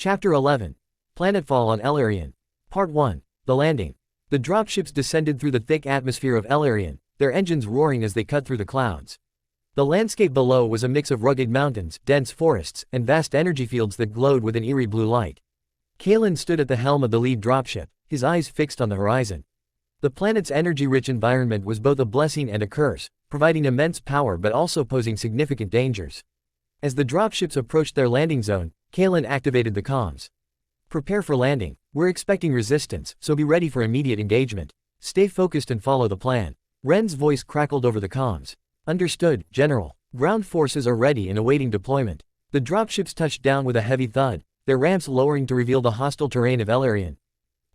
Chapter 11. Planetfall on Elarian. Part 1. The Landing. The dropships descended through the thick atmosphere of Elarian, their engines roaring as they cut through the clouds. The landscape below was a mix of rugged mountains, dense forests, and vast energy fields that glowed with an eerie blue light. Kalen stood at the helm of the lead dropship, his eyes fixed on the horizon. The planet's energy-rich environment was both a blessing and a curse, providing immense power but also posing significant dangers. As the dropships approached their landing zone, Kalen activated the comms. "Prepare for landing. We're expecting resistance, so be ready for immediate engagement. Stay focused and follow the plan." Ren's voice crackled over the comms. "Understood, General. Ground forces are ready and awaiting deployment." The dropships touched down with a heavy thud, their ramps lowering to reveal the hostile terrain of Elarian.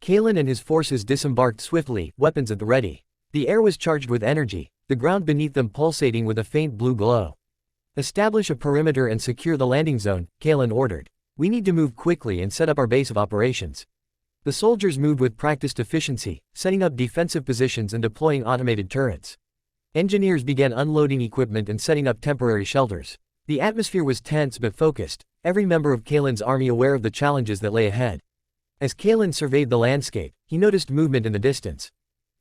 Kalen and his forces disembarked swiftly, weapons at the ready. The air was charged with energy, the ground beneath them pulsating with a faint blue glow. "Establish a perimeter and secure the landing zone," Kalen ordered. "We need to move quickly and set up our base of operations." The soldiers moved with practiced efficiency, setting up defensive positions and deploying automated turrets. Engineers began unloading equipment and setting up temporary shelters. The atmosphere was tense but focused, every member of Kalen's army aware of the challenges that lay ahead. As Kalen surveyed the landscape, he noticed movement in the distance.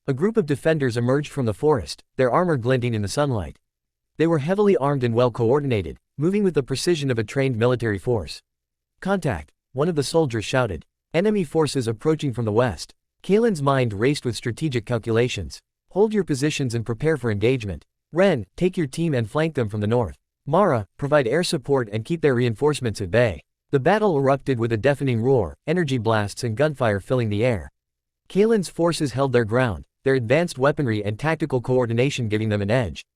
A group of defenders emerged from the forest, their armor glinting in the sunlight. They were heavily armed and well coordinated, moving with the precision of a trained military force. "Contact," one of the soldiers shouted. "Enemy forces approaching from the west." Kalen's mind raced with strategic calculations. "Hold your positions and prepare for engagement. Ren, take your team and flank them from the north. Mara, provide air support and keep their reinforcements at bay." The battle erupted with a deafening roar, energy blasts and gunfire filling the air. Kalen's forces held their ground, their advanced weaponry and tactical coordination giving them an edge.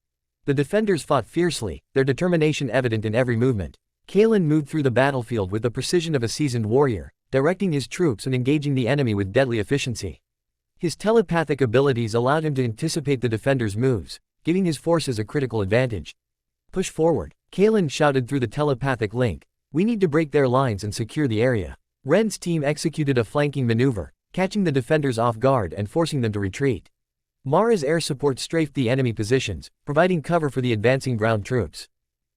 The defenders fought fiercely, their determination evident in every movement. Kalen moved through the battlefield with the precision of a seasoned warrior, directing his troops and engaging the enemy with deadly efficiency. His telepathic abilities allowed him to anticipate the defenders' moves, giving his forces a critical advantage. "Push forward," Kalen shouted through the telepathic link. "We need to break their lines and secure the area." Ren's team executed a flanking maneuver, catching the defenders off guard and forcing them to retreat. Mara's air support strafed the enemy positions, providing cover for the advancing ground troops.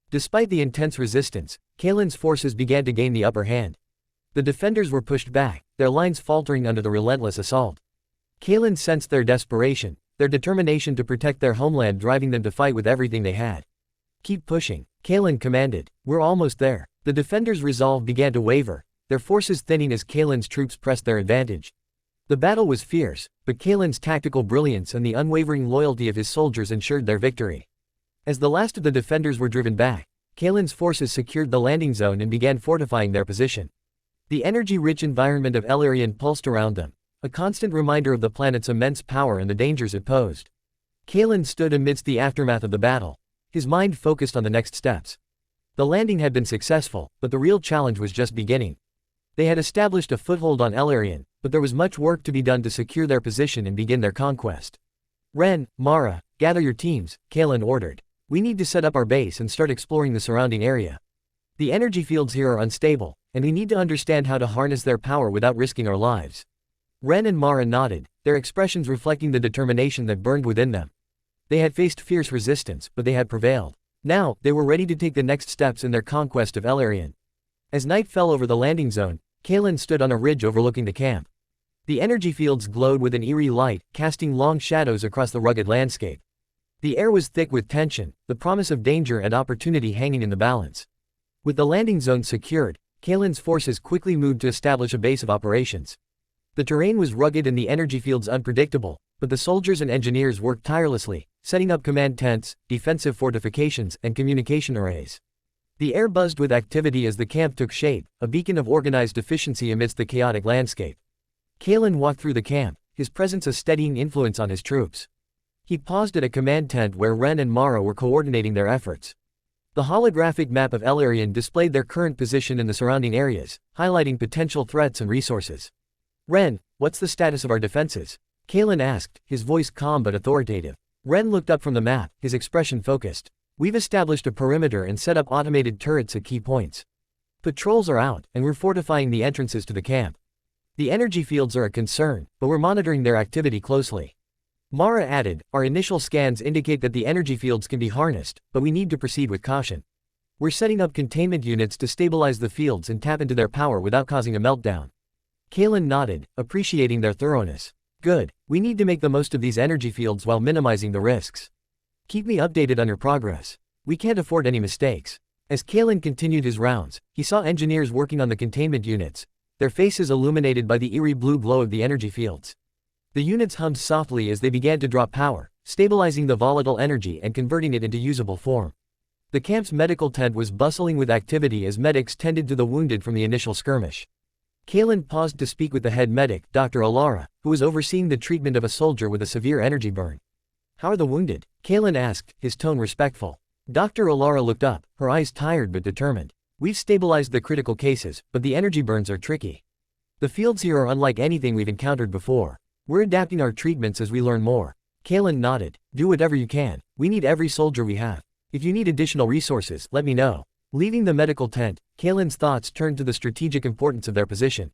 Despite the intense resistance, Kalen's forces began to gain the upper hand. The defenders were pushed back, their lines faltering under the relentless assault. Kalen sensed their desperation, their determination to protect their homeland driving them to fight with everything they had. "Keep pushing," Kalen commanded. "We're almost there." The defenders' resolve began to waver, their forces thinning as Kalen's troops pressed their advantage. The battle was fierce, but Kalen's tactical brilliance and the unwavering loyalty of his soldiers ensured their victory. As the last of the defenders were driven back, Kalen's forces secured the landing zone and began fortifying their position. The energy-rich environment of Elarian pulsed around them, a constant reminder of the planet's immense power and the dangers it posed. Kalen stood amidst the aftermath of the battle, his mind focused on the next steps. The landing had been successful, but the real challenge was just beginning. They had established a foothold on Elarian, but there was much work to be done to secure their position and begin their conquest. "Ren, Mara, gather your teams," Kalen ordered. "We need to set up our base and start exploring the surrounding area. The energy fields here are unstable, and we need to understand how to harness their power without risking our lives." Ren and Mara nodded, their expressions reflecting the determination that burned within them. They had faced fierce resistance, but they had prevailed. Now, they were ready to take the next steps in their conquest of Elarian. As night fell over the landing zone, Kalen stood on a ridge overlooking the camp. The energy fields glowed with an eerie light, casting long shadows across the rugged landscape. The air was thick with tension, the promise of danger and opportunity hanging in the balance. With the landing zone secured, Kalen's forces quickly moved to establish a base of operations. The terrain was rugged and the energy fields unpredictable, but the soldiers and engineers worked tirelessly, setting up command tents, defensive fortifications, and communication arrays. The air buzzed with activity as the camp took shape, a beacon of organized efficiency amidst the chaotic landscape. Kalen walked through the camp, his presence a steadying influence on his troops. He paused at a command tent where Ren and Mara were coordinating their efforts. The holographic map of Elarian displayed their current position in the surrounding areas, highlighting potential threats and resources. "Ren, what's the status of our defenses?" Kalen asked, his voice calm but authoritative. Ren looked up from the map, his expression focused. "We've established a perimeter and set up automated turrets at key points. Patrols are out, and we're fortifying the entrances to the camp. The energy fields are a concern, but we're monitoring their activity closely." Mara added, "Our initial scans indicate that the energy fields can be harnessed, but we need to proceed with caution." We're setting up containment units to stabilize the fields and tap into their power without causing a meltdown. Kalen nodded, appreciating their thoroughness. Good, we need to make the most of these energy fields while minimizing the risks. Keep me updated on your progress. We can't afford any mistakes. As Kalen continued his rounds, he saw engineers working on the containment units, their faces illuminated by the eerie blue glow of the energy fields. The units hummed softly as they began to draw power, stabilizing the volatile energy and converting it into usable form. The camp's medical tent was bustling with activity as medics tended to the wounded from the initial skirmish. Kalen paused to speak with the head medic, Dr. Alara, who was overseeing the treatment of a soldier with a severe energy burn. How are the wounded? Kalen asked, his tone respectful. Dr. Alara looked up, her eyes tired but determined. We've stabilized the critical cases, but the energy burns are tricky. The fields here are unlike anything we've encountered before. We're adapting our treatments as we learn more. Kalen nodded. Do whatever you can. We need every soldier we have. If you need additional resources, let me know. Leaving the medical tent, Kalen's thoughts turned to the strategic importance of their position.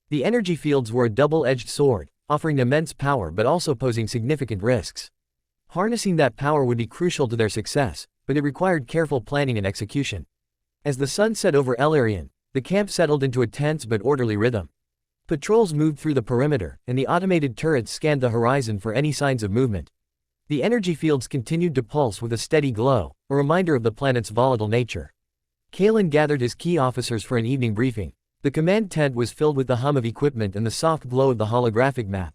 The energy fields were a double-edged sword, offering immense power but also posing significant risks. Harnessing that power would be crucial to their success, but it required careful planning and execution. As the sun set over Elarian, the camp settled into a tense but orderly rhythm. Patrols moved through the perimeter, and the automated turrets scanned the horizon for any signs of movement. The energy fields continued to pulse with a steady glow, a reminder of the planet's volatile nature. Kalen gathered his key officers for an evening briefing. The command tent was filled with the hum of equipment and the soft glow of the holographic map.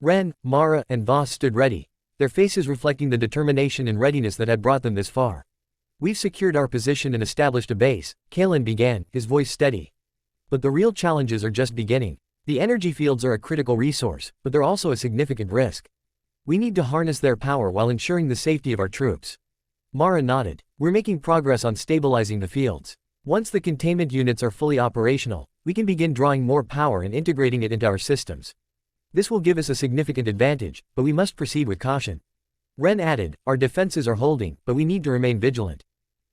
Ren, Mara, and Voss stood ready, their faces reflecting the determination and readiness that had brought them this far. We've secured our position and established a base, Kalen began, his voice steady. But the real challenges are just beginning. The energy fields are a critical resource, but they're also a significant risk. We need to harness their power while ensuring the safety of our troops. Mara nodded. We're making progress on stabilizing the fields. Once the containment units are fully operational, we can begin drawing more power and integrating it into our systems. This will give us a significant advantage, but we must proceed with caution. Ren added, our defenses are holding, but we need to remain vigilant.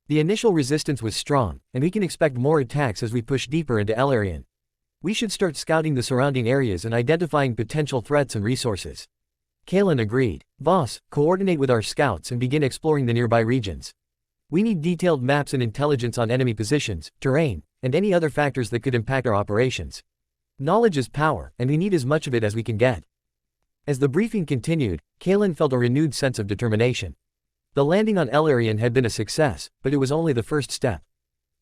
The initial resistance was strong, and we can expect more attacks as we push deeper into Elarian. We should start scouting the surrounding areas and identifying potential threats and resources. Kalen agreed. Voss, coordinate with our scouts and begin exploring the nearby regions. We need detailed maps and intelligence on enemy positions, terrain, and any other factors that could impact our operations. Knowledge is power, and we need as much of it as we can get. As the briefing continued, Kalen felt a renewed sense of determination. The landing on Elarian had been a success, but it was only the first step.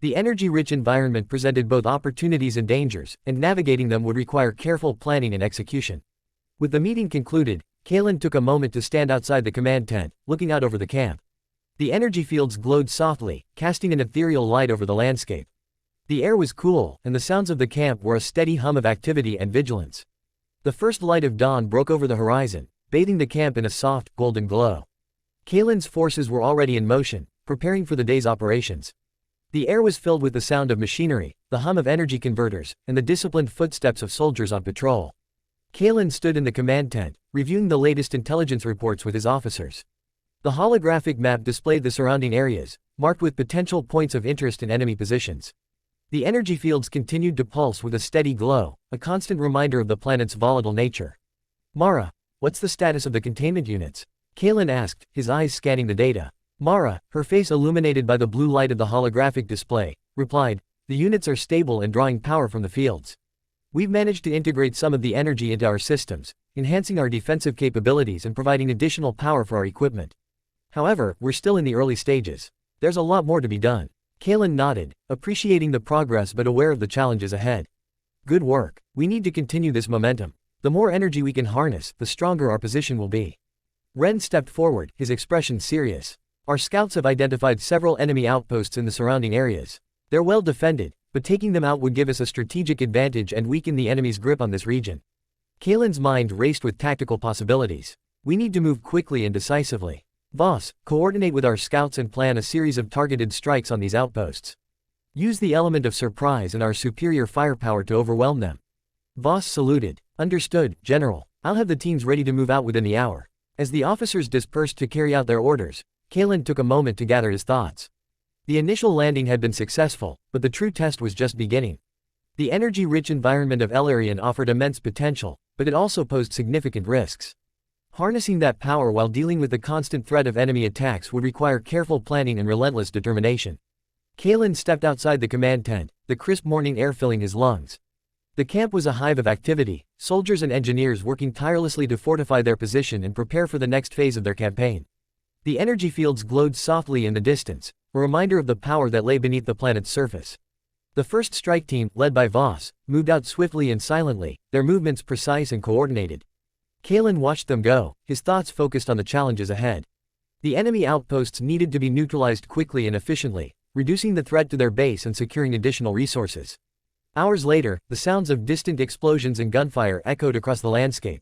The energy-rich environment presented both opportunities and dangers, and navigating them would require careful planning and execution. With the meeting concluded, Kalen took a moment to stand outside the command tent, looking out over the camp. The energy fields glowed softly, casting an ethereal light over the landscape. The air was cool, and the sounds of the camp were a steady hum of activity and vigilance. The first light of dawn broke over the horizon, bathing the camp in a soft, golden glow. Kalen's forces were already in motion, preparing for the day's operations. The air was filled with the sound of machinery, the hum of energy converters, and the disciplined footsteps of soldiers on patrol. Kalen stood in the command tent, reviewing the latest intelligence reports with his officers. The holographic map displayed the surrounding areas, marked with potential points of interest in enemy positions. The energy fields continued to pulse with a steady glow, a constant reminder of the planet's volatile nature. Mara, what's the status of the containment units? Kalen asked, his eyes scanning the data. Mara, her face illuminated by the blue light of the holographic display, replied, the units are stable and drawing power from the fields. We've managed to integrate some of the energy into our systems, enhancing our defensive capabilities and providing additional power for our equipment. However, we're still in the early stages. There's a lot more to be done. Kalen nodded, appreciating the progress but aware of the challenges ahead. Good work. We need to continue this momentum. The more energy we can harness, the stronger our position will be. Ren stepped forward, his expression serious. Our scouts have identified several enemy outposts in the surrounding areas. They're well defended, but taking them out would give us a strategic advantage and weaken the enemy's grip on this region. Kalen's mind raced with tactical possibilities. We need to move quickly and decisively. Voss, coordinate with our scouts and plan a series of targeted strikes on these outposts. Use the element of surprise and our superior firepower to overwhelm them. Voss saluted. Understood, General. I'll have the teams ready to move out within the hour. As the officers dispersed to carry out their orders, Kalen took a moment to gather his thoughts. The initial landing had been successful, but the true test was just beginning. The energy-rich environment of Elarian offered immense potential, but it also posed significant risks. Harnessing that power while dealing with the constant threat of enemy attacks would require careful planning and relentless determination. Kalen stepped outside the command tent, the crisp morning air filling his lungs. The camp was a hive of activity, soldiers and engineers working tirelessly to fortify their position and prepare for the next phase of their campaign. The energy fields glowed softly in the distance, a reminder of the power that lay beneath the planet's surface. The first strike team, led by Voss, moved out swiftly and silently, their movements precise and coordinated. Kalen watched them go, his thoughts focused on the challenges ahead. The enemy outposts needed to be neutralized quickly and efficiently, reducing the threat to their base and securing additional resources. Hours later, the sounds of distant explosions and gunfire echoed across the landscape.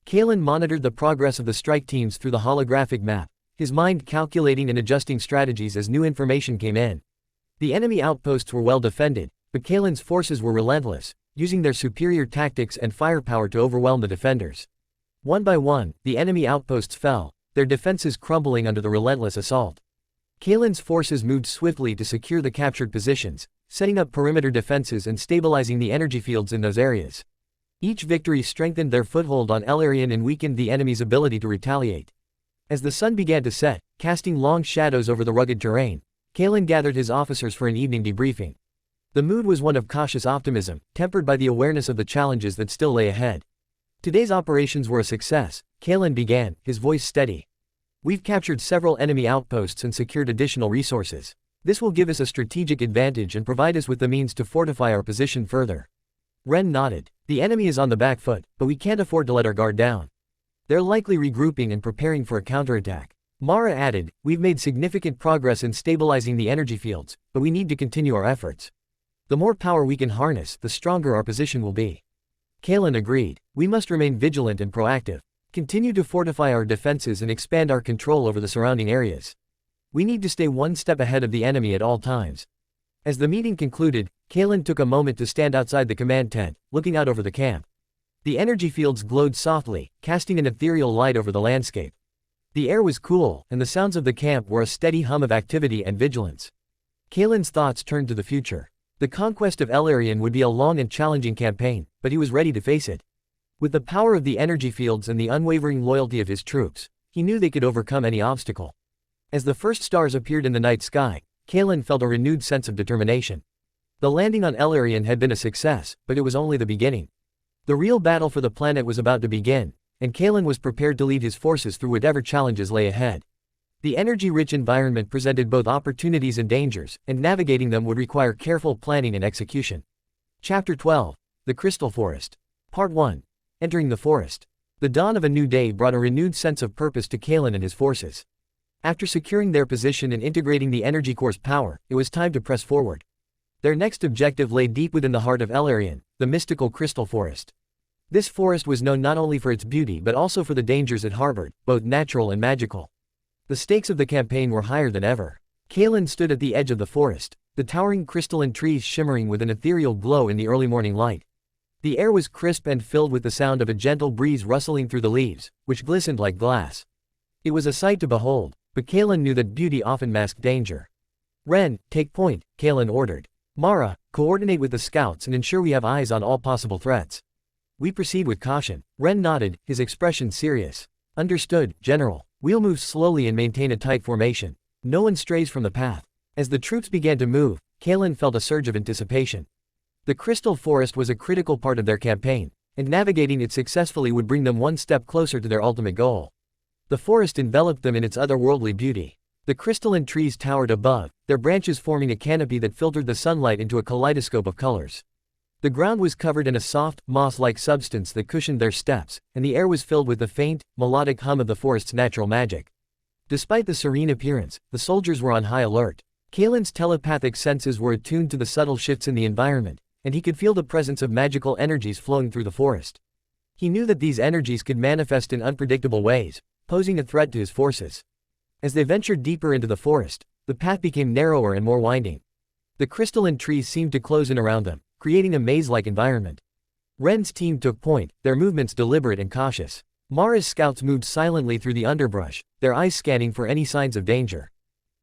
Kalen monitored the progress of the strike teams through the holographic map, his mind calculating and adjusting strategies as new information came in. The enemy outposts were well defended, but Kalen's forces were relentless, using their superior tactics and firepower to overwhelm the defenders. One by one, the enemy outposts fell, their defenses crumbling under the relentless assault. Kalen's forces moved swiftly to secure the captured positions, setting up perimeter defenses and stabilizing the energy fields in those areas. Each victory strengthened their foothold on Elarian and weakened the enemy's ability to retaliate. As the sun began to set, casting long shadows over the rugged terrain, Kalen gathered his officers for an evening debriefing. The mood was one of cautious optimism, tempered by the awareness of the challenges that still lay ahead. Today's operations were a success, Kalen began, his voice steady. We've captured several enemy outposts and secured additional resources. This will give us a strategic advantage and provide us with the means to fortify our position further. Ren nodded. The enemy is on the back foot, but we can't afford to let our guard down. They're likely regrouping and preparing for a counterattack. Mara added, we've made significant progress in stabilizing the energy fields, but we need to continue our efforts. The more power we can harness, the stronger our position will be. Kalen agreed. We must remain vigilant and proactive. Continue to fortify our defenses and expand our control over the surrounding areas. We need to stay one step ahead of the enemy at all times. As the meeting concluded, Kalen took a moment to stand outside the command tent, looking out over the camp. The energy fields glowed softly, casting an ethereal light over the landscape. The air was cool, and the sounds of the camp were a steady hum of activity and vigilance. Kalen's thoughts turned to the future. The conquest of Elarian would be a long and challenging campaign, but he was ready to face it. With the power of the energy fields and the unwavering loyalty of his troops, he knew they could overcome any obstacle. As the first stars appeared in the night sky, Kalen felt a renewed sense of determination. The landing on Elarian had been a success, but it was only the beginning. The real battle for the planet was about to begin, and Kalen was prepared to lead his forces through whatever challenges lay ahead. The energy-rich environment presented both opportunities and dangers, and navigating them would require careful planning and execution. Chapter 12. The Crystal Forest. Part 1. Entering the forest. The dawn of a new day brought a renewed sense of purpose to Kalen and his forces. After securing their position and integrating the energy core's power, it was time to press forward. Their next objective lay deep within the heart of Elarian, the mystical Crystal Forest. This forest was known not only for its beauty but also for the dangers it harbored, both natural and magical. The stakes of the campaign were higher than ever. Kalen stood at the edge of the forest, the towering crystalline trees shimmering with an ethereal glow in the early morning light. The air was crisp and filled with the sound of a gentle breeze rustling through the leaves, which glistened like glass. It was a sight to behold, but Kalen knew that beauty often masked danger. Ren, take point, Kalen ordered. Mara, coordinate with the scouts and ensure we have eyes on all possible threats. We proceed with caution. Ren nodded, his expression serious. Understood, General. We'll move slowly and maintain a tight formation. No one strays from the path. As the troops began to move, Kalen felt a surge of anticipation. The Crystal Forest was a critical part of their campaign, and navigating it successfully would bring them one step closer to their ultimate goal. The forest enveloped them in its otherworldly beauty. The crystalline trees towered above, their branches forming a canopy that filtered the sunlight into a kaleidoscope of colors. The ground was covered in a soft, moss-like substance that cushioned their steps, and the air was filled with the faint, melodic hum of the forest's natural magic. Despite the serene appearance, the soldiers were on high alert. Kalen's telepathic senses were attuned to the subtle shifts in the environment, and he could feel the presence of magical energies flowing through the forest. He knew that these energies could manifest in unpredictable ways, posing a threat to his forces. As they ventured deeper into the forest, the path became narrower and more winding. The crystalline trees seemed to close in around them, creating a maze-like environment. Ren's team took point, their movements deliberate and cautious. Mara's scouts moved silently through the underbrush, their eyes scanning for any signs of danger.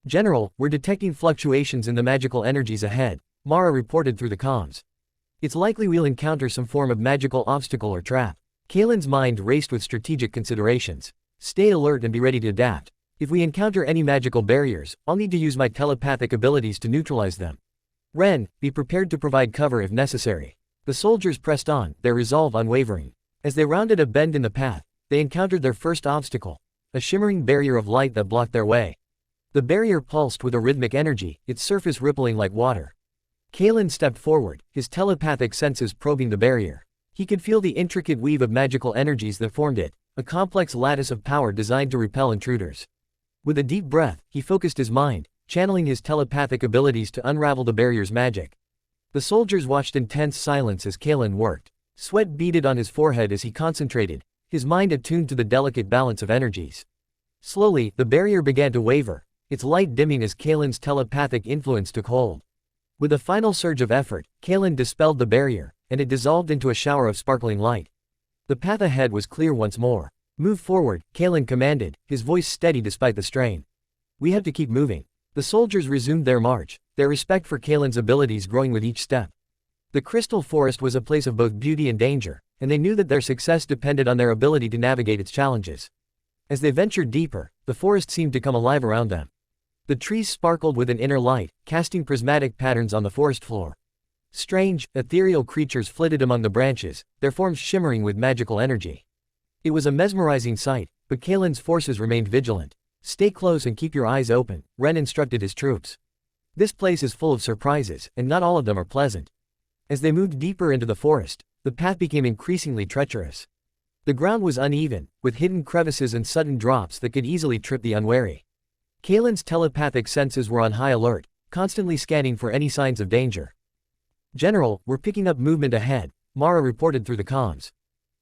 General, we're detecting fluctuations in the magical energies ahead, Mara reported through the comms. It's likely we'll encounter some form of magical obstacle or trap. Kalen's mind raced with strategic considerations. Stay alert and be ready to adapt. If we encounter any magical barriers, I'll need to use my telepathic abilities to neutralize them. Ren, be prepared to provide cover if necessary. The soldiers pressed on, their resolve unwavering. As they rounded a bend in the path, they encountered their first obstacle, a shimmering barrier of light that blocked their way. The barrier pulsed with a rhythmic energy, its surface rippling like water. Kalen stepped forward, his telepathic senses probing the barrier. He could feel the intricate weave of magical energies that formed it, a complex lattice of power designed to repel intruders. With a deep breath, he focused his mind, channeling his telepathic abilities to unravel the barrier's magic. The soldiers watched in tense silence as Kalen worked. Sweat beaded on his forehead as he concentrated, his mind attuned to the delicate balance of energies. Slowly, the barrier began to waver, its light dimming as Kalen's telepathic influence took hold. With a final surge of effort, Kalen dispelled the barrier, and it dissolved into a shower of sparkling light. The path ahead was clear once more. Move forward, Kalen commanded, his voice steady despite the strain. We have to keep moving. The soldiers resumed their march, their respect for Kalen's abilities growing with each step. The crystal forest was a place of both beauty and danger, and they knew that their success depended on their ability to navigate its challenges. As they ventured deeper, the forest seemed to come alive around them. The trees sparkled with an inner light, casting prismatic patterns on the forest floor. Strange, ethereal creatures flitted among the branches, their forms shimmering with magical energy. It was a mesmerizing sight, but Kalen's forces remained vigilant. Stay close and keep your eyes open, Ren instructed his troops. This place is full of surprises, and not all of them are pleasant. As they moved deeper into the forest, the path became increasingly treacherous. The ground was uneven, with hidden crevices and sudden drops that could easily trip the unwary. Kalen's telepathic senses were on high alert, constantly scanning for any signs of danger. General, we're picking up movement ahead, Mara reported through the comms.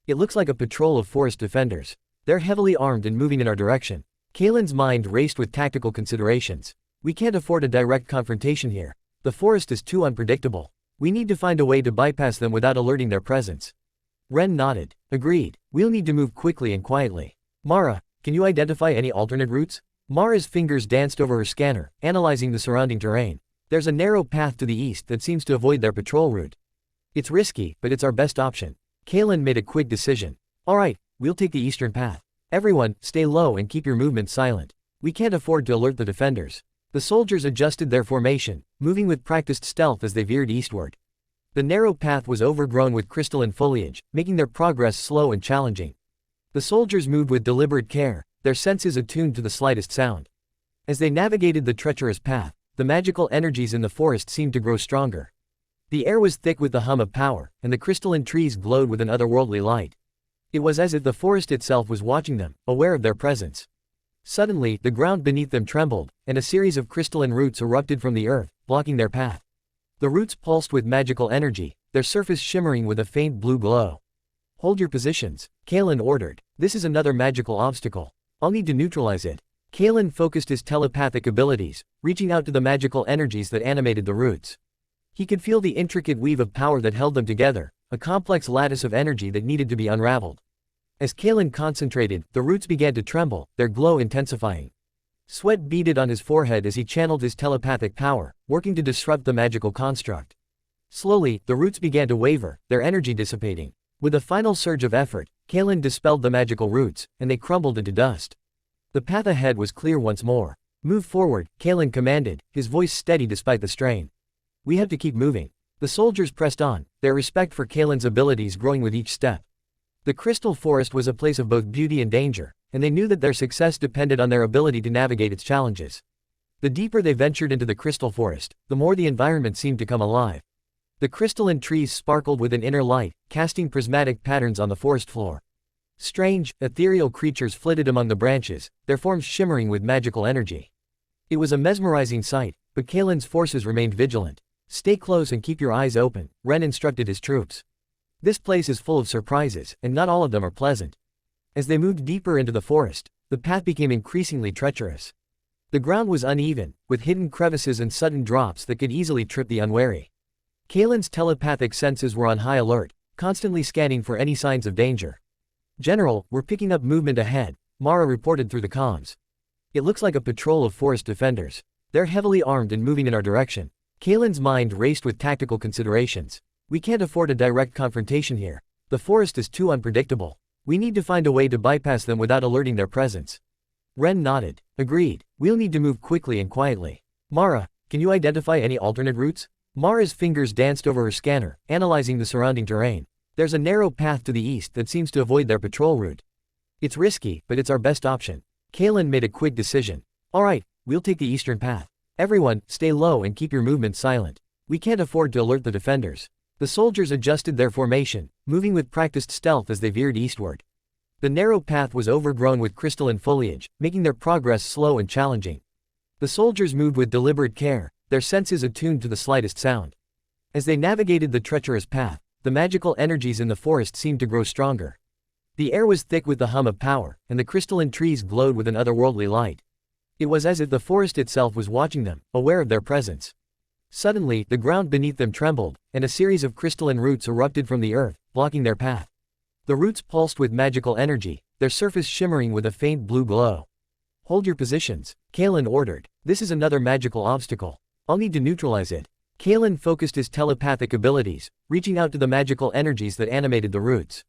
It looks like a patrol of forest defenders. They're heavily armed and moving in our direction. Kalen's mind raced with tactical considerations. We can't afford a direct confrontation here. The forest is too unpredictable. We need to find a way to bypass them without alerting their presence. Ren nodded. Agreed. We'll need to move quickly and quietly. Mara, can you identify any alternate routes? Mara's fingers danced over her scanner, analyzing the surrounding terrain. There's a narrow path to the east that seems to avoid their patrol route. It's risky, but it's our best option. Kalen made a quick decision. Alright, we'll take the eastern path. Everyone, stay low and keep your movements silent. We can't afford to alert the defenders. The soldiers adjusted their formation, moving with practiced stealth as they veered eastward. The narrow path was overgrown with crystalline foliage, making their progress slow and challenging. The soldiers moved with deliberate care, their senses attuned to the slightest sound. As they navigated the treacherous path, the magical energies in the forest seemed to grow stronger. The air was thick with the hum of power, and the crystalline trees glowed with an otherworldly light. It was as if the forest itself was watching them, aware of their presence. Suddenly, the ground beneath them trembled, and a series of crystalline roots erupted from the earth, blocking their path. The roots pulsed with magical energy, their surface shimmering with a faint blue glow. Hold your positions, Kalen ordered. This is another magical obstacle. I'll need to neutralize it. Kalen focused his telepathic abilities, reaching out to the magical energies that animated the roots. He could feel the intricate weave of power that held them together, a complex lattice of energy that needed to be unraveled. As Kalen concentrated, the roots began to tremble, their glow intensifying. Sweat beaded on his forehead as he channeled his telepathic power, working to disrupt the magical construct. Slowly, the roots began to waver, their energy dissipating. With a final surge of effort, Kalen dispelled the magical roots, and they crumbled into dust. The path ahead was clear once more. Move forward, Kalen commanded, his voice steady despite the strain. We have to keep moving. The soldiers pressed on, their respect for Kalen's abilities growing with each step. The crystal forest was a place of both beauty and danger, and they knew that their success depended on their ability to navigate its challenges. The deeper they ventured into the crystal forest, the more the environment seemed to come alive. The crystalline trees sparkled with an inner light, casting prismatic patterns on the forest floor. Strange, ethereal creatures flitted among the branches, their forms shimmering with magical energy. It was a mesmerizing sight, but Kalen's forces remained vigilant. Stay close and keep your eyes open, Ren instructed his troops. This place is full of surprises, and not all of them are pleasant. As they moved deeper into the forest, the path became increasingly treacherous. The ground was uneven, with hidden crevices and sudden drops that could easily trip the unwary. Kalen's telepathic senses were on high alert, constantly scanning for any signs of danger. General, we're picking up movement ahead, Mara reported through the comms. It looks like a patrol of forest defenders. They're heavily armed and moving in our direction. Kalen's mind raced with tactical considerations. We can't afford a direct confrontation here. The forest is too unpredictable. We need to find a way to bypass them without alerting their presence. Ren nodded. Agreed. We'll need to move quickly and quietly. Mara, can you identify any alternate routes? Mara's fingers danced over her scanner, analyzing the surrounding terrain. There's a narrow path to the east that seems to avoid their patrol route. It's risky, but it's our best option. Kalen made a quick decision. Alright, we'll take the eastern path. Everyone, stay low and keep your movements silent. We can't afford to alert the defenders. The soldiers adjusted their formation, moving with practiced stealth as they veered eastward. The narrow path was overgrown with crystalline foliage, making their progress slow and challenging. The soldiers moved with deliberate care, their senses attuned to the slightest sound. As they navigated the treacherous path, the magical energies in the forest seemed to grow stronger. The air was thick with the hum of power, and the crystalline trees glowed with an otherworldly light. It was as if the forest itself was watching them, aware of their presence. Suddenly, the ground beneath them trembled, and a series of crystalline roots erupted from the earth, blocking their path. The roots pulsed with magical energy, their surface shimmering with a faint blue glow. Hold your positions, Kalen ordered. This is another magical obstacle. I'll need to neutralize it. Kalen focused his telepathic abilities, reaching out to the magical energies that animated the roots.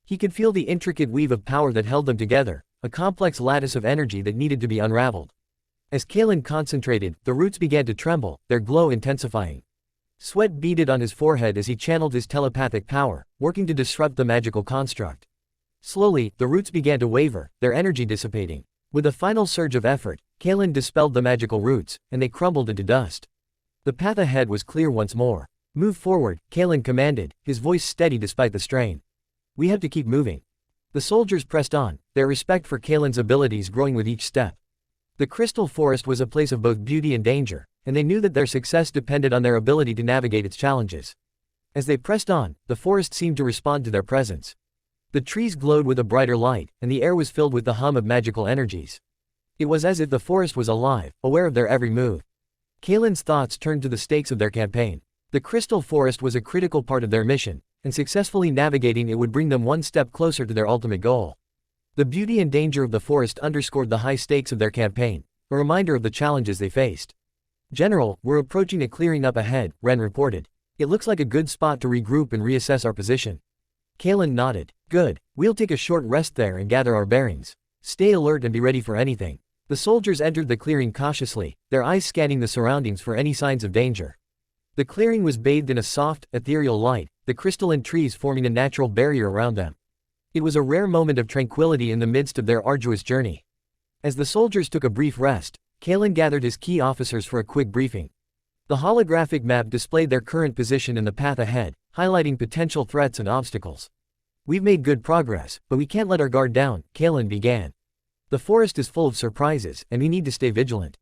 He could feel the intricate weave of power that held them together, a complex lattice of energy that needed to be unraveled. As Kalen concentrated, the roots began to tremble, their glow intensifying. Sweat beaded on his forehead as he channeled his telepathic power, working to disrupt the magical construct. Slowly, the roots began to waver, their energy dissipating. With a final surge of effort, Kalen dispelled the magical roots, and they crumbled into dust. The path ahead was clear once more. Move forward, Kalen commanded, his voice steady despite the strain. We have to keep moving. The soldiers pressed on, their respect for Kalen's abilities growing with each step. The crystal forest was a place of both beauty and danger, and they knew that their success depended on their ability to navigate its challenges. As they pressed on, the forest seemed to respond to their presence. The trees glowed with a brighter light, and the air was filled with the hum of magical energies. It was as if the forest was alive, aware of their every move. Kalen's thoughts turned to the stakes of their campaign. The crystal forest was a critical part of their mission, and successfully navigating it would bring them one step closer to their ultimate goal. The beauty and danger of the forest underscored the high stakes of their campaign, a reminder of the challenges they faced. General, we're approaching a clearing up ahead, Ren reported. It looks like a good spot to regroup and reassess our position. Kalen nodded. Good, we'll take a short rest there and gather our bearings. Stay alert and be ready for anything. The soldiers entered the clearing cautiously, their eyes scanning the surroundings for any signs of danger. The clearing was bathed in a soft, ethereal light, the crystalline trees forming a natural barrier around them. It was a rare moment of tranquility in the midst of their arduous journey. As the soldiers took a brief rest, Kalen gathered his key officers for a quick briefing. The holographic map displayed their current position and the path ahead, highlighting potential threats and obstacles. We've made good progress, but we can't let our guard down, Kalen began. The forest is full of surprises, and we need to stay vigilant.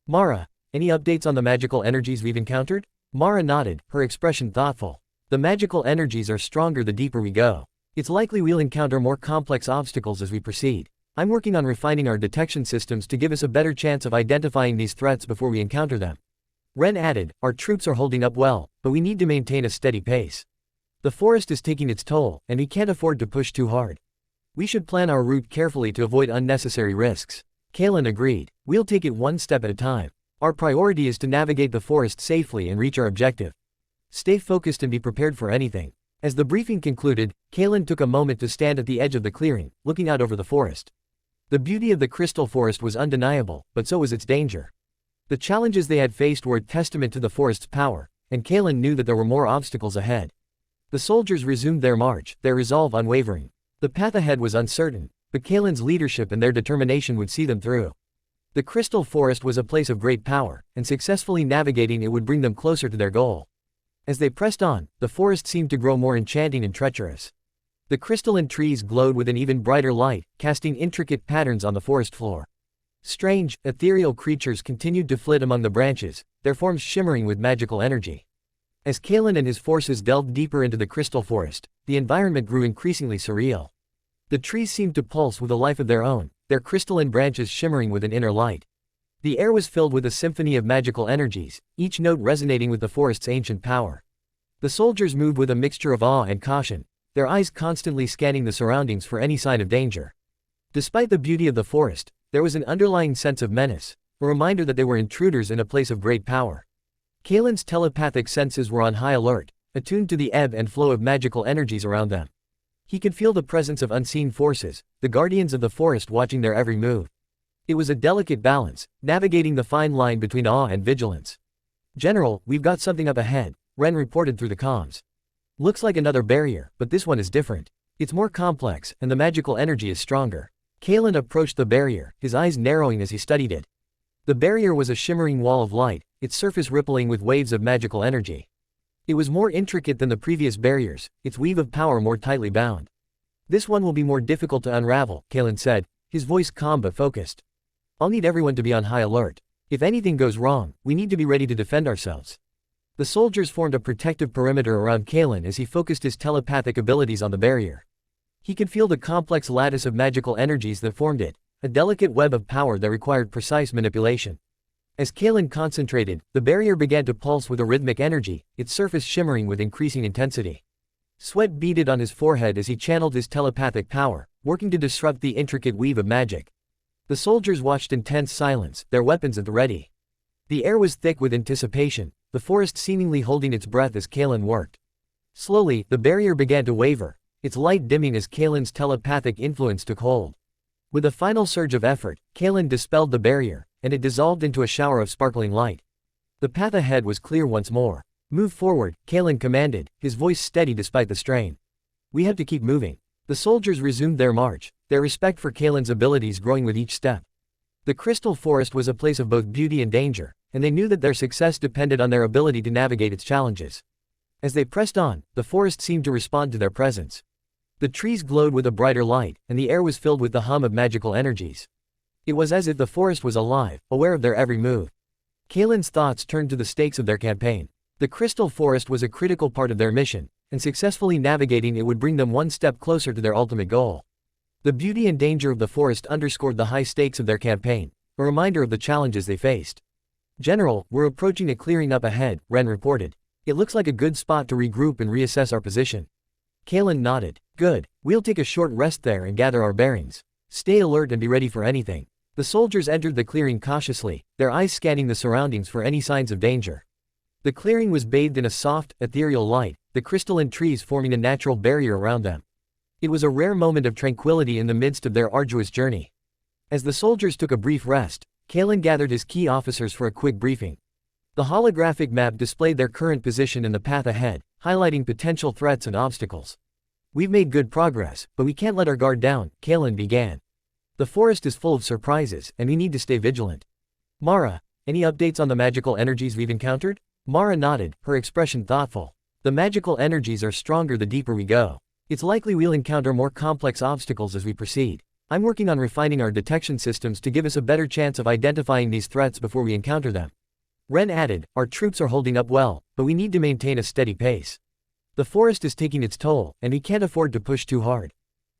Mara, any updates on the magical energies we've encountered? Mara nodded, her expression thoughtful. The magical energies are stronger the deeper we go. It's likely we'll encounter more complex obstacles as we proceed. I'm working on refining our detection systems to give us a better chance of identifying these threats before we encounter them. Ren added, our troops are holding up well, but we need to maintain a steady pace. The forest is taking its toll, and we can't afford to push too hard. We should plan our route carefully to avoid unnecessary risks. Kalen agreed. We'll take it one step at a time. Our priority is to navigate the forest safely and reach our objective. Stay focused and be prepared for anything. As the briefing concluded, Kalen took a moment to stand at the edge of the clearing, looking out over the forest. The beauty of the crystal forest was undeniable, but so was its danger. The challenges they had faced were a testament to the forest's power, and Kalen knew that there were more obstacles ahead. The soldiers resumed their march, their resolve unwavering. The path ahead was uncertain, but Kalen's leadership and their determination would see them through. The crystal forest was a place of great power, and successfully navigating it would bring them closer to their goal. As they pressed on, the forest seemed to grow more enchanting and treacherous. The crystalline trees glowed with an even brighter light, casting intricate patterns on the forest floor. Strange, ethereal creatures continued to flit among the branches, their forms shimmering with magical energy. As Kalen and his forces delved deeper into the crystal forest, the environment grew increasingly surreal. The trees seemed to pulse with a life of their own, their crystalline branches shimmering with an inner light. The air was filled with a symphony of magical energies, each note resonating with the forest's ancient power. The soldiers moved with a mixture of awe and caution, their eyes constantly scanning the surroundings for any sign of danger. Despite the beauty of the forest, there was an underlying sense of menace, a reminder that they were intruders in a place of great power. Kalen's telepathic senses were on high alert, attuned to the ebb and flow of magical energies around them. He could feel the presence of unseen forces, the guardians of the forest watching their every move. It was a delicate balance, navigating the fine line between awe and vigilance. "General, we've got something up ahead," Ren reported through the comms. "Looks like another barrier, but this one is different. It's more complex, and the magical energy is stronger." Kalen approached the barrier, his eyes narrowing as he studied it. The barrier was a shimmering wall of light, its surface rippling with waves of magical energy. It was more intricate than the previous barriers, its weave of power more tightly bound. "This one will be more difficult to unravel," Kalen said, his voice calm but focused. "I'll need everyone to be on high alert. If anything goes wrong, we need to be ready to defend ourselves." The soldiers formed a protective perimeter around Kalen as he focused his telepathic abilities on the barrier. He could feel the complex lattice of magical energies that formed it, a delicate web of power that required precise manipulation. As Kalen concentrated, the barrier began to pulse with a rhythmic energy, its surface shimmering with increasing intensity. Sweat beaded on his forehead as he channeled his telepathic power, working to disrupt the intricate weave of magic. The soldiers watched in tense silence, their weapons at the ready. The air was thick with anticipation, the forest seemingly holding its breath as Kalen worked. Slowly, the barrier began to waver, its light dimming as Kalen's telepathic influence took hold. With a final surge of effort, Kalen dispelled the barrier, and it dissolved into a shower of sparkling light. The path ahead was clear once more. "Move forward," Kalen commanded, his voice steady despite the strain. "We have to keep moving." The soldiers resumed their march, their respect for Kalen's abilities growing with each step. The crystal forest was a place of both beauty and danger, and they knew that their success depended on their ability to navigate its challenges. As they pressed on, the forest seemed to respond to their presence. The trees glowed with a brighter light, and the air was filled with the hum of magical energies. It was as if the forest was alive, aware of their every move. Kalen's thoughts turned to the stakes of their campaign. The crystal forest was a critical part of their mission, and successfully navigating it would bring them one step closer to their ultimate goal. The beauty and danger of the forest underscored the high stakes of their campaign, a reminder of the challenges they faced. "General, we're approaching a clearing up ahead," Ren reported. "It looks like a good spot to regroup and reassess our position." Kalen nodded. "Good. We'll take a short rest there and gather our bearings. Stay alert and be ready for anything." The soldiers entered the clearing cautiously, their eyes scanning the surroundings for any signs of danger. The clearing was bathed in a soft, ethereal light, the crystalline trees forming a natural barrier around them. It was a rare moment of tranquility in the midst of their arduous journey. As the soldiers took a brief rest, Kalen gathered his key officers for a quick briefing. The holographic map displayed their current position in the path ahead, highlighting potential threats and obstacles. "We've made good progress, but we can't let our guard down," Kalen began. "The forest is full of surprises, and we need to stay vigilant." "Mara, any updates on the magical energies we've encountered?" Mara nodded, her expression thoughtful. "The magical energies are stronger the deeper we go. It's likely we'll encounter more complex obstacles as we proceed. I'm working on refining our detection systems to give us a better chance of identifying these threats before we encounter them." Ren added, "Our troops are holding up well, but we need to maintain a steady pace. The forest is taking its toll, and we can't afford to push too hard.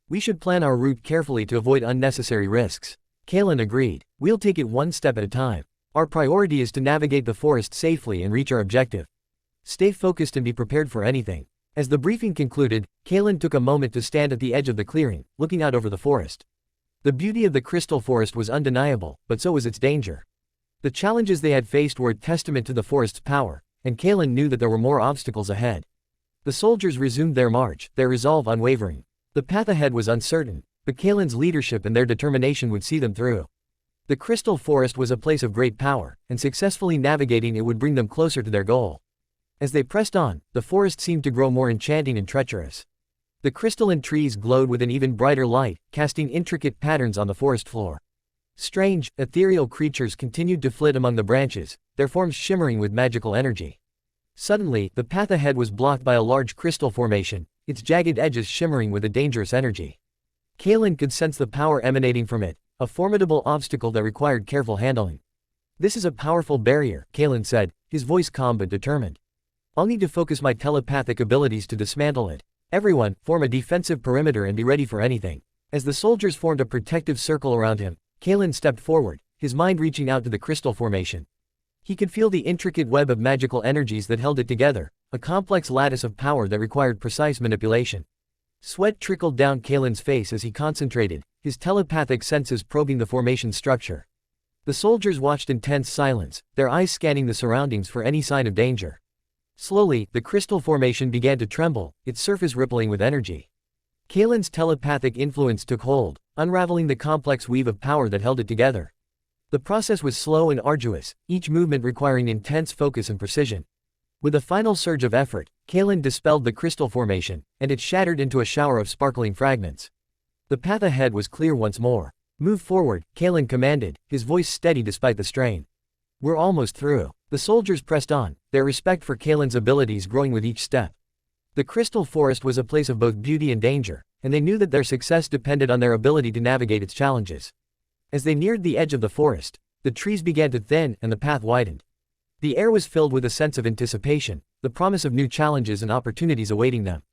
We should plan our route carefully to avoid unnecessary risks." Kalen agreed. "We'll take it one step at a time. Our priority is to navigate the forest safely and reach our objective. Stay focused and be prepared for anything." As the briefing concluded, Kalen took a moment to stand at the edge of the clearing, looking out over the forest. The beauty of the crystal forest was undeniable, but so was its danger. The challenges they had faced were a testament to the forest's power, and Kalen knew that there were more obstacles ahead. The soldiers resumed their march, their resolve unwavering. The path ahead was uncertain, but Kalen's leadership and their determination would see them through. The crystal forest was a place of great power, and successfully navigating it would bring them closer to their goal. As they pressed on, the forest seemed to grow more enchanting and treacherous. The crystalline trees glowed with an even brighter light, casting intricate patterns on the forest floor. Strange, ethereal creatures continued to flit among the branches, their forms shimmering with magical energy. Suddenly, the path ahead was blocked by a large crystal formation, its jagged edges shimmering with a dangerous energy. Kalen could sense the power emanating from it, a formidable obstacle that required careful handling. "This is a powerful barrier," Kalen said, his voice calm but determined. "I'll need to focus my telepathic abilities to dismantle it. Everyone, form a defensive perimeter and be ready for anything." As the soldiers formed a protective circle around him, Kalen stepped forward, his mind reaching out to the crystal formation. He could feel the intricate web of magical energies that held it together, a complex lattice of power that required precise manipulation. Sweat trickled down Kalen's face as he concentrated, his telepathic senses probing the formation's structure. The soldiers watched in tense silence, their eyes scanning the surroundings for any sign of danger. Slowly, the crystal formation began to tremble, its surface rippling with energy. Kalen's telepathic influence took hold, unraveling the complex weave of power that held it together. The process was slow and arduous, each movement requiring intense focus and precision. With a final surge of effort, Kalen dispelled the crystal formation, and it shattered into a shower of sparkling fragments. The path ahead was clear once more. Move forward, Kalen commanded, his voice steady despite the strain. We're almost through. The soldiers pressed on, their respect for Kalen's abilities growing with each step. The crystal forest was a place of both beauty and danger, and they knew that their success depended on their ability to navigate its challenges. As they neared the edge of the forest, the trees began to thin and the path widened. The air was filled with a sense of anticipation, the promise of new challenges and opportunities awaiting them.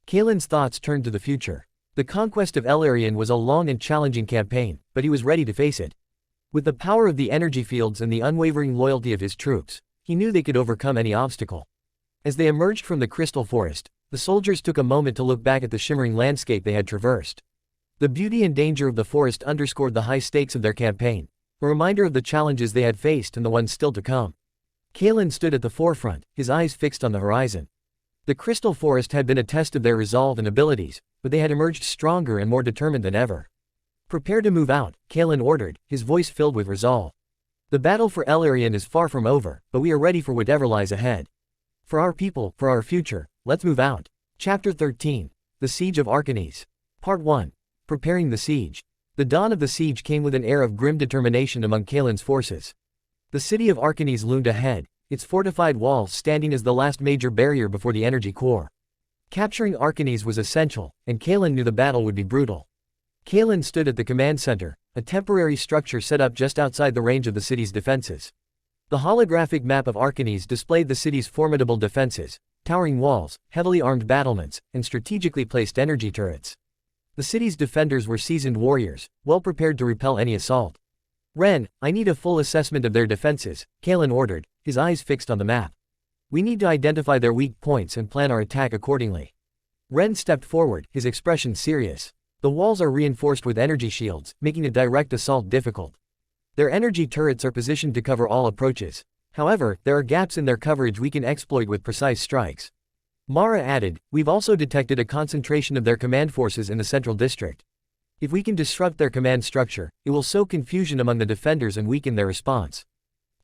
Kalen's thoughts turned to the future. The conquest of Elarian was a long and challenging campaign, but he was ready to face it. With the power of the energy fields and the unwavering loyalty of his troops, he knew they could overcome any obstacle. As they emerged from the crystal forest, the soldiers took a moment to look back at the shimmering landscape they had traversed. The beauty and danger of the forest underscored the high stakes of their campaign, a reminder of the challenges they had faced and the ones still to come. Kalen stood at the forefront, his eyes fixed on the horizon. The crystal forest had been a test of their resolve and abilities, but they had emerged stronger and more determined than ever. Prepare to move out, Kalen ordered, his voice filled with resolve. The battle for Elarian is far from over, but we are ready for whatever lies ahead. For our people, for our future, let's move out. Chapter 13. The Siege of Arcanes. Part 1. Preparing the siege. The dawn of the siege came with an air of grim determination among Kalen's forces. The city of Arcanes loomed ahead, its fortified walls standing as the last major barrier before the energy core. Capturing Arcanes was essential, and Kalen knew the battle would be brutal. Kalen stood at the command center, a temporary structure set up just outside the range of the city's defenses. The holographic map of Arcanes displayed the city's formidable defenses, towering walls, heavily armed battlements, and strategically placed energy turrets. The city's defenders were seasoned warriors, well prepared to repel any assault. Ren, I need a full assessment of their defenses, Kalen ordered, his eyes fixed on the map. We need to identify their weak points and plan our attack accordingly. Ren stepped forward, his expression serious. The walls are reinforced with energy shields, making a direct assault difficult. Their energy turrets are positioned to cover all approaches. However, there are gaps in their coverage we can exploit with precise strikes. Mara added, we've also detected a concentration of their command forces in the central district. If we can disrupt their command structure, it will sow confusion among the defenders and weaken their response.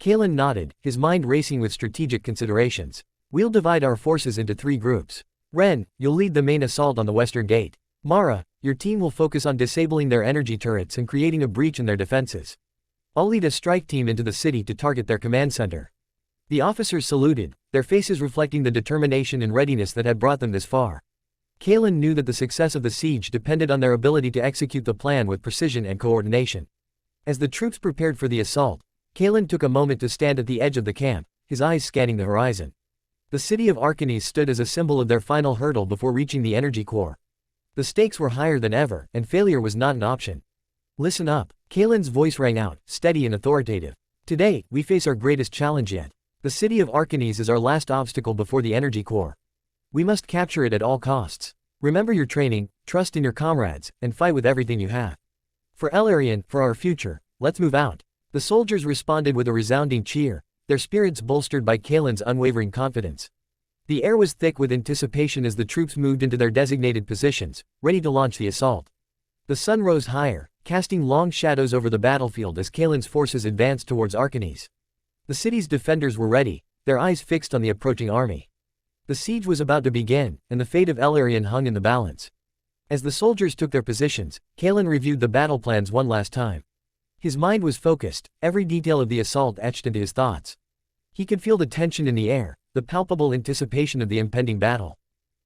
Kalen nodded, his mind racing with strategic considerations. We'll divide our forces into 3 groups. Ren, you'll lead the main assault on the western gate. Mara, your team will focus on disabling their energy turrets and creating a breach in their defenses. I'll lead a strike team into the city to target their command center. The officers saluted, their faces reflecting the determination and readiness that had brought them this far. Kalen knew that the success of the siege depended on their ability to execute the plan with precision and coordination. As the troops prepared for the assault, Kalen took a moment to stand at the edge of the camp, his eyes scanning the horizon. The city of Arcanes stood as a symbol of their final hurdle before reaching the energy core. The stakes were higher than ever, and failure was not an option. Listen up, Kalen's voice rang out, steady and authoritative. Today, we face our greatest challenge yet. The city of Arcanes is our last obstacle before the energy core. We must capture it at all costs. Remember your training, trust in your comrades, and fight with everything you have. For Elarian, for our future, let's move out. The soldiers responded with a resounding cheer, their spirits bolstered by Kalen's unwavering confidence. The air was thick with anticipation as the troops moved into their designated positions, ready to launch the assault. The sun rose higher, casting long shadows over the battlefield as Kalen's forces advanced towards Arcanes. The city's defenders were ready, their eyes fixed on the approaching army. The siege was about to begin, and the fate of Elarian hung in the balance. As the soldiers took their positions, Kalen reviewed the battle plans one last time. His mind was focused, every detail of the assault etched into his thoughts. He could feel the tension in the air, the palpable anticipation of the impending battle.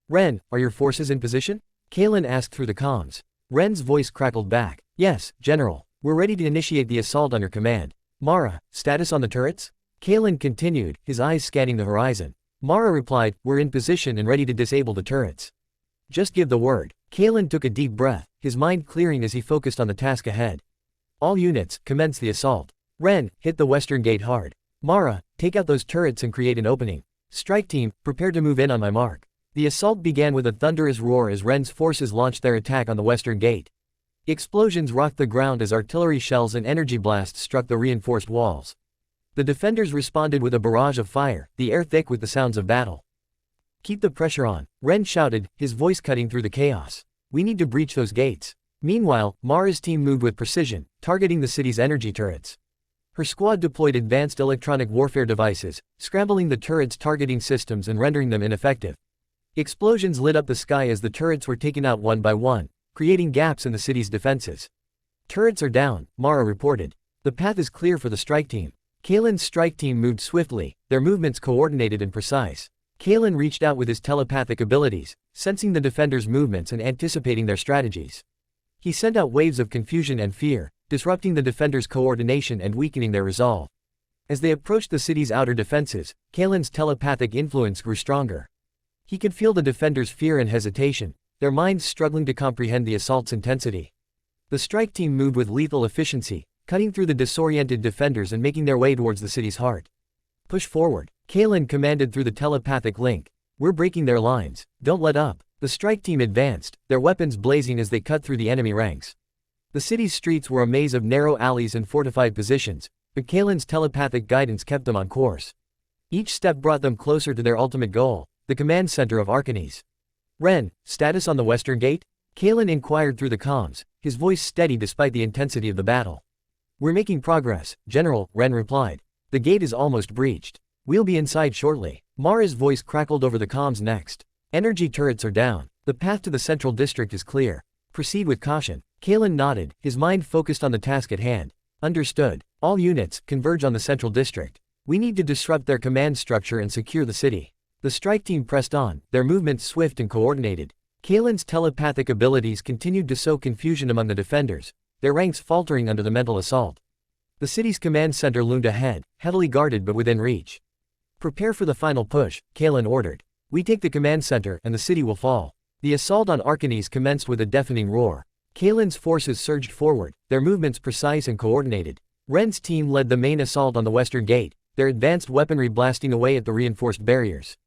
Ren, are your forces in position? Kalen asked through the comms. Ren's voice crackled back. Yes, General. We're ready to initiate the assault on your command. Mara, status on the turrets? Kalen continued, his eyes scanning the horizon. Mara replied, we're in position and ready to disable the turrets. Just give the word. Kalen took a deep breath, his mind clearing as he focused on the task ahead. All units, commence the assault. Ren, hit the western gate hard. Mara, take out those turrets and create an opening. Strike team, prepare to move in on my mark. The assault began with a thunderous roar as Ren's forces launched their attack on the western gate. Explosions rocked the ground as artillery shells and energy blasts struck the reinforced walls. The defenders responded with a barrage of fire, the air thick with the sounds of battle. Keep the pressure on, Ren shouted, his voice cutting through the chaos. We need to breach those gates. Meanwhile, Mara's team moved with precision, targeting the city's energy turrets. Her squad deployed advanced electronic warfare devices, scrambling the turrets' targeting systems and rendering them ineffective. Explosions lit up the sky as the turrets were taken out one by one, creating gaps in the city's defenses. Turrets are down, Mara reported. The path is clear for the strike team. Kalen's strike team moved swiftly, their movements coordinated and precise. Kalen reached out with his telepathic abilities, sensing the defenders' movements and anticipating their strategies. He sent out waves of confusion and fear, disrupting the defenders' coordination and weakening their resolve. As they approached the city's outer defenses, Kalen's telepathic influence grew stronger. He could feel the defenders' fear and hesitation, their minds struggling to comprehend the assault's intensity. The strike team moved with lethal efficiency, cutting through the disoriented defenders and making their way towards the city's heart. Push forward, Kalen commanded through the telepathic link. We're breaking their lines, don't let up. The strike team advanced, their weapons blazing as they cut through the enemy ranks. The city's streets were a maze of narrow alleys and fortified positions, but Kalen's telepathic guidance kept them on course. Each step brought them closer to their ultimate goal, the command center of Arcanes. Ren, status on the western gate? Kalen inquired through the comms, his voice steady despite the intensity of the battle. We're making progress, General, Ren replied. The gate is almost breached. We'll be inside shortly. Mara's voice crackled over the comms next. Energy turrets are down. The path to the central district is clear. Proceed with caution. Kalen nodded, his mind focused on the task at hand. Understood. All units, converge on the central district. We need to disrupt their command structure and secure the city. The strike team pressed on, their movements swift and coordinated. Kalen's telepathic abilities continued to sow confusion among the defenders, their ranks faltering under the mental assault. The city's command center loomed ahead, heavily guarded but within reach. Prepare for the final push, Kalen ordered. We take the command center and the city will fall. The assault on Arcanes commenced with a deafening roar. Kalen's forces surged forward, their movements precise and coordinated. Ren's team led the main assault on the western gate, their advanced weaponry blasting away at the reinforced barriers.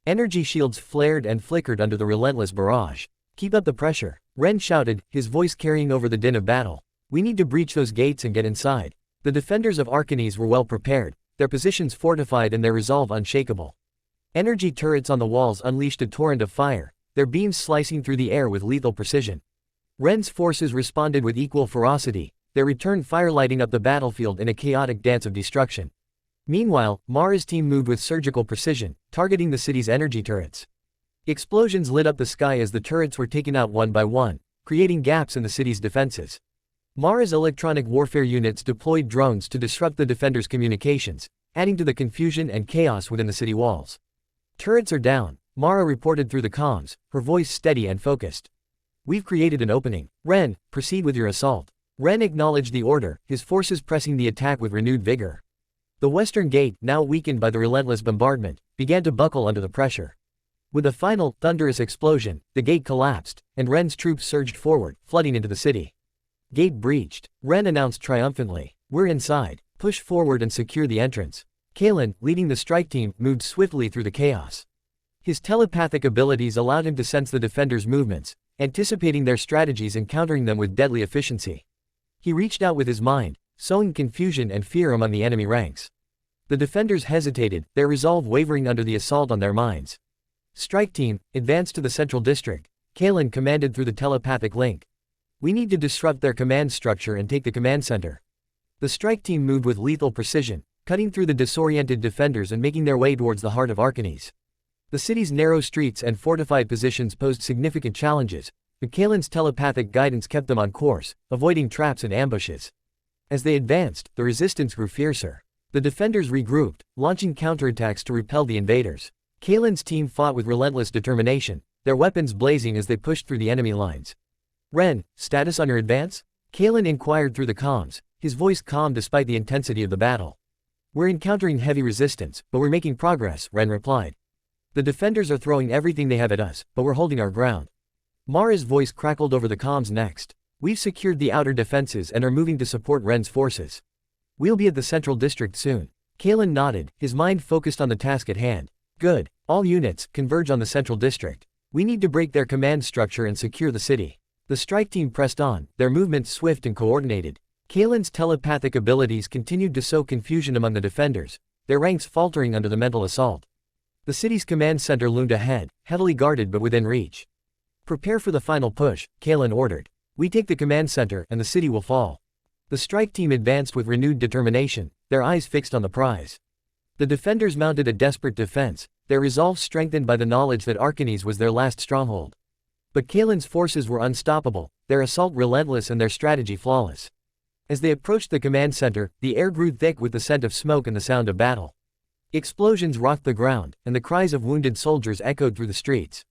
Energy shields flared and flickered under the relentless barrage. Keep up the pressure, Ren shouted, his voice carrying over the din of battle. We need to breach those gates and get inside. The defenders of Arcanes were well prepared, their positions fortified and their resolve unshakable. Energy turrets on the walls unleashed a torrent of fire, their beams slicing through the air with lethal precision. Ren's forces responded with equal ferocity, their return fire lighting up the battlefield in a chaotic dance of destruction. Meanwhile, Mara's team moved with surgical precision, targeting the city's energy turrets. Explosions lit up the sky as the turrets were taken out one by one, creating gaps in the city's defenses. Mara's electronic warfare units deployed drones to disrupt the defenders' communications, adding to the confusion and chaos within the city walls. Turrets are down, Mara reported through the comms, her voice steady and focused. We've created an opening. Ren, proceed with your assault. Ren acknowledged the order, his forces pressing the attack with renewed vigor. The western gate, now weakened by the relentless bombardment, began to buckle under the pressure. With a final, thunderous explosion, the gate collapsed, and Ren's troops surged forward, flooding into the city. Gate breached, Ren announced triumphantly. We're inside. Push forward and secure the entrance. Kalen, leading the strike team, moved swiftly through the chaos. His telepathic abilities allowed him to sense the defenders' movements, anticipating their strategies and countering them with deadly efficiency. He reached out with his mind, sowing confusion and fear among the enemy ranks. The defenders hesitated, their resolve wavering under the assault on their minds. Strike team, advance to the central district, Kalen commanded through the telepathic link. We need to disrupt their command structure and take the command center. The strike team moved with lethal precision, cutting through the disoriented defenders and making their way towards the heart of Arcanes. The city's narrow streets and fortified positions posed significant challenges, but Kalen's telepathic guidance kept them on course, avoiding traps and ambushes. As they advanced, the resistance grew fiercer. The defenders regrouped, launching counterattacks to repel the invaders. Kalen's team fought with relentless determination, their weapons blazing as they pushed through the enemy lines. Ren, status on your advance? Kalen inquired through the comms, his voice calm despite the intensity of the battle. We're encountering heavy resistance, but we're making progress, Ren replied. The defenders are throwing everything they have at us, but we're holding our ground. Mara's voice crackled over the comms next. We've secured the outer defenses and are moving to support Ren's forces. We'll be at the central district soon. Kalen nodded, his mind focused on the task at hand. Good. All units, converge on the central district. We need to break their command structure and secure the city. The strike team pressed on, their movements swift and coordinated. Kalen's telepathic abilities continued to sow confusion among the defenders, their ranks faltering under the mental assault. The city's command center loomed ahead, heavily guarded but within reach. Prepare for the final push, Kalen ordered. We take the command center and the city will fall. The strike team advanced with renewed determination, their eyes fixed on the prize. The defenders mounted a desperate defense, their resolve strengthened by the knowledge that Arcanes was their last stronghold. But Kalen's forces were unstoppable, their assault relentless and their strategy flawless. As they approached the command center, the air grew thick with the scent of smoke and the sound of battle. Explosions rocked the ground, and the cries of wounded soldiers echoed through the streets.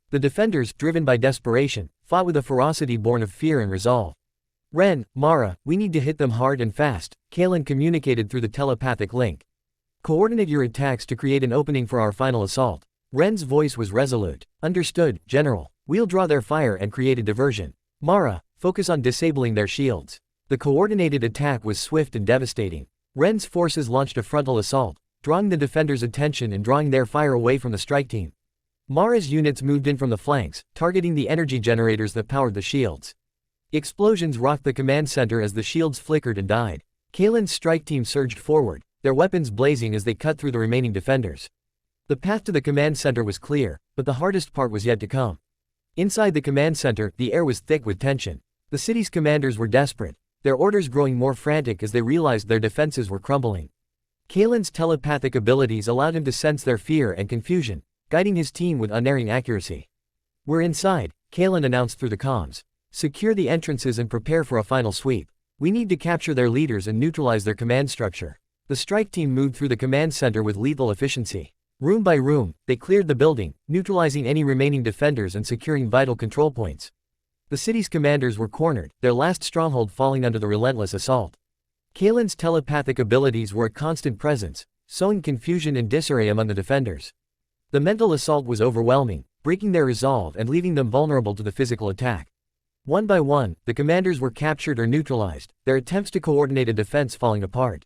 The defenders, driven by desperation, fought with a ferocity born of fear and resolve. "Ren, Mara, we need to hit them hard and fast," Kalen communicated through the telepathic link. "Coordinate your attacks to create an opening for our final assault." Ren's voice was resolute. "Understood, General. We'll draw their fire and create a diversion. Mara, focus on disabling their shields." The coordinated attack was swift and devastating. Ren's forces launched a frontal assault, drawing the defenders' attention and drawing their fire away from the strike team. Mara's units moved in from the flanks, targeting the energy generators that powered the shields. Explosions rocked the command center as the shields flickered and died. Kalen's strike team surged forward, their weapons blazing as they cut through the remaining defenders. The path to the command center was clear, but the hardest part was yet to come. Inside the command center, the air was thick with tension. The city's commanders were desperate, their orders growing more frantic as they realized their defenses were crumbling. Kalen's telepathic abilities allowed him to sense their fear and confusion, guiding his team with unerring accuracy. "We're inside," Kalen announced through the comms. "Secure the entrances and prepare for a final sweep. We need to capture their leaders and neutralize their command structure." The strike team moved through the command center with lethal efficiency. Room by room, they cleared the building, neutralizing any remaining defenders and securing vital control points. The city's commanders were cornered, their last stronghold falling under the relentless assault. Kalen's telepathic abilities were a constant presence, sowing confusion and disarray among the defenders. The mental assault was overwhelming, breaking their resolve and leaving them vulnerable to the physical attack. One by one, the commanders were captured or neutralized, their attempts to coordinate a defense falling apart.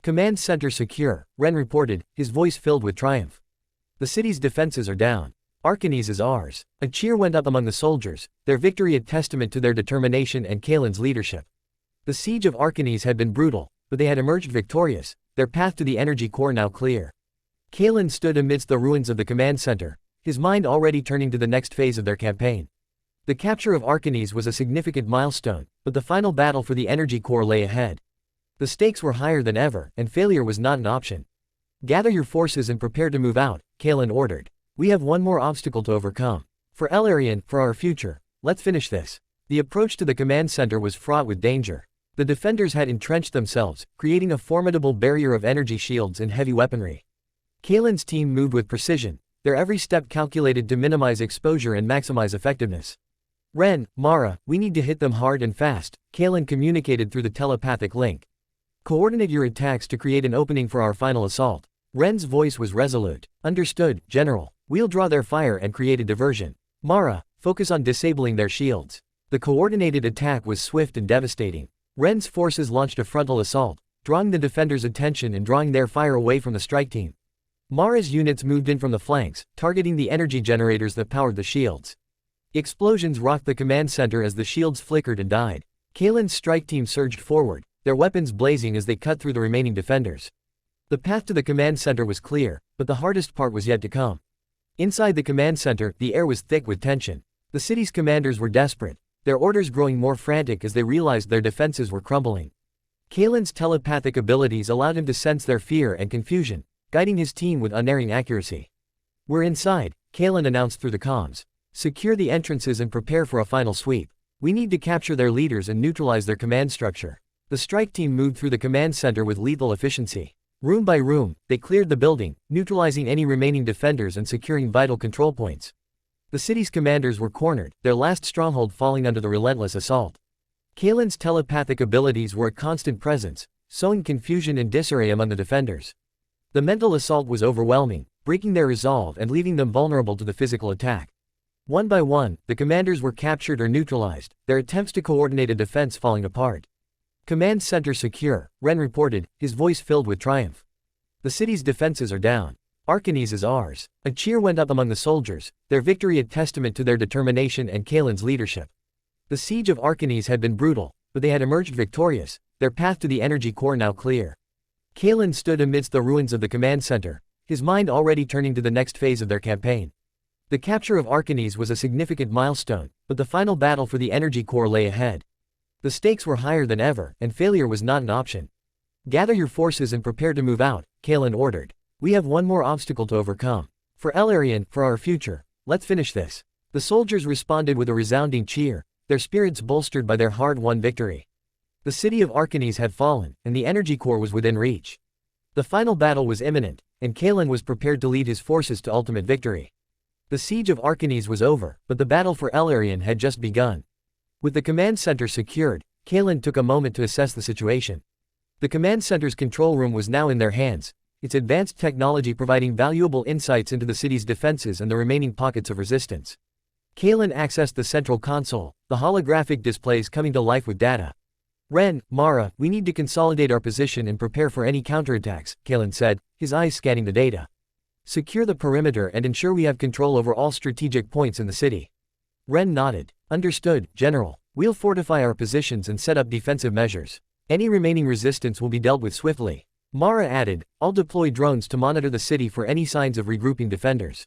"Command center secure," Ren reported, his voice filled with triumph. "The city's defenses are down. Arcanes is ours." A cheer went up among the soldiers, their victory a testament to their determination and Kalen's leadership. The siege of Arcanes had been brutal, but they had emerged victorious, their path to the energy core now clear. Kalen stood amidst the ruins of the command center, his mind already turning to the next phase of their campaign. The capture of Arcanes was a significant milestone, but the final battle for the energy core lay ahead. The stakes were higher than ever, and failure was not an option. "Gather your forces and prepare to move out," Kalen ordered. "We have one more obstacle to overcome. For Elarian, for our future, let's finish this." The approach to the command center was fraught with danger. The defenders had entrenched themselves, creating a formidable barrier of energy shields and heavy weaponry. Kalen's team moved with precision, their every step calculated to minimize exposure and maximize effectiveness. "Ren, Mara, we need to hit them hard and fast," Kalen communicated through the telepathic link. "Coordinate your attacks to create an opening for our final assault." Ren's voice was resolute. "Understood, General. We'll draw their fire and create a diversion. Mara, focus on disabling their shields." The coordinated attack was swift and devastating. Ren's forces launched a frontal assault, drawing the defenders' attention and drawing their fire away from the strike team. Mara's units moved in from the flanks, targeting the energy generators that powered the shields. Explosions rocked the command center as the shields flickered and died. Kalen's strike team surged forward, their weapons blazing as they cut through the remaining defenders. The path to the command center was clear, but the hardest part was yet to come. Inside the command center, the air was thick with tension. The city's commanders were desperate, their orders growing more frantic as they realized their defenses were crumbling. Kalen's telepathic abilities allowed him to sense their fear and confusion, guiding his team with unerring accuracy. "We're inside," Kalen announced through the comms. "Secure the entrances and prepare for a final sweep. We need to capture their leaders and neutralize their command structure." The strike team moved through the command center with lethal efficiency. Room by room, they cleared the building, neutralizing any remaining defenders and securing vital control points. The city's commanders were cornered, their last stronghold falling under the relentless assault. Kalen's telepathic abilities were a constant presence, sowing confusion and disarray among the defenders. The mental assault was overwhelming, breaking their resolve and leaving them vulnerable to the physical attack. One by one, the commanders were captured or neutralized, their attempts to coordinate a defense falling apart. "Command center secure," Ren reported, his voice filled with triumph. "The city's defenses are down. Arcanes is ours." A cheer went up among the soldiers, their victory a testament to their determination and Kalen's leadership. The siege of Arcanes had been brutal, but they had emerged victorious, their path to the energy core now clear. Kalen stood amidst the ruins of the command center, his mind already turning to the next phase of their campaign. The capture of Arcanes was a significant milestone, but the final battle for the energy core lay ahead. The stakes were higher than ever, and failure was not an option. Gather your forces and prepare to move out, Kalen ordered. We have one more obstacle to overcome. For Elarian, for our future, let's finish this. The soldiers responded with a resounding cheer, their spirits bolstered by their hard-won victory. The city of Arcanes had fallen, and the energy core was within reach. The final battle was imminent, and Kalen was prepared to lead his forces to ultimate victory. The siege of Arcanes was over, but the battle for Elarian had just begun. With the command center secured, Kalen took a moment to assess the situation. The command center's control room was now in their hands, its advanced technology providing valuable insights into the city's defenses and the remaining pockets of resistance. Kalen accessed the central console, the holographic displays coming to life with data. Ren, Mara, we need to consolidate our position and prepare for any counterattacks, Kalen said, his eyes scanning the data. Secure the perimeter and ensure we have control over all strategic points in the city. Ren nodded. Understood, General. We'll fortify our positions and set up defensive measures. Any remaining resistance will be dealt with swiftly. Mara added, I'll deploy drones to monitor the city for any signs of regrouping defenders.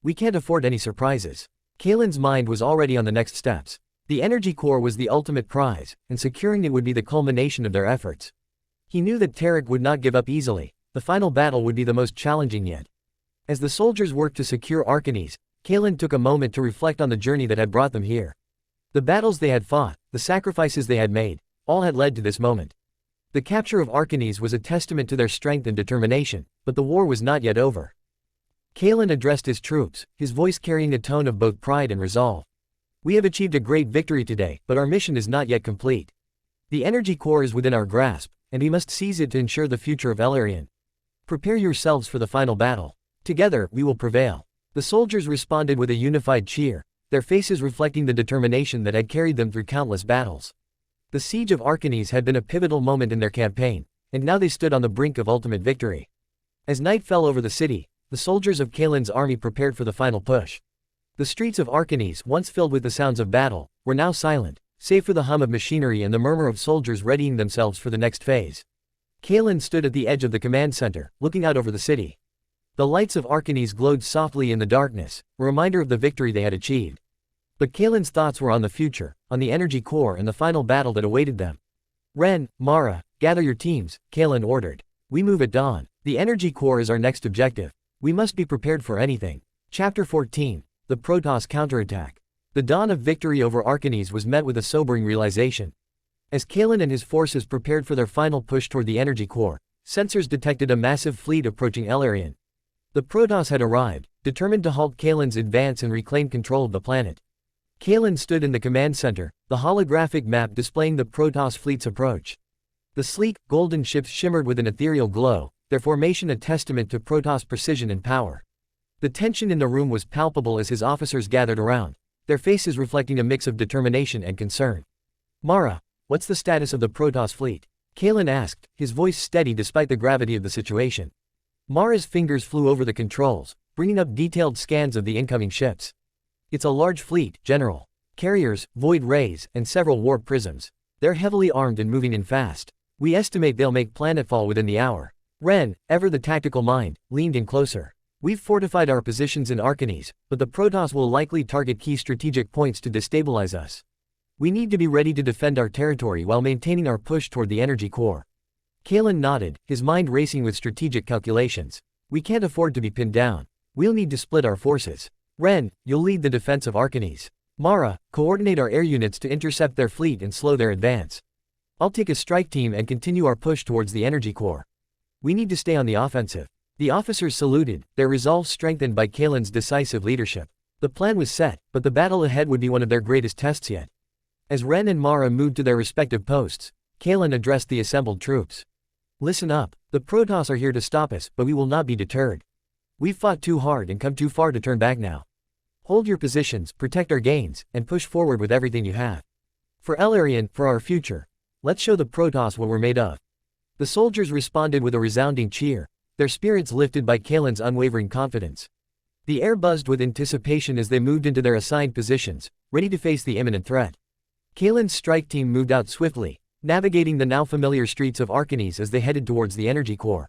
We can't afford any surprises. Kalen's mind was already on the next steps. The energy core was the ultimate prize, and securing it would be the culmination of their efforts. He knew that Tarek would not give up easily. The final battle would be the most challenging yet. As the soldiers worked to secure Arcanes, Kalen took a moment to reflect on the journey that had brought them here. The battles they had fought, the sacrifices they had made, all had led to this moment. The capture of Arcanes was a testament to their strength and determination, but the war was not yet over. Kalen addressed his troops, his voice carrying a tone of both pride and resolve. We have achieved a great victory today, but our mission is not yet complete. The energy core is within our grasp, and we must seize it to ensure the future of Elarian. Prepare yourselves for the final battle. Together, we will prevail. The soldiers responded with a unified cheer, their faces reflecting the determination that had carried them through countless battles. The siege of Arcanes had been a pivotal moment in their campaign, and now they stood on the brink of ultimate victory. As night fell over the city, the soldiers of Kalen's army prepared for the final push. The streets of Arcanes, once filled with the sounds of battle, were now silent, save for the hum of machinery and the murmur of soldiers readying themselves for the next phase. Kalen stood at the edge of the command center, looking out over the city. The lights of Arcanes glowed softly in the darkness, a reminder of the victory they had achieved. But Kalen's thoughts were on the future, on the energy core and the final battle that awaited them. Ren, Mara, gather your teams, Kalen ordered. We move at dawn. The energy core is our next objective. We must be prepared for anything. Chapter 14. The Protoss Counterattack. The dawn of victory over Arcanes was met with a sobering realization. As Kalen and his forces prepared for their final push toward the energy core, sensors detected a massive fleet approaching Elarian. The Protoss had arrived, determined to halt Kalen's advance and reclaim control of the planet. Kalen stood in the command center, the holographic map displaying the Protoss fleet's approach. The sleek, golden ships shimmered with an ethereal glow, their formation a testament to Protoss precision and power. The tension in the room was palpable as his officers gathered around, their faces reflecting a mix of determination and concern. Mara, what's the status of the Protoss fleet? Kalen asked, his voice steady despite the gravity of the situation. Mara's fingers flew over the controls, bringing up detailed scans of the incoming ships. It's a large fleet, General. Carriers, void rays, and several warp prisms. They're heavily armed and moving in fast. We estimate they'll make planetfall within the hour. Ren, ever the tactical mind, leaned in closer. We've fortified our positions in Arcanes, but the Protoss will likely target key strategic points to destabilize us. We need to be ready to defend our territory while maintaining our push toward the energy core. Kalen nodded, his mind racing with strategic calculations. We can't afford to be pinned down. We'll need to split our forces. Ren, you'll lead the defense of Arcanes. Mara, coordinate our air units to intercept their fleet and slow their advance. I'll take a strike team and continue our push towards the energy core. We need to stay on the offensive. The officers saluted, their resolve strengthened by Kalen's decisive leadership. The plan was set, but the battle ahead would be one of their greatest tests yet. As Ren and Mara moved to their respective posts, Kalen addressed the assembled troops. Listen up, the Protoss are here to stop us, but we will not be deterred. We've fought too hard and come too far to turn back now. Hold your positions, protect our gains, and push forward with everything you have. For Elarian, for our future, let's show the Protoss what we're made of. The soldiers responded with a resounding cheer, their spirits lifted by Kalen's unwavering confidence. The air buzzed with anticipation as they moved into their assigned positions, ready to face the imminent threat. Kalen's strike team moved out swiftly, navigating the now familiar streets of Arcanes as they headed towards the energy core.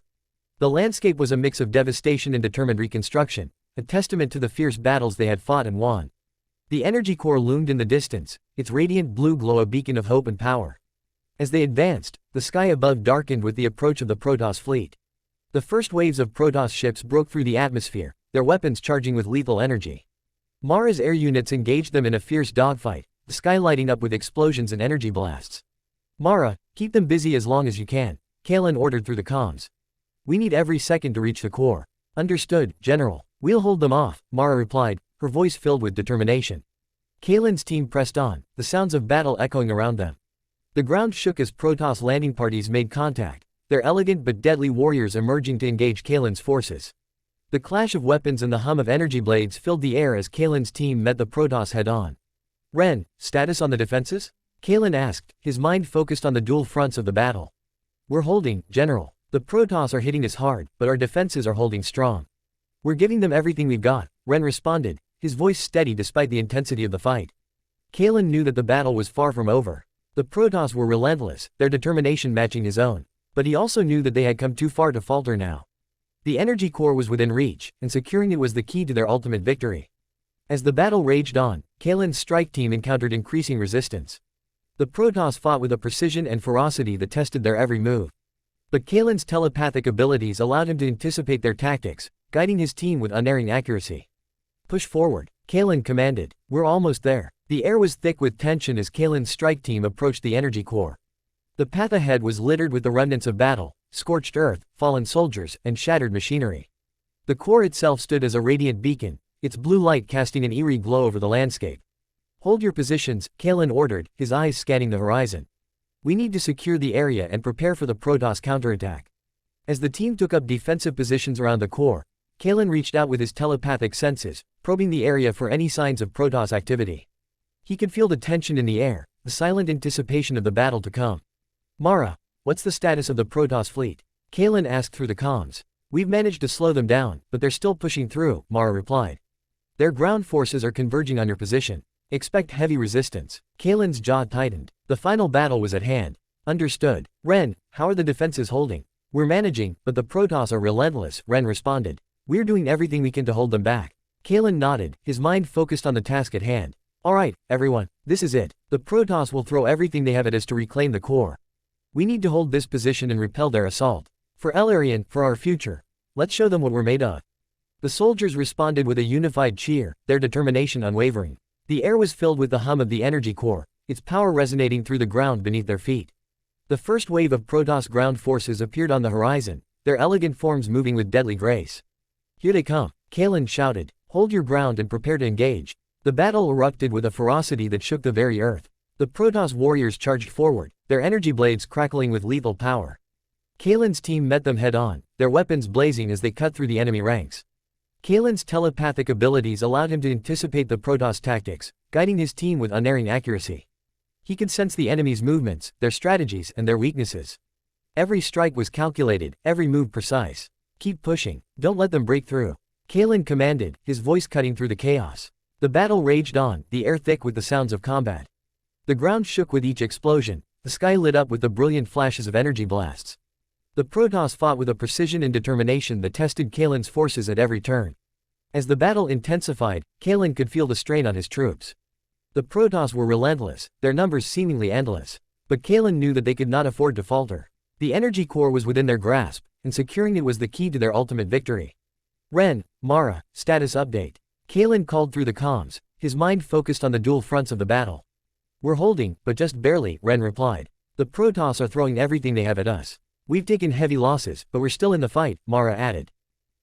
The landscape was a mix of devastation and determined reconstruction, a testament to the fierce battles they had fought and won. The energy core loomed in the distance, its radiant blue glow a beacon of hope and power. As they advanced, the sky above darkened with the approach of the Protoss fleet. The first waves of Protoss ships broke through the atmosphere, their weapons charging with lethal energy. Mara's air units engaged them in a fierce dogfight, the sky lighting up with explosions and energy blasts. "Mara, keep them busy as long as you can," Kalen ordered through the comms. "We need every second to reach the core." "Understood, General. We'll hold them off," Mara replied, her voice filled with determination. Kalen's team pressed on, the sounds of battle echoing around them. The ground shook as Protoss landing parties made contact, their elegant but deadly warriors emerging to engage Kalen's forces. The clash of weapons and the hum of energy blades filled the air as Kalen's team met the Protoss head-on. "Ren, status on the defenses?" Kalen asked, his mind focused on the dual fronts of the battle. "We're holding, General. The Protoss are hitting us hard, but our defenses are holding strong. We're giving them everything we've got," Ren responded, his voice steady despite the intensity of the fight. Kalen knew that the battle was far from over. The Protoss were relentless, their determination matching his own. But he also knew that they had come too far to falter now. The energy core was within reach, and securing it was the key to their ultimate victory. As the battle raged on, Kalen's strike team encountered increasing resistance. The Protoss fought with a precision and ferocity that tested their every move. But Kalen's telepathic abilities allowed him to anticipate their tactics, guiding his team with unerring accuracy. "Push forward," Kalen commanded. "We're almost there." The air was thick with tension as Kalen's strike team approached the energy core. The path ahead was littered with the remnants of battle, scorched earth, fallen soldiers, and shattered machinery. The core itself stood as a radiant beacon, its blue light casting an eerie glow over the landscape. "Hold your positions," Kalen ordered, his eyes scanning the horizon. "We need to secure the area and prepare for the Protoss counterattack." As the team took up defensive positions around the core, Kalen reached out with his telepathic senses, probing the area for any signs of Protoss activity. He could feel the tension in the air, the silent anticipation of the battle to come. "Mara, what's the status of the Protoss fleet?" Kalen asked through the comms. "We've managed to slow them down, but they're still pushing through," Mara replied. "Their ground forces are converging on your position. Expect heavy resistance." Kalen's jaw tightened. The final battle was at hand. "Understood. Ren, how are the defenses holding?" "We're managing, but the Protoss are relentless," Ren responded. "We're doing everything we can to hold them back." Kalen nodded, his mind focused on the task at hand. "All right, everyone, this is it. The Protoss will throw everything they have at us to reclaim the core. We need to hold this position and repel their assault. For Elarian, for our future. Let's show them what we're made of." The soldiers responded with a unified cheer, their determination unwavering. The air was filled with the hum of the energy core, its power resonating through the ground beneath their feet. The first wave of Protoss ground forces appeared on the horizon, their elegant forms moving with deadly grace. "Here they come," Kalen shouted. "Hold your ground and prepare to engage." The battle erupted with a ferocity that shook the very earth. The Protoss warriors charged forward, their energy blades crackling with lethal power. Kalen's team met them head-on, their weapons blazing as they cut through the enemy ranks. Kalen's telepathic abilities allowed him to anticipate the Protoss tactics, guiding his team with unerring accuracy. He could sense the enemy's movements, their strategies, and their weaknesses. Every strike was calculated, every move precise. "Keep pushing, don't let them break through," Kalen commanded, his voice cutting through the chaos. The battle raged on, the air thick with the sounds of combat. The ground shook with each explosion, the sky lit up with the brilliant flashes of energy blasts. The Protoss fought with a precision and determination that tested Kalen's forces at every turn. As the battle intensified, Kalen could feel the strain on his troops. The Protoss were relentless, their numbers seemingly endless. But Kalen knew that they could not afford to falter. The energy core was within their grasp, and securing it was the key to their ultimate victory. "Ren, Mara, status update." Kalen called through the comms, his mind focused on the dual fronts of the battle. "We're holding, but just barely," Ren replied. "The Protoss are throwing everything they have at us. We've taken heavy losses, but we're still in the fight," Mara added.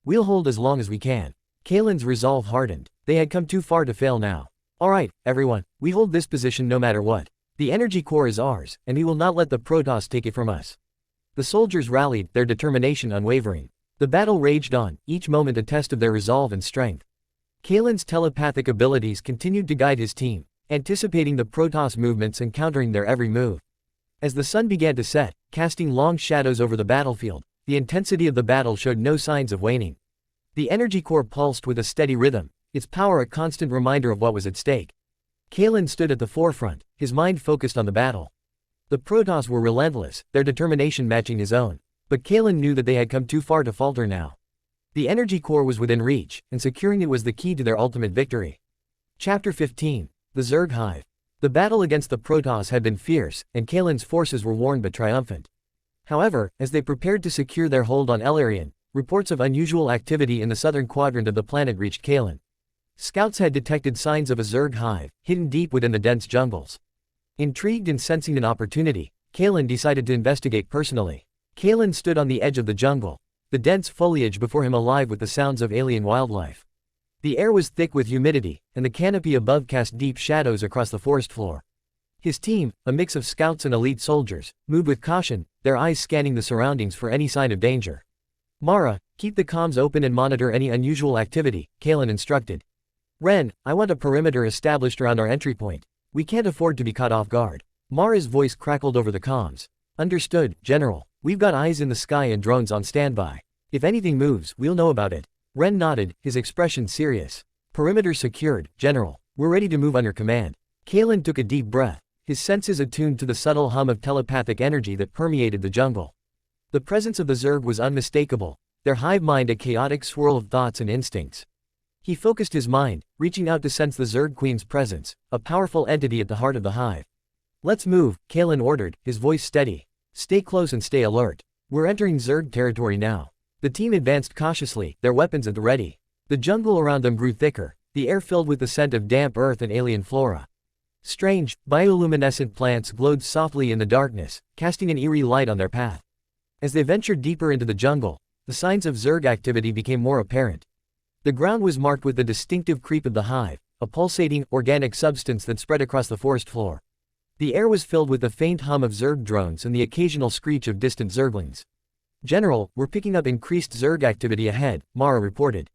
"We'll hold as long as we can." Kalen's resolve hardened. They had come too far to fail now. "All right, everyone, we hold this position no matter what. The energy core is ours, and we will not let the Protoss take it from us." The soldiers rallied, their determination unwavering. The battle raged on, each moment a test of their resolve and strength. Kalen's telepathic abilities continued to guide his team, anticipating the Protoss movements and countering their every move. As the sun began to set, casting long shadows over the battlefield, the intensity of the battle showed no signs of waning. The energy core pulsed with a steady rhythm, its power a constant reminder of what was at stake. Kalen stood at the forefront, his mind focused on the battle. The Protoss were relentless, their determination matching his own. But Kalen knew that they had come too far to falter now. The energy core was within reach, and securing it was the key to their ultimate victory. Chapter 15. The Zerg Hive. The battle against the Protoss had been fierce, and Kalen's forces were worn but triumphant. However, as they prepared to secure their hold on Elarian, reports of unusual activity in the southern quadrant of the planet reached Kalen. Scouts had detected signs of a Zerg hive, hidden deep within the dense jungles. Intrigued and sensing an opportunity, Kalen decided to investigate personally. Kalen stood on the edge of the jungle, the dense foliage before him alive with the sounds of alien wildlife. The air was thick with humidity, and the canopy above cast deep shadows across the forest floor. His team, a mix of scouts and elite soldiers, moved with caution, their eyes scanning the surroundings for any sign of danger. Mara, keep the comms open and monitor any unusual activity, Kalen instructed. Ren, I want a perimeter established around our entry point. We can't afford to be caught off guard. Mara's voice crackled over the comms. Understood, General. We've got eyes in the sky and drones on standby. If anything moves, we'll know about it. Ren nodded, his expression serious. Perimeter secured, General. We're ready to move on your command. Kalen took a deep breath, his senses attuned to the subtle hum of telepathic energy that permeated the jungle. The presence of the Zerg was unmistakable, their hive mind a chaotic swirl of thoughts and instincts. He focused his mind, reaching out to sense the Zerg Queen's presence, a powerful entity at the heart of the hive. Let's move, Kalen ordered, his voice steady. Stay close and stay alert. We're entering Zerg territory now. The team advanced cautiously, their weapons at the ready. The jungle around them grew thicker, the air filled with the scent of damp earth and alien flora. Strange, bioluminescent plants glowed softly in the darkness, casting an eerie light on their path. As they ventured deeper into the jungle, the signs of Zerg activity became more apparent. The ground was marked with the distinctive creep of the hive, a pulsating, organic substance that spread across the forest floor. The air was filled with the faint hum of Zerg drones and the occasional screech of distant Zerglings. General, we're picking up increased Zerg activity ahead, Mara reported.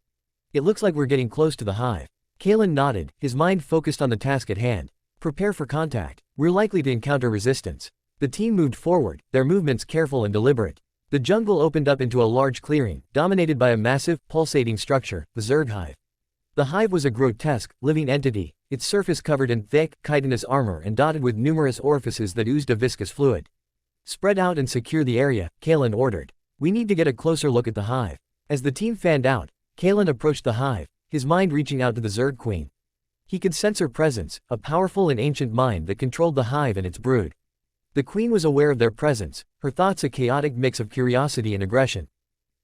It looks like we're getting close to the hive. Kalen nodded, his mind focused on the task at hand. Prepare for contact. We're likely to encounter resistance. The team moved forward, their movements careful and deliberate. The jungle opened up into a large clearing, dominated by a massive, pulsating structure, the Zerg hive. The hive was a grotesque, living entity, its surface covered in thick, chitinous armor and dotted with numerous orifices that oozed a viscous fluid. Spread out and secure the area, Kalen ordered. We need to get a closer look at the hive. As the team fanned out, Kalen approached the hive, his mind reaching out to the Zerg Queen. He could sense her presence, a powerful and ancient mind that controlled the hive and its brood. The Queen was aware of their presence, her thoughts a chaotic mix of curiosity and aggression.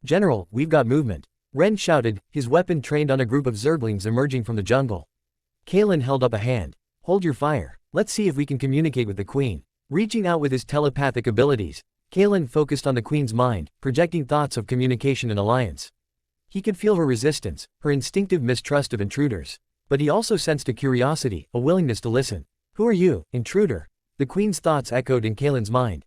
General, we've got movement. Ren shouted, his weapon trained on a group of Zerglings emerging from the jungle. Kalen held up a hand. Hold your fire. Let's see if we can communicate with the Queen. Reaching out with his telepathic abilities, Kalen focused on the Queen's mind, projecting thoughts of communication and alliance. He could feel her resistance, her instinctive mistrust of intruders. But he also sensed a curiosity, a willingness to listen. Who are you, intruder? The Queen's thoughts echoed in Kalen's mind.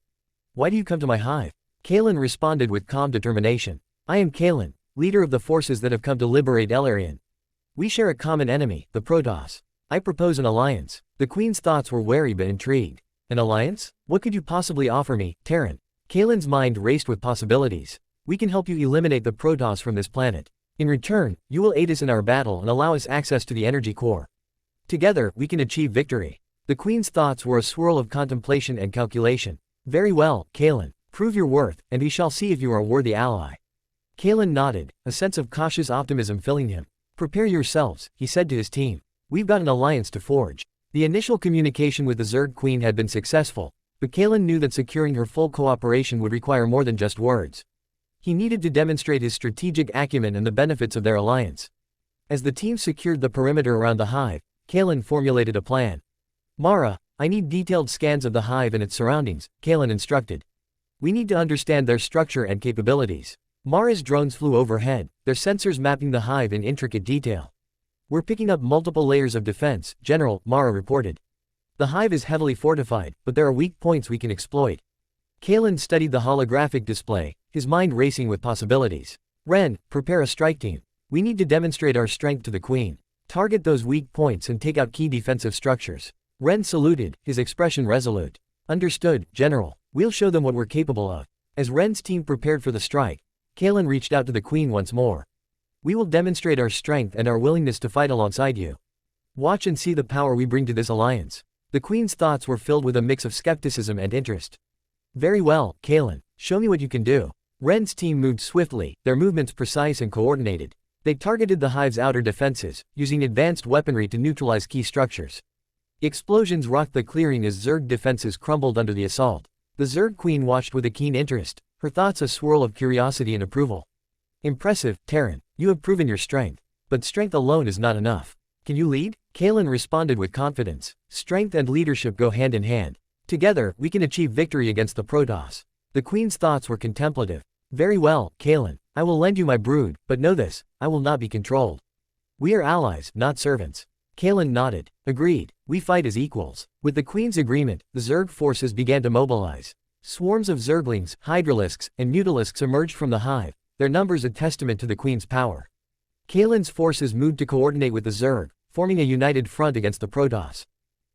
Why do you come to my hive? Kalen responded with calm determination. I am Kalen, leader of the forces that have come to liberate Elarian. We share a common enemy, the Protoss. I propose an alliance. The Queen's thoughts were wary but intrigued. An alliance? What could you possibly offer me, Terran? Kalen's mind raced with possibilities. We can help you eliminate the Protoss from this planet. In return, you will aid us in our battle and allow us access to the energy core. Together, we can achieve victory. The Queen's thoughts were a swirl of contemplation and calculation. Very well, Kalen. Prove your worth, and we shall see if you are a worthy ally. Kalen nodded, a sense of cautious optimism filling him. Prepare yourselves, he said to his team. We've got an alliance to forge. The initial communication with the Zerg Queen had been successful, but Kalen knew that securing her full cooperation would require more than just words. He needed to demonstrate his strategic acumen and the benefits of their alliance. As the team secured the perimeter around the hive, Kalen formulated a plan. Mara, I need detailed scans of the hive and its surroundings, Kalen instructed. We need to understand their structure and capabilities. Mara's drones flew overhead, their sensors mapping the hive in intricate detail. We're picking up multiple layers of defense, General, Mara reported. The hive is heavily fortified, but there are weak points we can exploit. Kalen studied the holographic display, his mind racing with possibilities. Ren, prepare a strike team. We need to demonstrate our strength to the Queen. Target those weak points and take out key defensive structures. Ren saluted, his expression resolute. Understood, General. We'll show them what we're capable of. As Ren's team prepared for the strike, Kalen reached out to the Queen once more. We will demonstrate our strength and our willingness to fight alongside you. Watch and see the power we bring to this alliance. The Queen's thoughts were filled with a mix of skepticism and interest. Very well, Kalen. Show me what you can do. Ren's team moved swiftly, their movements precise and coordinated. They targeted the hive's outer defenses, using advanced weaponry to neutralize key structures. Explosions rocked the clearing as Zerg defenses crumbled under the assault. The Zerg queen watched with a keen interest, her thoughts a swirl of curiosity and approval. Impressive, Terran. You have proven your strength. But strength alone is not enough. Can you lead? Kalen responded with confidence. Strength and leadership go hand in hand. Together, we can achieve victory against the Protoss. The queen's thoughts were contemplative. Very well, Kalen. I will lend you my brood, but know this, I will not be controlled. We are allies, not servants. Kalen nodded. Agreed. We fight as equals. With the queen's agreement, the Zerg forces began to mobilize. Swarms of Zerglings, Hydralisks, and Mutalisks emerged from the hive, their numbers a testament to the queen's power. Kalen's forces moved to coordinate with the Zerg, forming a united front against the Protoss.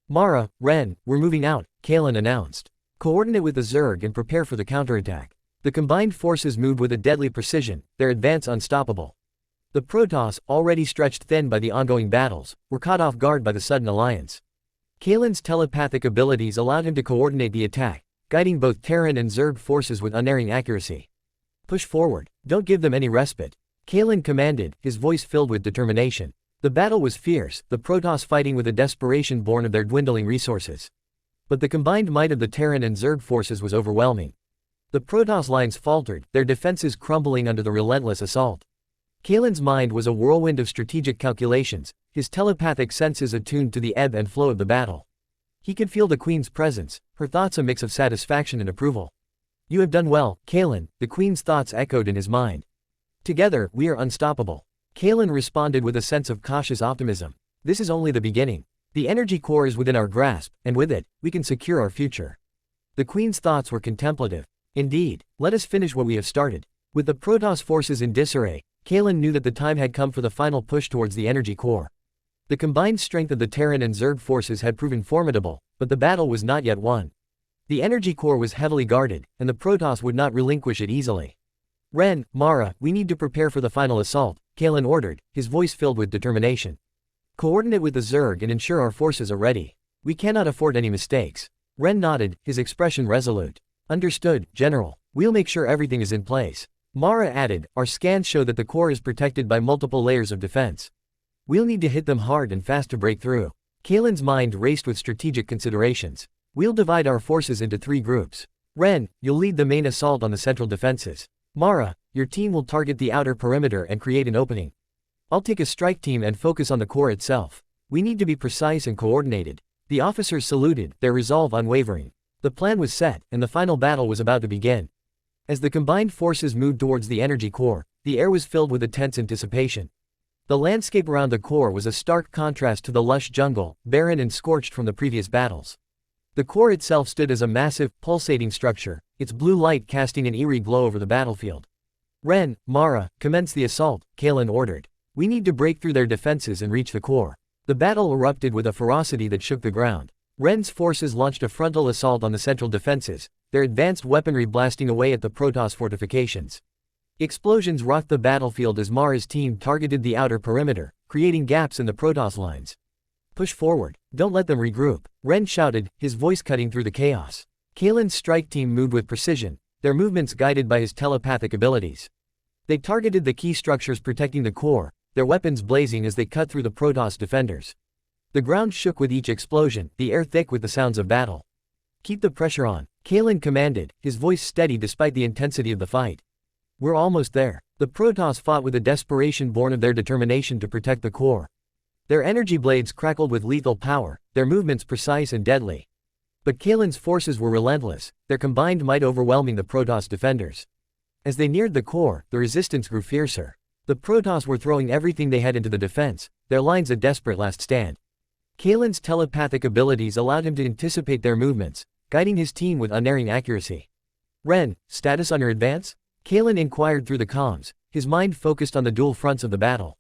Mara, Ren, we're moving out, Kalen announced. Coordinate with the Zerg and prepare for the counterattack. The combined forces moved with a deadly precision, their advance unstoppable. The Protoss, already stretched thin by the ongoing battles, were caught off guard by the sudden alliance. Kalen's telepathic abilities allowed him to coordinate the attack, guiding both Terran and Zerg forces with unerring accuracy. Push forward, don't give them any respite. Kalen commanded, his voice filled with determination. The battle was fierce, the Protoss fighting with a desperation born of their dwindling resources. But the combined might of the Terran and Zerg forces was overwhelming. The Protoss lines faltered, their defenses crumbling under the relentless assault. Kalen's mind was a whirlwind of strategic calculations, his telepathic senses attuned to the ebb and flow of the battle. He could feel the queen's presence, her thoughts a mix of satisfaction and approval. You have done well, Kalen, the queen's thoughts echoed in his mind. Together, we are unstoppable. Kalen responded with a sense of cautious optimism. This is only the beginning. The energy core is within our grasp, and with it, we can secure our future. The queen's thoughts were contemplative. Indeed, let us finish what we have started. With the Protoss forces in disarray, Kalen knew that the time had come for the final push towards the energy core. The combined strength of the Terran and Zerg forces had proven formidable, but the battle was not yet won. The energy core was heavily guarded, and the Protoss would not relinquish it easily. Ren, Mara, we need to prepare for the final assault, Kalen ordered, his voice filled with determination. Coordinate with the Zerg and ensure our forces are ready. We cannot afford any mistakes. Ren nodded, his expression resolute. Understood, General. We'll make sure everything is in place. Mara added, our scans show that the core is protected by multiple layers of defense. We'll need to hit them hard and fast to break through. Kalen's mind raced with strategic considerations. We'll divide our forces into 3 groups. Ren, you'll lead the main assault on the central defenses. Mara, your team will target the outer perimeter and create an opening. I'll take a strike team and focus on the core itself. We need to be precise and coordinated. The officers saluted, their resolve unwavering. The plan was set, and the final battle was about to begin. As the combined forces moved towards the energy core, the air was filled with a tense anticipation. The landscape around the core was a stark contrast to the lush jungle, barren and scorched from the previous battles. The core itself stood as a massive, pulsating structure, its blue light casting an eerie glow over the battlefield. Ren, Mara, commence the assault, Kalen ordered. We need to break through their defenses and reach the core. The battle erupted with a ferocity that shook the ground. Ren's forces launched a frontal assault on the central defenses, their advanced weaponry blasting away at the Protoss fortifications. Explosions rocked the battlefield as Mara's team targeted the outer perimeter, creating gaps in the Protoss lines. Push forward, don't let them regroup, Ren shouted, his voice cutting through the chaos. Kalen's strike team moved with precision, their movements guided by his telepathic abilities. They targeted the key structures protecting the core, their weapons blazing as they cut through the Protoss defenders. The ground shook with each explosion, the air thick with the sounds of battle. Keep the pressure on, Kalen commanded, his voice steady despite the intensity of the fight. We're almost there. The Protoss fought with a desperation born of their determination to protect the core. Their energy blades crackled with lethal power, their movements precise and deadly. But Kalen's forces were relentless, their combined might overwhelming the Protoss defenders. As they neared the core, the resistance grew fiercer. The Protoss were throwing everything they had into the defense, their lines a desperate last stand. Kalen's telepathic abilities allowed him to anticipate their movements, guiding his team with unerring accuracy. Ren, status on your advance? Kalen inquired through the comms, his mind focused on the dual fronts of the battle.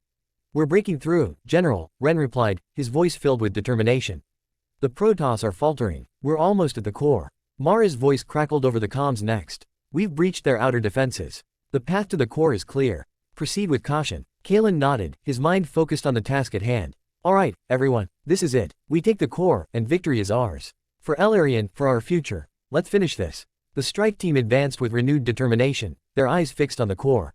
We're breaking through, General, Ren replied, his voice filled with determination. The Protoss are faltering, we're almost at the core. Mara's voice crackled over the comms next. We've breached their outer defenses. The path to the core is clear. Proceed with caution. Kalen nodded, his mind focused on the task at hand. Alright, everyone, this is it. We take the core, and victory is ours. For Elarian, for our future. Let's finish this. The strike team advanced with renewed determination, their eyes fixed on the core.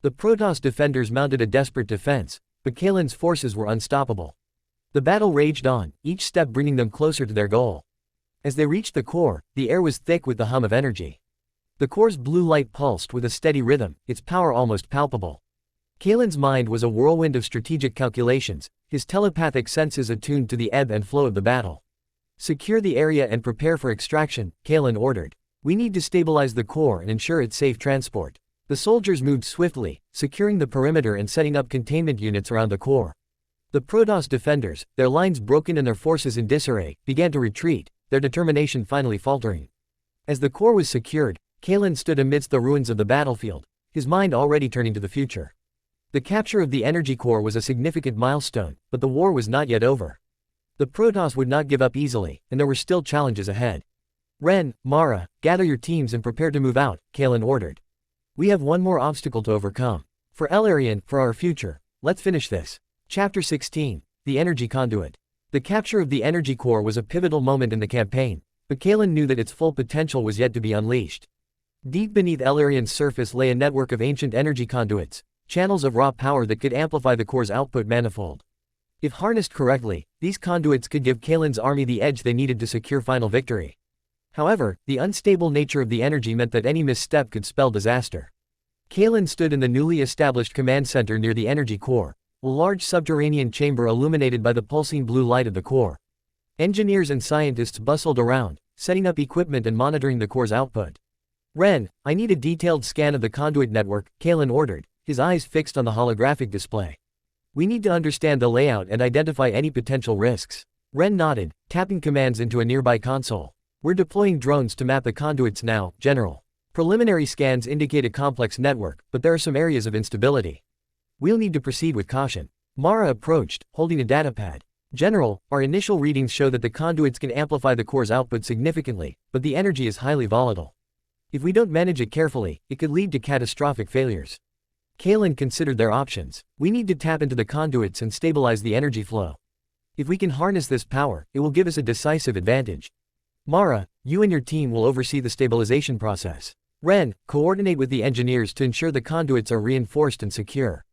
The Protoss defenders mounted a desperate defense, but Kalen's forces were unstoppable. The battle raged on, each step bringing them closer to their goal. As they reached the core, the air was thick with the hum of energy. The core's blue light pulsed with a steady rhythm, its power almost palpable. Kalen's mind was a whirlwind of strategic calculations, his telepathic senses attuned to the ebb and flow of the battle. Secure the area and prepare for extraction, Kalen ordered. We need to stabilize the core and ensure its safe transport. The soldiers moved swiftly, securing the perimeter and setting up containment units around the core. The Protoss defenders, their lines broken and their forces in disarray, began to retreat, their determination finally faltering. As the core was secured, Kalen stood amidst the ruins of the battlefield, his mind already turning to the future. The capture of the energy core was a significant milestone, but the war was not yet over. The Protoss would not give up easily, and there were still challenges ahead. Ren, Mara, gather your teams and prepare to move out, Kalen ordered. We have one more obstacle to overcome. For Elarian, for our future, let's finish this. Chapter 16, The Energy Conduit. The capture of the energy core was a pivotal moment in the campaign, but Kalen knew that its full potential was yet to be unleashed. Deep beneath Elarian's surface lay a network of ancient energy conduits, channels of raw power that could amplify the core's output manifold. If harnessed correctly, these conduits could give Kalen's army the edge they needed to secure final victory. However, the unstable nature of the energy meant that any misstep could spell disaster. Kalen stood in the newly established command center near the energy core, a large subterranean chamber illuminated by the pulsing blue light of the core. Engineers and scientists bustled around, setting up equipment and monitoring the core's output. Ren, I need a detailed scan of the conduit network, Kalen ordered, his eyes fixed on the holographic display. We need to understand the layout and identify any potential risks. Ren nodded, tapping commands into a nearby console. We're deploying drones to map the conduits now, General. Preliminary scans indicate a complex network, but there are some areas of instability. We'll need to proceed with caution. Mara approached, holding a datapad. General, our initial readings show that the conduits can amplify the core's output significantly, but the energy is highly volatile. If we don't manage it carefully, it could lead to catastrophic failures. Kalen considered their options. We need to tap into the conduits and stabilize the energy flow. If we can harness this power, it will give us a decisive advantage. Mara, you and your team will oversee the stabilization process. Ren, coordinate with the engineers to ensure the conduits are reinforced and secure.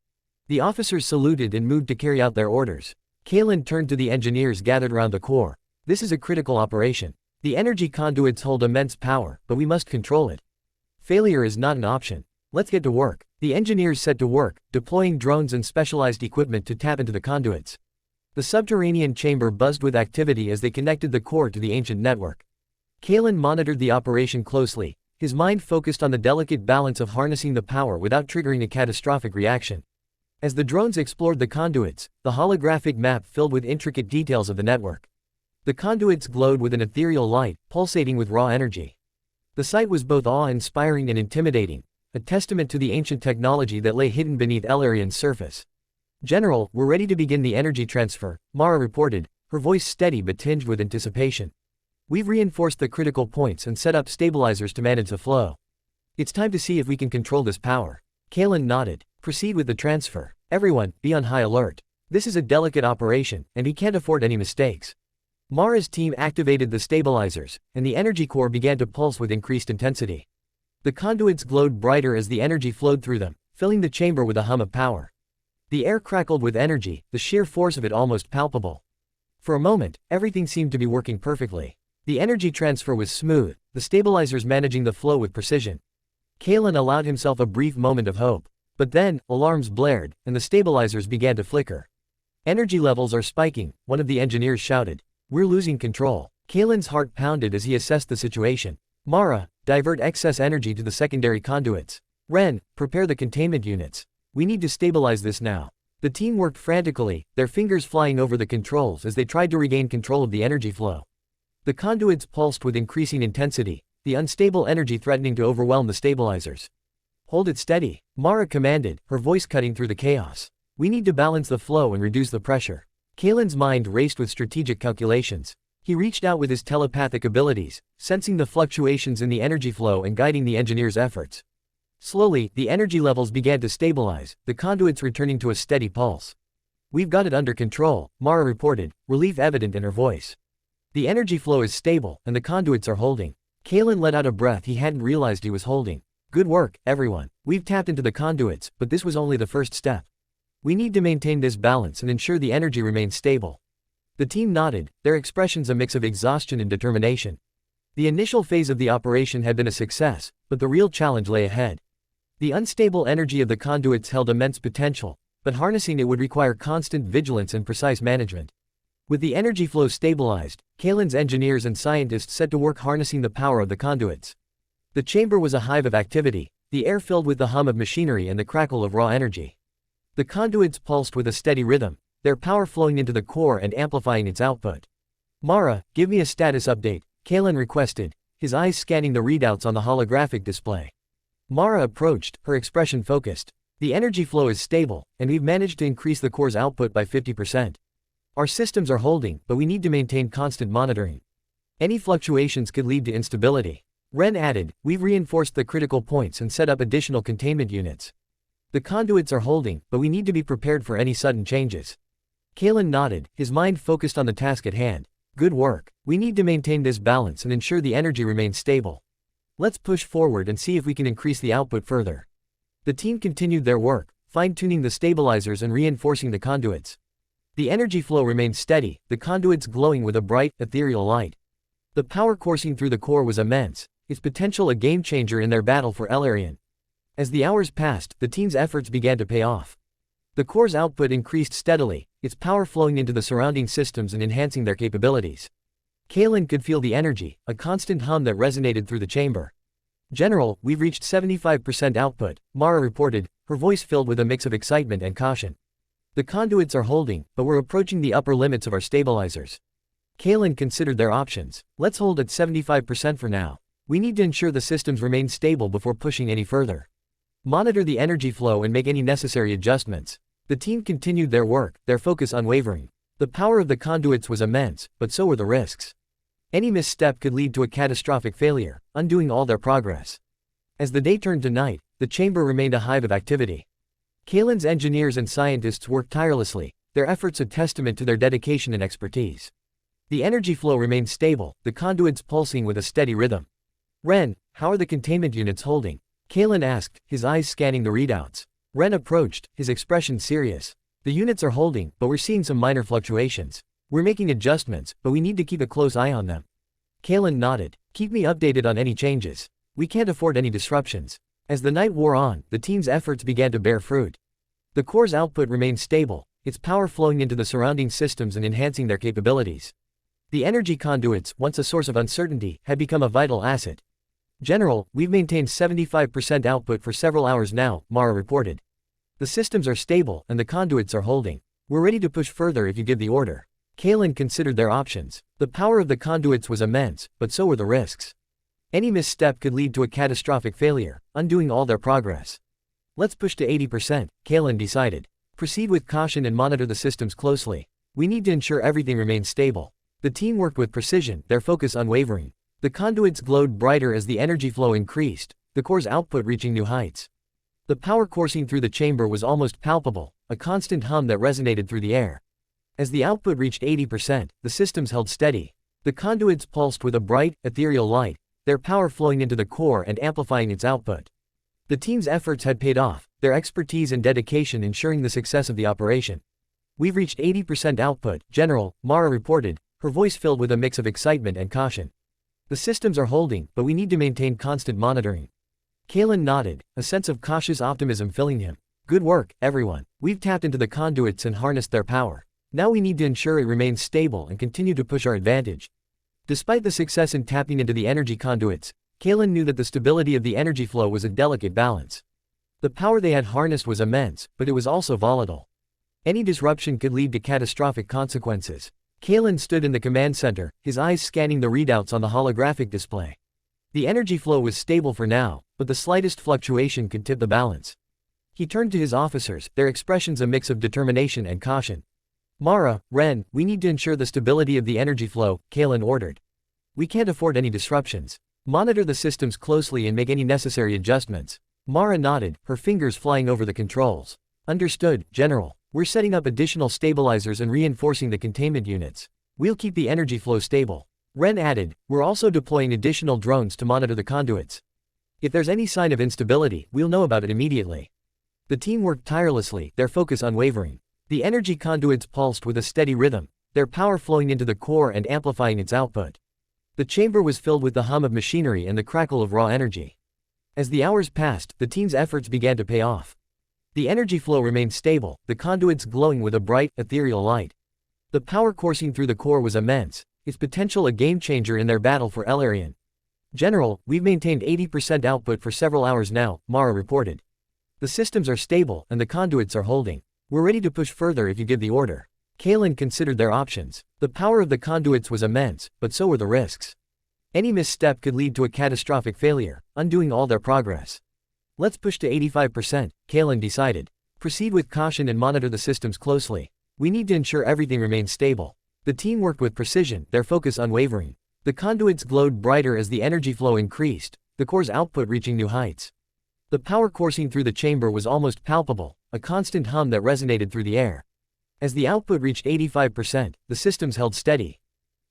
The officers saluted and moved to carry out their orders. Kalen turned to the engineers gathered around the core. This is a critical operation. The energy conduits hold immense power, but we must control it. Failure is not an option. Let's get to work. The engineers set to work, deploying drones and specialized equipment to tap into the conduits. The subterranean chamber buzzed with activity as they connected the core to the ancient network. Kalen monitored the operation closely, his mind focused on the delicate balance of harnessing the power without triggering a catastrophic reaction. As the drones explored the conduits, the holographic map filled with intricate details of the network. The conduits glowed with an ethereal light, pulsating with raw energy. The sight was both awe-inspiring and intimidating, a testament to the ancient technology that lay hidden beneath Elarian's surface. General, we're ready to begin the energy transfer, Mara reported, her voice steady but tinged with anticipation. We've reinforced the critical points and set up stabilizers to manage the flow. It's time to see if we can control this power. Kalen nodded. Proceed with the transfer. Everyone, be on high alert. This is a delicate operation, and we can't afford any mistakes. Mara's team activated the stabilizers, and the energy core began to pulse with increased intensity. The conduits glowed brighter as the energy flowed through them, filling the chamber with a hum of power. The air crackled with energy, the sheer force of it almost palpable. For a moment, everything seemed to be working perfectly. The energy transfer was smooth, the stabilizers managing the flow with precision. Kalen allowed himself a brief moment of hope. But then, alarms blared, and the stabilizers began to flicker. Energy levels are spiking, one of the engineers shouted. We're losing control. Kalen's heart pounded as he assessed the situation. Mara, divert excess energy to the secondary conduits. Ren, prepare the containment units. We need to stabilize this now. The team worked frantically, their fingers flying over the controls as they tried to regain control of the energy flow. The conduits pulsed with increasing intensity, the unstable energy threatening to overwhelm the stabilizers. Hold it steady, Mara commanded, her voice cutting through the chaos. We need to balance the flow and reduce the pressure. Kalen's mind raced with strategic calculations. He reached out with his telepathic abilities, sensing the fluctuations in the energy flow and guiding the engineers' efforts. Slowly, the energy levels began to stabilize, the conduits returning to a steady pulse. We've got it under control, Mara reported, relief evident in her voice. The energy flow is stable, and the conduits are holding. Kalen let out a breath he hadn't realized he was holding. Good work, everyone. We've tapped into the conduits, but this was only the first step. We need to maintain this balance and ensure the energy remains stable. The team nodded, their expressions a mix of exhaustion and determination. The initial phase of the operation had been a success, but the real challenge lay ahead. The unstable energy of the conduits held immense potential, but harnessing it would require constant vigilance and precise management. With the energy flow stabilized, Kalen's engineers and scientists set to work harnessing the power of the conduits. The chamber was a hive of activity, the air filled with the hum of machinery and the crackle of raw energy. The conduits pulsed with a steady rhythm, their power flowing into the core and amplifying its output. Mara, give me a status update, Kalen requested, his eyes scanning the readouts on the holographic display. Mara approached, her expression focused. The energy flow is stable, and we've managed to increase the core's output by 50%. Our systems are holding, but we need to maintain constant monitoring. Any fluctuations could lead to instability. Ren added, we've reinforced the critical points and set up additional containment units. The conduits are holding, but we need to be prepared for any sudden changes. Kalen nodded, his mind focused on the task at hand. Good work. We need to maintain this balance and ensure the energy remains stable. Let's push forward and see if we can increase the output further. The team continued their work, fine-tuning the stabilizers and reinforcing the conduits. The energy flow remained steady, the conduits glowing with a bright, ethereal light. The power coursing through the core was immense, its potential a game-changer in their battle for Elarian. As the hours passed, the team's efforts began to pay off. The core's output increased steadily, its power flowing into the surrounding systems and enhancing their capabilities. Kalen could feel the energy, a constant hum that resonated through the chamber. General, we've reached 75% output, Mara reported, her voice filled with a mix of excitement and caution. The conduits are holding, but we're approaching the upper limits of our stabilizers. Kalen considered their options. Let's hold at 75% for now. We need to ensure the systems remain stable before pushing any further. Monitor the energy flow and make any necessary adjustments. The team continued their work, their focus unwavering. The power of the conduits was immense, but so were the risks. Any misstep could lead to a catastrophic failure, undoing all their progress. As the day turned to night, the chamber remained a hive of activity. Kalen's engineers and scientists worked tirelessly, their efforts a testament to their dedication and expertise. The energy flow remained stable, the conduits pulsing with a steady rhythm. Ren, how are the containment units holding? Kalen asked, his eyes scanning the readouts. Ren approached, his expression serious. The units are holding, but we're seeing some minor fluctuations. We're making adjustments, but we need to keep a close eye on them. Kalen nodded. Keep me updated on any changes. We can't afford any disruptions. As the night wore on, the team's efforts began to bear fruit. The core's output remained stable, its power flowing into the surrounding systems and enhancing their capabilities. The energy conduits, once a source of uncertainty, had become a vital asset. General, we've maintained 75% output for several hours now, Mara reported. The systems are stable, and the conduits are holding. We're ready to push further if you give the order. Kalen considered their options. The power of the conduits was immense, but so were the risks. Any misstep could lead to a catastrophic failure, undoing all their progress. Let's push to 80%, Kalen decided. Proceed with caution and monitor the systems closely. We need to ensure everything remains stable. The team worked with precision, their focus unwavering. The conduits glowed brighter as the energy flow increased, the core's output reaching new heights. The power coursing through the chamber was almost palpable, a constant hum that resonated through the air. As the output reached 80%, the systems held steady. The conduits pulsed with a bright, ethereal light, their power flowing into the core and amplifying its output. The team's efforts had paid off, their expertise and dedication ensuring the success of the operation. We've reached 80% output, General, Mara reported, her voice filled with a mix of excitement and caution. The systems are holding, but we need to maintain constant monitoring. Kalen nodded, a sense of cautious optimism filling him. Good work, everyone. We've tapped into the conduits and harnessed their power. Now we need to ensure it remains stable and continue to push our advantage. Despite the success in tapping into the energy conduits, Kalen knew that the stability of the energy flow was a delicate balance. The power they had harnessed was immense, but it was also volatile. Any disruption could lead to catastrophic consequences. Kalen stood in the command center, his eyes scanning the readouts on the holographic display. The energy flow was stable for now, but the slightest fluctuation could tip the balance. He turned to his officers, their expressions a mix of determination and caution. Mara, Ren, we need to ensure the stability of the energy flow, Kalen ordered. We can't afford any disruptions. Monitor the systems closely and make any necessary adjustments. Mara nodded, her fingers flying over the controls. Understood, General. We're setting up additional stabilizers and reinforcing the containment units. We'll keep the energy flow stable. Ren added, we're also deploying additional drones to monitor the conduits. If there's any sign of instability, we'll know about it immediately. The team worked tirelessly, their focus unwavering. The energy conduits pulsed with a steady rhythm, their power flowing into the core and amplifying its output. The chamber was filled with the hum of machinery and the crackle of raw energy. As the hours passed, the team's efforts began to pay off. The energy flow remained stable, the conduits glowing with a bright, ethereal light. The power coursing through the core was immense, its potential a game-changer in their battle for Elarion. "General, we've maintained 80% output for several hours now," Mara reported. "The systems are stable, and the conduits are holding. We're ready to push further if you give the order." Kalen considered their options. The power of the conduits was immense, but so were the risks. Any misstep could lead to a catastrophic failure, undoing all their progress. "Let's push to 85%, Kalen decided. "Proceed with caution and monitor the systems closely. We need to ensure everything remains stable." The team worked with precision, their focus unwavering. The conduits glowed brighter as the energy flow increased, the core's output reaching new heights. The power coursing through the chamber was almost palpable, a constant hum that resonated through the air. As the output reached 85%, the systems held steady.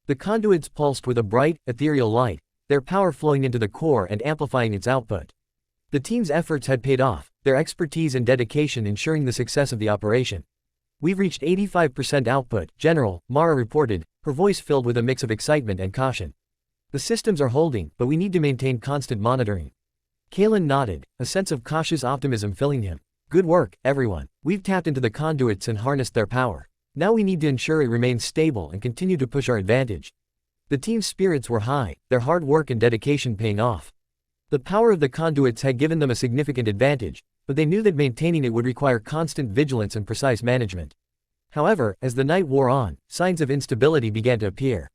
The conduits pulsed with a bright, ethereal light, their power flowing into the core and amplifying its output. The team's efforts had paid off, their expertise and dedication ensuring the success of the operation. "We've reached 85% output, General," Mara reported, her voice filled with a mix of excitement and caution. "The systems are holding, but we need to maintain constant monitoring." Kalen nodded, a sense of cautious optimism filling him. "Good work, everyone. We've tapped into the conduits and harnessed their power. Now we need to ensure it remains stable and continue to push our advantage." The team's spirits were high, their hard work and dedication paying off. The power of the conduits had given them a significant advantage, but they knew that maintaining it would require constant vigilance and precise management. However, as the night wore on, signs of instability began to appear.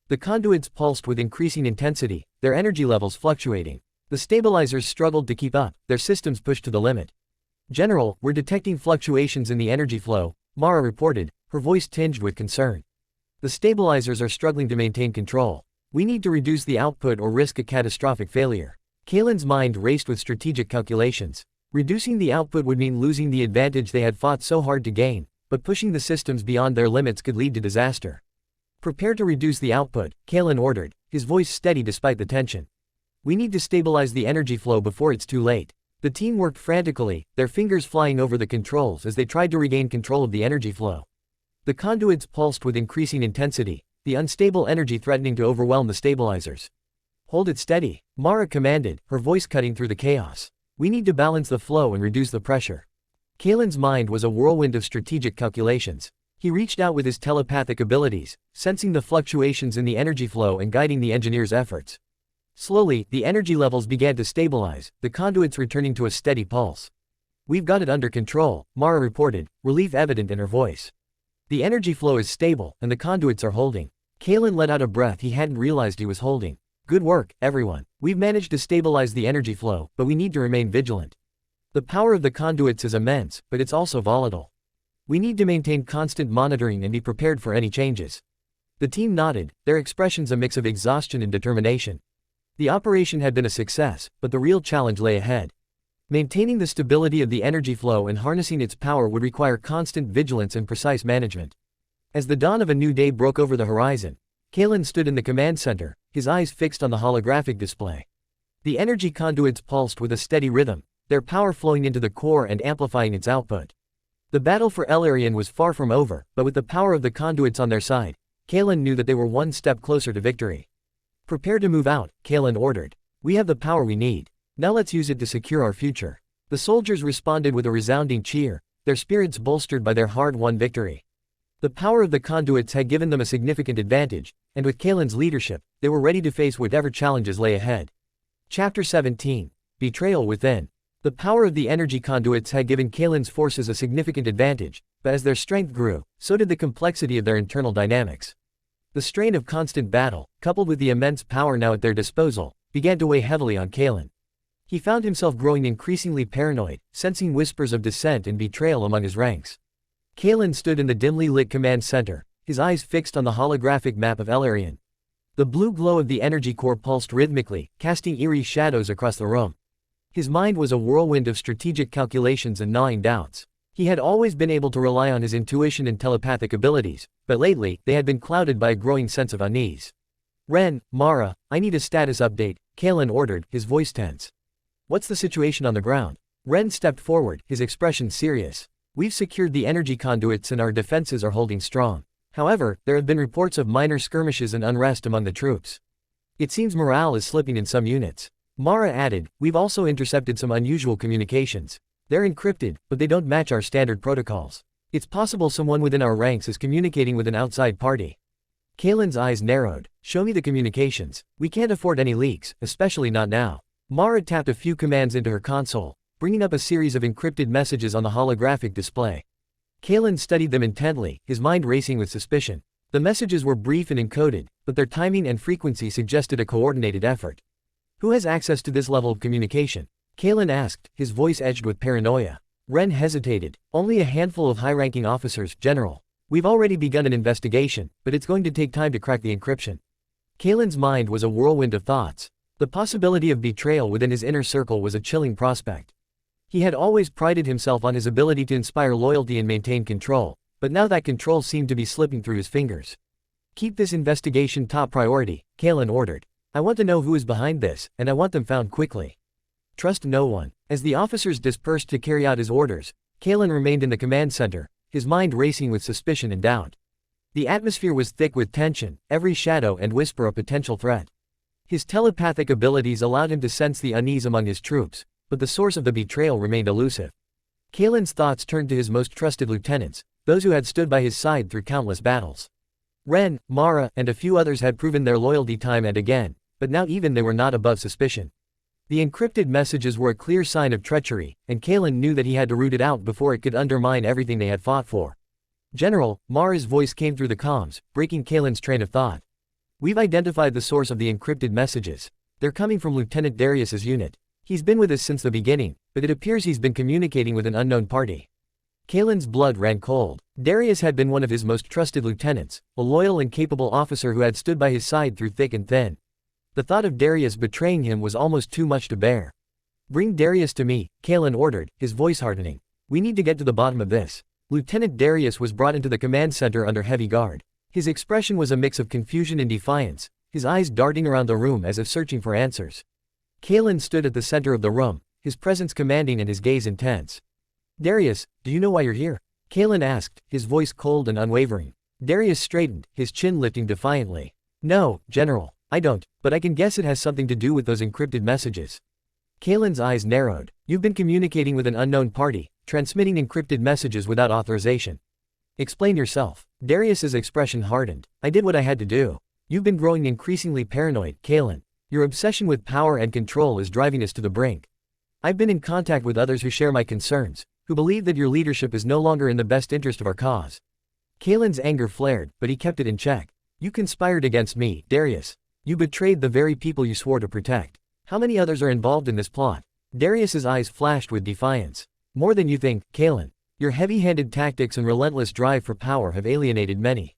The conduits pulsed with increasing intensity, their energy levels fluctuating. The stabilizers struggled to keep up, their systems pushed to the limit. "General, we're detecting fluctuations in the energy flow," Mara reported, her voice tinged with concern. "The stabilizers are struggling to maintain control. We need to reduce the output or risk a catastrophic failure." Kalen's mind raced with strategic calculations. Reducing the output would mean losing the advantage they had fought so hard to gain, but pushing the systems beyond their limits could lead to disaster. "Prepare to reduce the output," Kalen ordered, his voice steady despite the tension. "We need to stabilize the energy flow before it's too late." The team worked frantically, their fingers flying over the controls as they tried to regain control of the energy flow. The conduits pulsed with increasing intensity, the unstable energy threatening to overwhelm the stabilizers. "Hold it steady," Mara commanded, her voice cutting through the chaos. "We need to balance the flow and reduce the pressure." Kalen's mind was a whirlwind of strategic calculations. He reached out with his telepathic abilities, sensing the fluctuations in the energy flow and guiding the engineers' efforts. Slowly, the energy levels began to stabilize, the conduits returning to a steady pulse. "We've got it under control," Mara reported, relief evident in her voice. "The energy flow is stable, and the conduits are holding." Kalen let out a breath he hadn't realized he was holding. "Good work, everyone. We've managed to stabilize the energy flow, but we need to remain vigilant. The power of the conduits is immense, but it's also volatile. We need to maintain constant monitoring and be prepared for any changes." The team nodded, their expressions a mix of exhaustion and determination. The operation had been a success, but the real challenge lay ahead. Maintaining the stability of the energy flow and harnessing its power would require constant vigilance and precise management. As the dawn of a new day broke over the horizon, Kalen stood in the command center, his eyes fixed on the holographic display. The energy conduits pulsed with a steady rhythm, their power flowing into the core and amplifying its output. The battle for Elarion was far from over, but with the power of the conduits on their side, Kalen knew that they were one step closer to victory. "Prepare to move out," Kalen ordered. "We have the power we need. Now let's use it to secure our future." The soldiers responded with a resounding cheer, their spirits bolstered by their hard-won victory. The power of the conduits had given them a significant advantage, and with Kalen's leadership, they were ready to face whatever challenges lay ahead. Chapter 17. Betrayal Within. The power of the energy conduits had given Kalen's forces a significant advantage, but as their strength grew, so did the complexity of their internal dynamics. The strain of constant battle, coupled with the immense power now at their disposal, began to weigh heavily on Kalen. He found himself growing increasingly paranoid, sensing whispers of dissent and betrayal among his ranks. Kalen stood in the dimly lit command center, his eyes fixed on the holographic map of Elarion. The blue glow of the energy core pulsed rhythmically, casting eerie shadows across the room. His mind was a whirlwind of strategic calculations and gnawing doubts. He had always been able to rely on his intuition and telepathic abilities, but lately, they had been clouded by a growing sense of unease. "Ren, Mara, I need a status update," Kalen ordered, his voice tense. What's the situation on the ground? Ren stepped forward, his expression serious. We've secured the energy conduits and our defenses are holding strong. However, there have been reports of minor skirmishes and unrest among the troops. It seems morale is slipping in some units. Mara added, we've also intercepted some unusual communications. They're encrypted, but they don't match our standard protocols. It's possible someone within our ranks is communicating with an outside party. Kalen's eyes narrowed. Show me the communications. We can't afford any leaks, especially not now. Mara tapped a few commands into her console, bringing up a series of encrypted messages on the holographic display. Kalen studied them intently, his mind racing with suspicion. The messages were brief and encoded, but their timing and frequency suggested a coordinated effort. Who has access to this level of communication? Kalen asked, his voice edged with paranoia. Ren hesitated. Only a handful of high-ranking officers, General. We've already begun an investigation, but it's going to take time to crack the encryption. Kalen's mind was a whirlwind of thoughts. The possibility of betrayal within his inner circle was a chilling prospect. He had always prided himself on his ability to inspire loyalty and maintain control, but now that control seemed to be slipping through his fingers. Keep this investigation top priority, Kalen ordered. I want to know who is behind this, and I want them found quickly. Trust no one. As the officers dispersed to carry out his orders, Kalen remained in the command center, his mind racing with suspicion and doubt. The atmosphere was thick with tension, every shadow and whisper a potential threat. His telepathic abilities allowed him to sense the unease among his troops, but the source of the betrayal remained elusive. Kalen's thoughts turned to his most trusted lieutenants, those who had stood by his side through countless battles. Ren, Mara, and a few others had proven their loyalty time and again, but now even they were not above suspicion. The encrypted messages were a clear sign of treachery, and Kalen knew that he had to root it out before it could undermine everything they had fought for. General, Mara's voice came through the comms, breaking Kalen's train of thought. We've identified the source of the encrypted messages. They're coming from Lieutenant Darius's unit. He's been with us since the beginning, but it appears he's been communicating with an unknown party. Kalen's blood ran cold. Darius had been one of his most trusted lieutenants, a loyal and capable officer who had stood by his side through thick and thin. The thought of Darius betraying him was almost too much to bear. Bring Darius to me, Kalen ordered, his voice hardening. We need to get to the bottom of this. Lieutenant Darius was brought into the command center under heavy guard. His expression was a mix of confusion and defiance, his eyes darting around the room as if searching for answers. Kalen stood at the center of the room, his presence commanding and his gaze intense. Darius, do you know why you're here? Kalen asked, his voice cold and unwavering. Darius straightened, his chin lifting defiantly. No, General, I don't, but I can guess it has something to do with those encrypted messages. Kalen's eyes narrowed. You've been communicating with an unknown party, transmitting encrypted messages without authorization. Explain yourself. Darius's expression hardened. I did what I had to do. You've been growing increasingly paranoid, Kalen. Your obsession with power and control is driving us to the brink. I've been in contact with others who share my concerns, who believe that your leadership is no longer in the best interest of our cause. Kalen's anger flared, but he kept it in check. You conspired against me, Darius. You betrayed the very people you swore to protect. How many others are involved in this plot? Darius's eyes flashed with defiance. More than you think, Kalen. Your heavy-handed tactics and relentless drive for power have alienated many.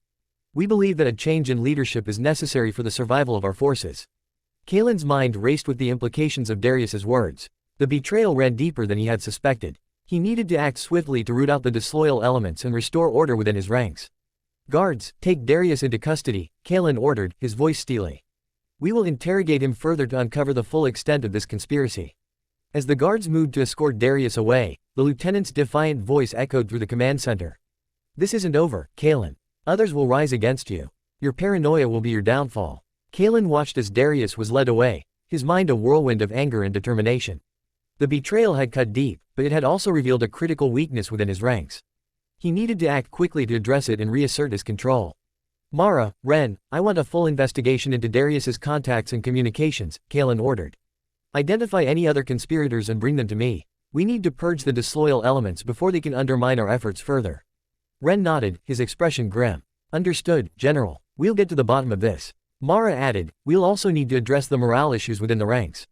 We believe that a change in leadership is necessary for the survival of our forces. Kalen's mind raced with the implications of Darius's words. The betrayal ran deeper than he had suspected. He needed to act swiftly to root out the disloyal elements and restore order within his ranks. Guards, take Darius into custody, Kalen ordered, his voice steely. We will interrogate him further to uncover the full extent of this conspiracy. As the guards moved to escort Darius away, the lieutenant's defiant voice echoed through the command center. This isn't over, Kalen. Others will rise against you. Your paranoia will be your downfall. Kalen watched as Darius was led away, his mind a whirlwind of anger and determination. The betrayal had cut deep, but it had also revealed a critical weakness within his ranks. He needed to act quickly to address it and reassert his control. Mara, Ren, I want a full investigation into Darius's contacts and communications, Kalen ordered. Identify any other conspirators and bring them to me. We need to purge the disloyal elements before they can undermine our efforts further. Ren nodded, his expression grim. Understood, General. We'll get to the bottom of this. Mara added, we'll also need to address the morale issues within the ranks.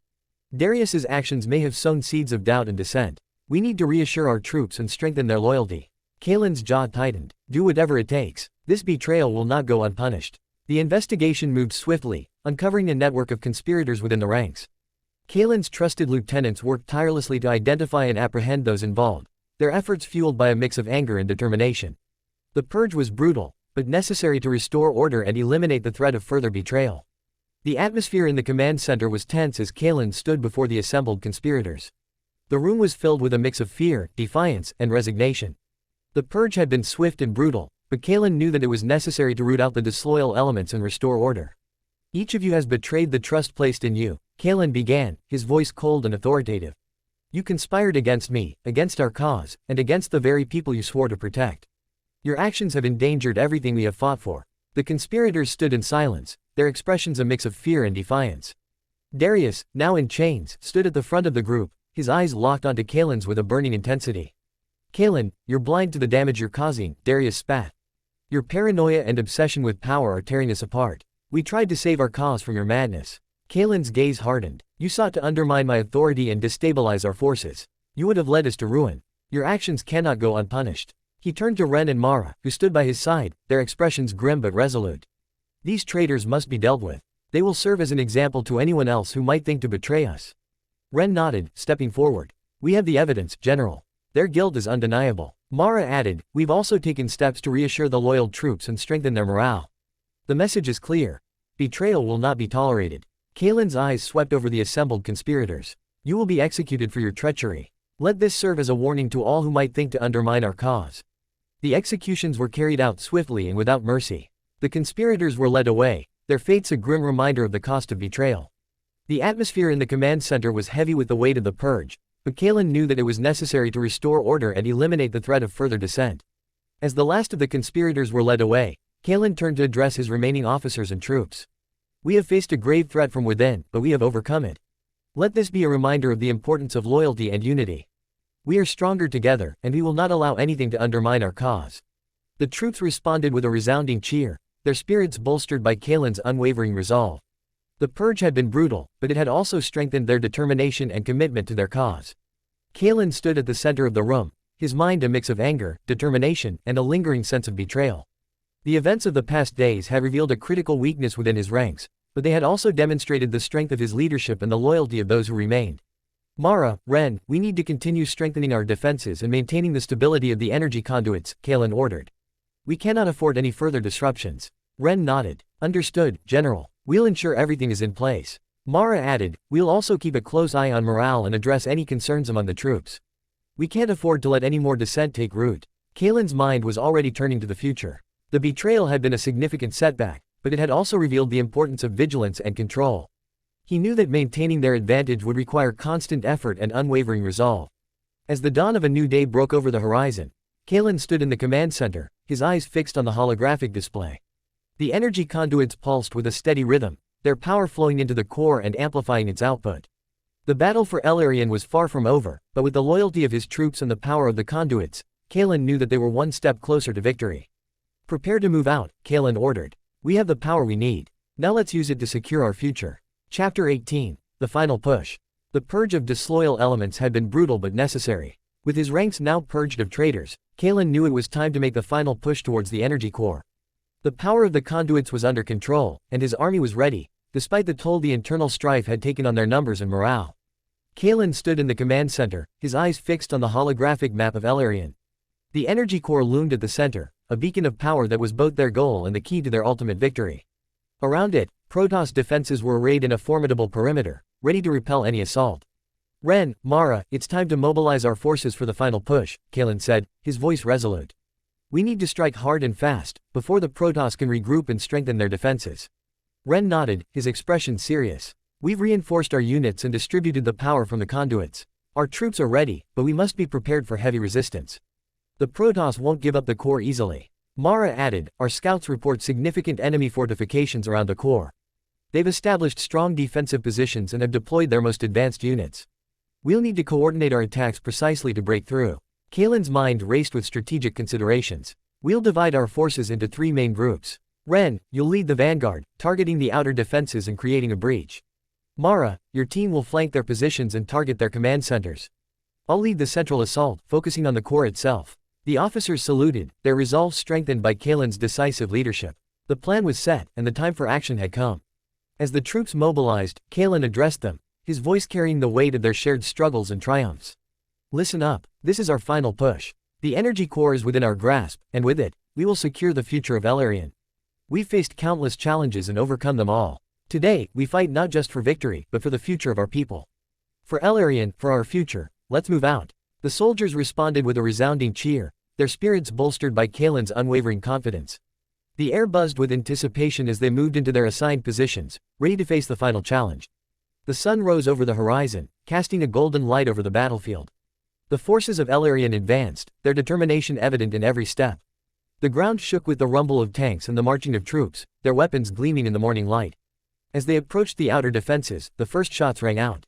Darius's actions may have sown seeds of doubt and dissent. We need to reassure our troops and strengthen their loyalty. Kalen's jaw tightened. Do whatever it takes. This betrayal will not go unpunished. The investigation moved swiftly, uncovering a network of conspirators within the ranks. Kalen's trusted lieutenants worked tirelessly to identify and apprehend those involved, their efforts fueled by a mix of anger and determination. The purge was brutal, but necessary to restore order and eliminate the threat of further betrayal. The atmosphere in the command center was tense as Kalen stood before the assembled conspirators. The room was filled with a mix of fear, defiance, and resignation. The purge had been swift and brutal, but Kalen knew that it was necessary to root out the disloyal elements and restore order. Each of you has betrayed the trust placed in you, Kalen began, his voice cold and authoritative. You conspired against me, against our cause, and against the very people you swore to protect. Your actions have endangered everything we have fought for. The conspirators stood in silence, their expressions a mix of fear and defiance. Darius, now in chains, stood at the front of the group, his eyes locked onto Kalen's with a burning intensity. Kalen, you're blind to the damage you're causing, Darius spat. Your paranoia and obsession with power are tearing us apart. We tried to save our cause from your madness. Kalen's gaze hardened. You sought to undermine my authority and destabilize our forces. You would have led us to ruin. Your actions cannot go unpunished. He turned to Ren and Mara, who stood by his side, their expressions grim but resolute. These traitors must be dealt with. They will serve as an example to anyone else who might think to betray us. Ren nodded, stepping forward. We have the evidence, General. Their guilt is undeniable. Mara added, we've also taken steps to reassure the loyal troops and strengthen their morale. The message is clear. Betrayal will not be tolerated. Kalen's eyes swept over the assembled conspirators. You will be executed for your treachery. Let this serve as a warning to all who might think to undermine our cause. The executions were carried out swiftly and without mercy. The conspirators were led away, their fates a grim reminder of the cost of betrayal. The atmosphere in the command center was heavy with the weight of the purge, but Kalen knew that it was necessary to restore order and eliminate the threat of further dissent. As the last of the conspirators were led away, Kalen turned to address his remaining officers and troops. We have faced a grave threat from within, but we have overcome it. Let this be a reminder of the importance of loyalty and unity. We are stronger together, and we will not allow anything to undermine our cause. The troops responded with a resounding cheer, their spirits bolstered by Kalen's unwavering resolve. The purge had been brutal, but it had also strengthened their determination and commitment to their cause. Kalen stood at the center of the room, his mind a mix of anger, determination, and a lingering sense of betrayal. The events of the past days had revealed a critical weakness within his ranks, but they had also demonstrated the strength of his leadership and the loyalty of those who remained. Mara, Ren, we need to continue strengthening our defenses and maintaining the stability of the energy conduits, Kalen ordered. We cannot afford any further disruptions. Ren nodded. Understood, General. We'll ensure everything is in place. Mara added, we'll also keep a close eye on morale and address any concerns among the troops. We can't afford to let any more dissent take root. Kalen's mind was already turning to the future. The betrayal had been a significant setback, but it had also revealed the importance of vigilance and control. He knew that maintaining their advantage would require constant effort and unwavering resolve. As the dawn of a new day broke over the horizon, Kalen stood in the command center, his eyes fixed on the holographic display. The energy conduits pulsed with a steady rhythm, their power flowing into the core and amplifying its output. The battle for Elarian was far from over, but with the loyalty of his troops and the power of the conduits, Kalen knew that they were one step closer to victory. Prepare to move out, Kalen ordered. We have the power we need. Now let's use it to secure our future. Chapter 18. The Final Push. The purge of disloyal elements had been brutal but necessary. With his ranks now purged of traitors, Kalen knew it was time to make the final push towards the energy core. The power of the conduits was under control, and his army was ready, despite the toll the internal strife had taken on their numbers and morale. Kalen stood in the command center, his eyes fixed on the holographic map of Elarian. The energy core loomed at the center, a beacon of power that was both their goal and the key to their ultimate victory. Around it, Protoss defenses were arrayed in a formidable perimeter, ready to repel any assault. Ren, Mara, it's time to mobilize our forces for the final push, Kalen said, his voice resolute. We need to strike hard and fast, before the Protoss can regroup and strengthen their defenses. Ren nodded, his expression serious. We've reinforced our units and distributed the power from the conduits. Our troops are ready, but we must be prepared for heavy resistance. The Protoss won't give up the core easily. Mara added, our scouts report significant enemy fortifications around the core. They've established strong defensive positions and have deployed their most advanced units. We'll need to coordinate our attacks precisely to break through. Kalen's mind raced with strategic considerations. We'll divide our forces into 3 main groups. Ren, you'll lead the vanguard, targeting the outer defenses and creating a breach. Mara, your team will flank their positions and target their command centers. I'll lead the central assault, focusing on the core itself. The officers saluted, their resolve strengthened by Kalen's decisive leadership. The plan was set, and the time for action had come. As the troops mobilized, Kalen addressed them, his voice carrying the weight of their shared struggles and triumphs. Listen up, this is our final push. The energy core is within our grasp, and with it, we will secure the future of Elarian. We've faced countless challenges and overcome them all. Today, we fight not just for victory, but for the future of our people. For Elarian, for our future, let's move out. The soldiers responded with a resounding cheer, their spirits bolstered by Kalen's unwavering confidence. The air buzzed with anticipation as they moved into their assigned positions, ready to face the final challenge. The sun rose over the horizon, casting a golden light over the battlefield. The forces of Elarian advanced, their determination evident in every step. The ground shook with the rumble of tanks and the marching of troops, their weapons gleaming in the morning light. As they approached the outer defenses, the first shots rang out.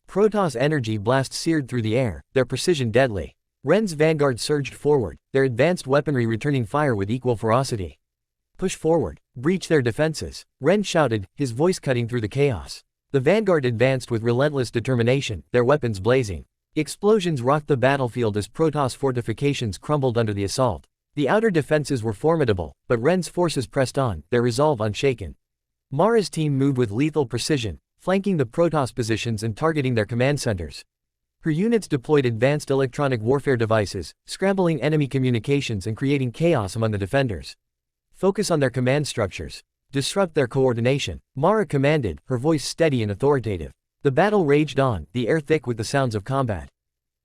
Protoss energy blasts seared through the air, their precision deadly. Ren's vanguard surged forward, their advanced weaponry returning fire with equal ferocity. Push forward, breach their defenses, Ren shouted, his voice cutting through the chaos. The vanguard advanced with relentless determination, their weapons blazing. Explosions rocked the battlefield as Protoss fortifications crumbled under the assault. The outer defenses were formidable, but Ren's forces pressed on, their resolve unshaken. Mara's team moved with lethal precision, flanking the Protoss positions and targeting their command centers. Her units deployed advanced electronic warfare devices, scrambling enemy communications and creating chaos among the defenders. Focus on their command structures. Disrupt their coordination, Mara commanded, her voice steady and authoritative. The battle raged on, the air thick with the sounds of combat.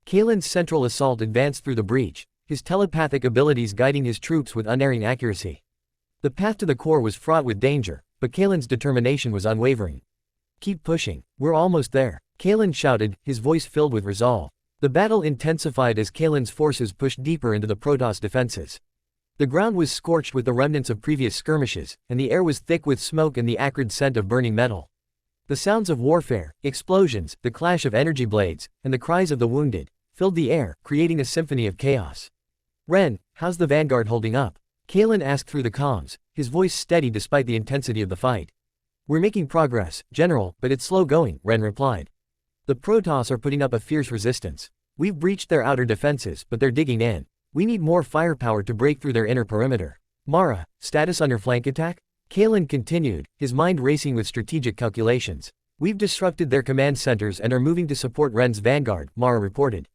Kalen's central assault advanced through the breach, his telepathic abilities guiding his troops with unerring accuracy. The path to the core was fraught with danger, but Kalen's determination was unwavering. Keep pushing, we're almost there, Kalen shouted, his voice filled with resolve. The battle intensified as Kalen's forces pushed deeper into the Protoss defenses. The ground was scorched with the remnants of previous skirmishes, and the air was thick with smoke and the acrid scent of burning metal. The sounds of warfare, explosions, the clash of energy blades, and the cries of the wounded, filled the air, creating a symphony of chaos. Ren, how's the vanguard holding up? Kalen asked through the comms, his voice steady despite the intensity of the fight. We're making progress, General, but it's slow going, Ren replied. The Protoss are putting up a fierce resistance. We've breached their outer defenses, but they're digging in. We need more firepower to break through their inner perimeter. Mara, status on your flank attack? Kalen continued, his mind racing with strategic calculations. We've disrupted their command centers and are moving to support Ren's vanguard, Mara reported.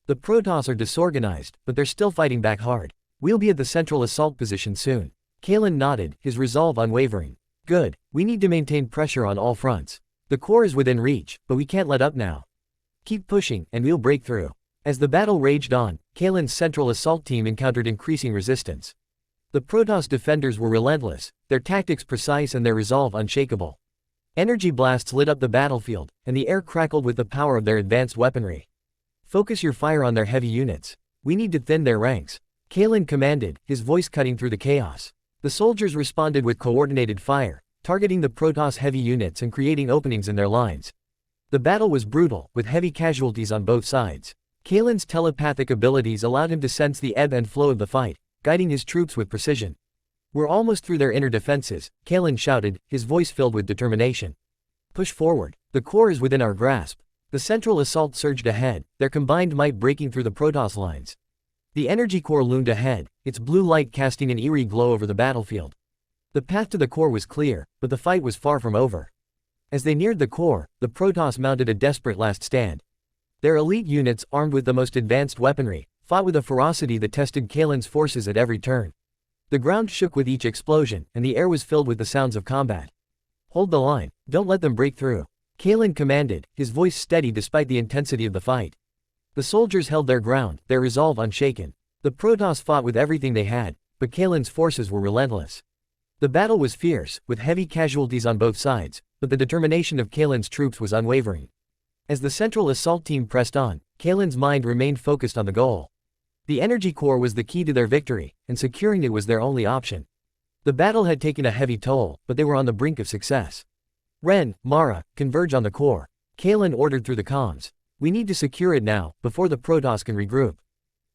The Protoss are disorganized, but they're still fighting back hard. We'll be at the central assault position soon. Kalen nodded, his resolve unwavering. Good, we need to maintain pressure on all fronts. The core is within reach, but we can't let up now. Keep pushing, and we'll break through. As the battle raged on, Kalen's central assault team encountered increasing resistance. The Protoss defenders were relentless, their tactics precise and their resolve unshakable. Energy blasts lit up the battlefield, and the air crackled with the power of their advanced weaponry. Focus your fire on their heavy units. We need to thin their ranks. Kalen commanded, his voice cutting through the chaos. The soldiers responded with coordinated fire, targeting the Protoss heavy units and creating openings in their lines. The battle was brutal, with heavy casualties on both sides. Kalen's telepathic abilities allowed him to sense the ebb and flow of the fight, guiding his troops with precision. We're almost through their inner defenses, Kalen shouted, his voice filled with determination. Push forward. The core is within our grasp. The central assault surged ahead, their combined might breaking through the Protoss lines. The energy core loomed ahead, its blue light casting an eerie glow over the battlefield. The path to the core was clear, but the fight was far from over. As they neared the core, the Protoss mounted a desperate last stand. Their elite units, armed with the most advanced weaponry, fought with a ferocity that tested Kalen's forces at every turn. The ground shook with each explosion, and the air was filled with the sounds of combat. Hold the line, don't let them break through. Kalen commanded, his voice steady despite the intensity of the fight. The soldiers held their ground, their resolve unshaken. The Protoss fought with everything they had, but Kalen's forces were relentless. The battle was fierce, with heavy casualties on both sides, but the determination of Kalen's troops was unwavering. As the central assault team pressed on, Kalen's mind remained focused on the goal. The energy core was the key to their victory, and securing it was their only option. The battle had taken a heavy toll, but they were on the brink of success. Ren, Mara, converge on the core. Kalen ordered through the comms. We need to secure it now, before the Protoss can regroup.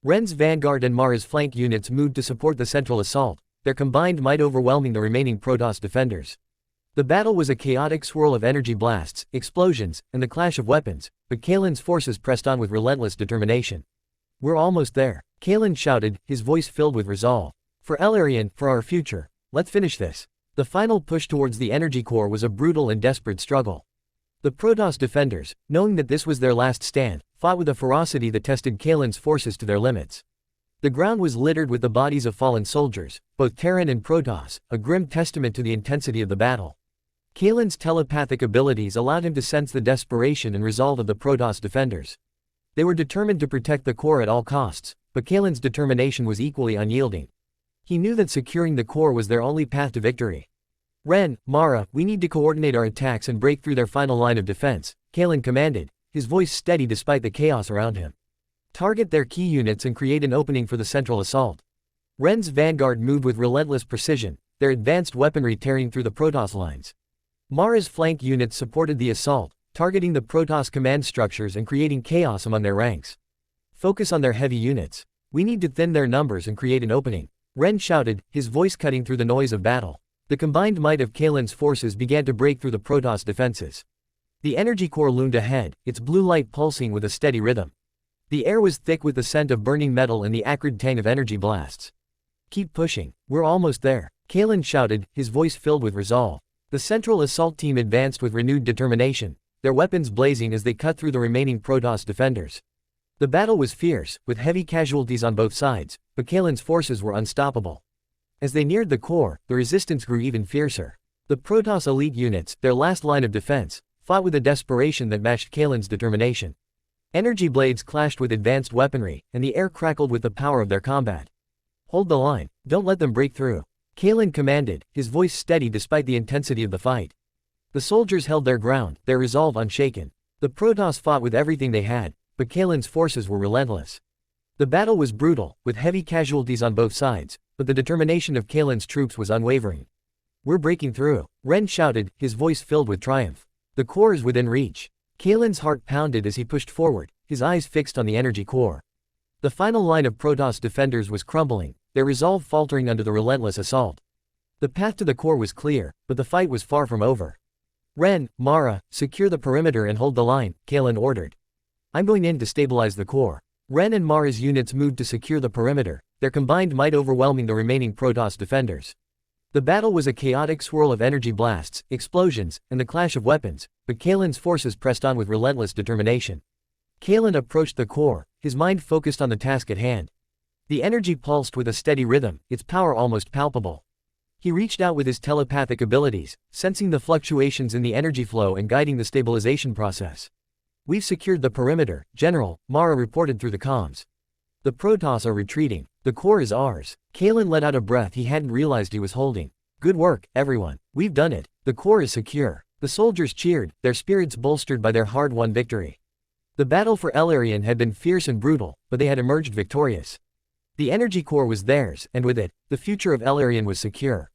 Ren's vanguard and Mara's flank units moved to support the central assault, their combined might overwhelming the remaining Protoss defenders. The battle was a chaotic swirl of energy blasts, explosions, and the clash of weapons, but Kalen's forces pressed on with relentless determination. We're almost there, Kalen shouted, his voice filled with resolve. For Elarian, for our future, let's finish this. The final push towards the energy core was a brutal and desperate struggle. The Protoss defenders, knowing that this was their last stand, fought with a ferocity that tested Kalen's forces to their limits. The ground was littered with the bodies of fallen soldiers, both Terran and Protoss, a grim testament to the intensity of the battle. Kalen's telepathic abilities allowed him to sense the desperation and resolve of the Protoss defenders. They were determined to protect the core at all costs, but Kalen's determination was equally unyielding. He knew that securing the core was their only path to victory. "Ren, Mara, we need to coordinate our attacks and break through their final line of defense," Kalen commanded, his voice steady despite the chaos around him. "Target their key units and create an opening for the central assault." Ren's vanguard moved with relentless precision, their advanced weaponry tearing through the Protoss lines. Mara's flank units supported the assault, targeting the Protoss command structures and creating chaos among their ranks. "Focus on their heavy units. We need to thin their numbers and create an opening," Ren shouted, his voice cutting through the noise of battle. The combined might of Kalen's forces began to break through the Protoss defenses. The energy core loomed ahead, its blue light pulsing with a steady rhythm. The air was thick with the scent of burning metal and the acrid tang of energy blasts. "Keep pushing, we're almost there," Kalen shouted, his voice filled with resolve. The central assault team advanced with renewed determination, their weapons blazing as they cut through the remaining Protoss defenders. The battle was fierce, with heavy casualties on both sides, but Kalen's forces were unstoppable. As they neared the core, the resistance grew even fiercer. The Protoss elite units, their last line of defense, fought with a desperation that matched Kalen's determination. Energy blades clashed with advanced weaponry, and the air crackled with the power of their combat. "Hold the line, don't let them break through," Kalen commanded, his voice steady despite the intensity of the fight. The soldiers held their ground, their resolve unshaken. The Protoss fought with everything they had, but Kalen's forces were relentless. The battle was brutal, with heavy casualties on both sides, but the determination of Kalen's troops was unwavering. "We're breaking through," Ren shouted, his voice filled with triumph. "The core is within reach." Kalen's heart pounded as he pushed forward, his eyes fixed on the energy core. The final line of Protoss defenders was crumbling, their resolve faltering under the relentless assault. The path to the core was clear, but the fight was far from over. "Ren, Mara, secure the perimeter and hold the line," Kalen ordered. "I'm going in to stabilize the core." Ren and Mara's units moved to secure the perimeter, their combined might overwhelming the remaining Protoss defenders. The battle was a chaotic swirl of energy blasts, explosions, and the clash of weapons, but Kalen's forces pressed on with relentless determination. Kalen approached the core, his mind focused on the task at hand. The energy pulsed with a steady rhythm, its power almost palpable. He reached out with his telepathic abilities, sensing the fluctuations in the energy flow and guiding the stabilization process. "We've secured the perimeter, General," Mara reported through the comms. "The Protoss are retreating. The core is ours." Kalen let out a breath he hadn't realized he was holding. "Good work, everyone. We've done it. The core is secure." The soldiers cheered, their spirits bolstered by their hard-won victory. The battle for Elarian had been fierce and brutal, but they had emerged victorious. The energy core was theirs, and with it, the future of Elarian was secure.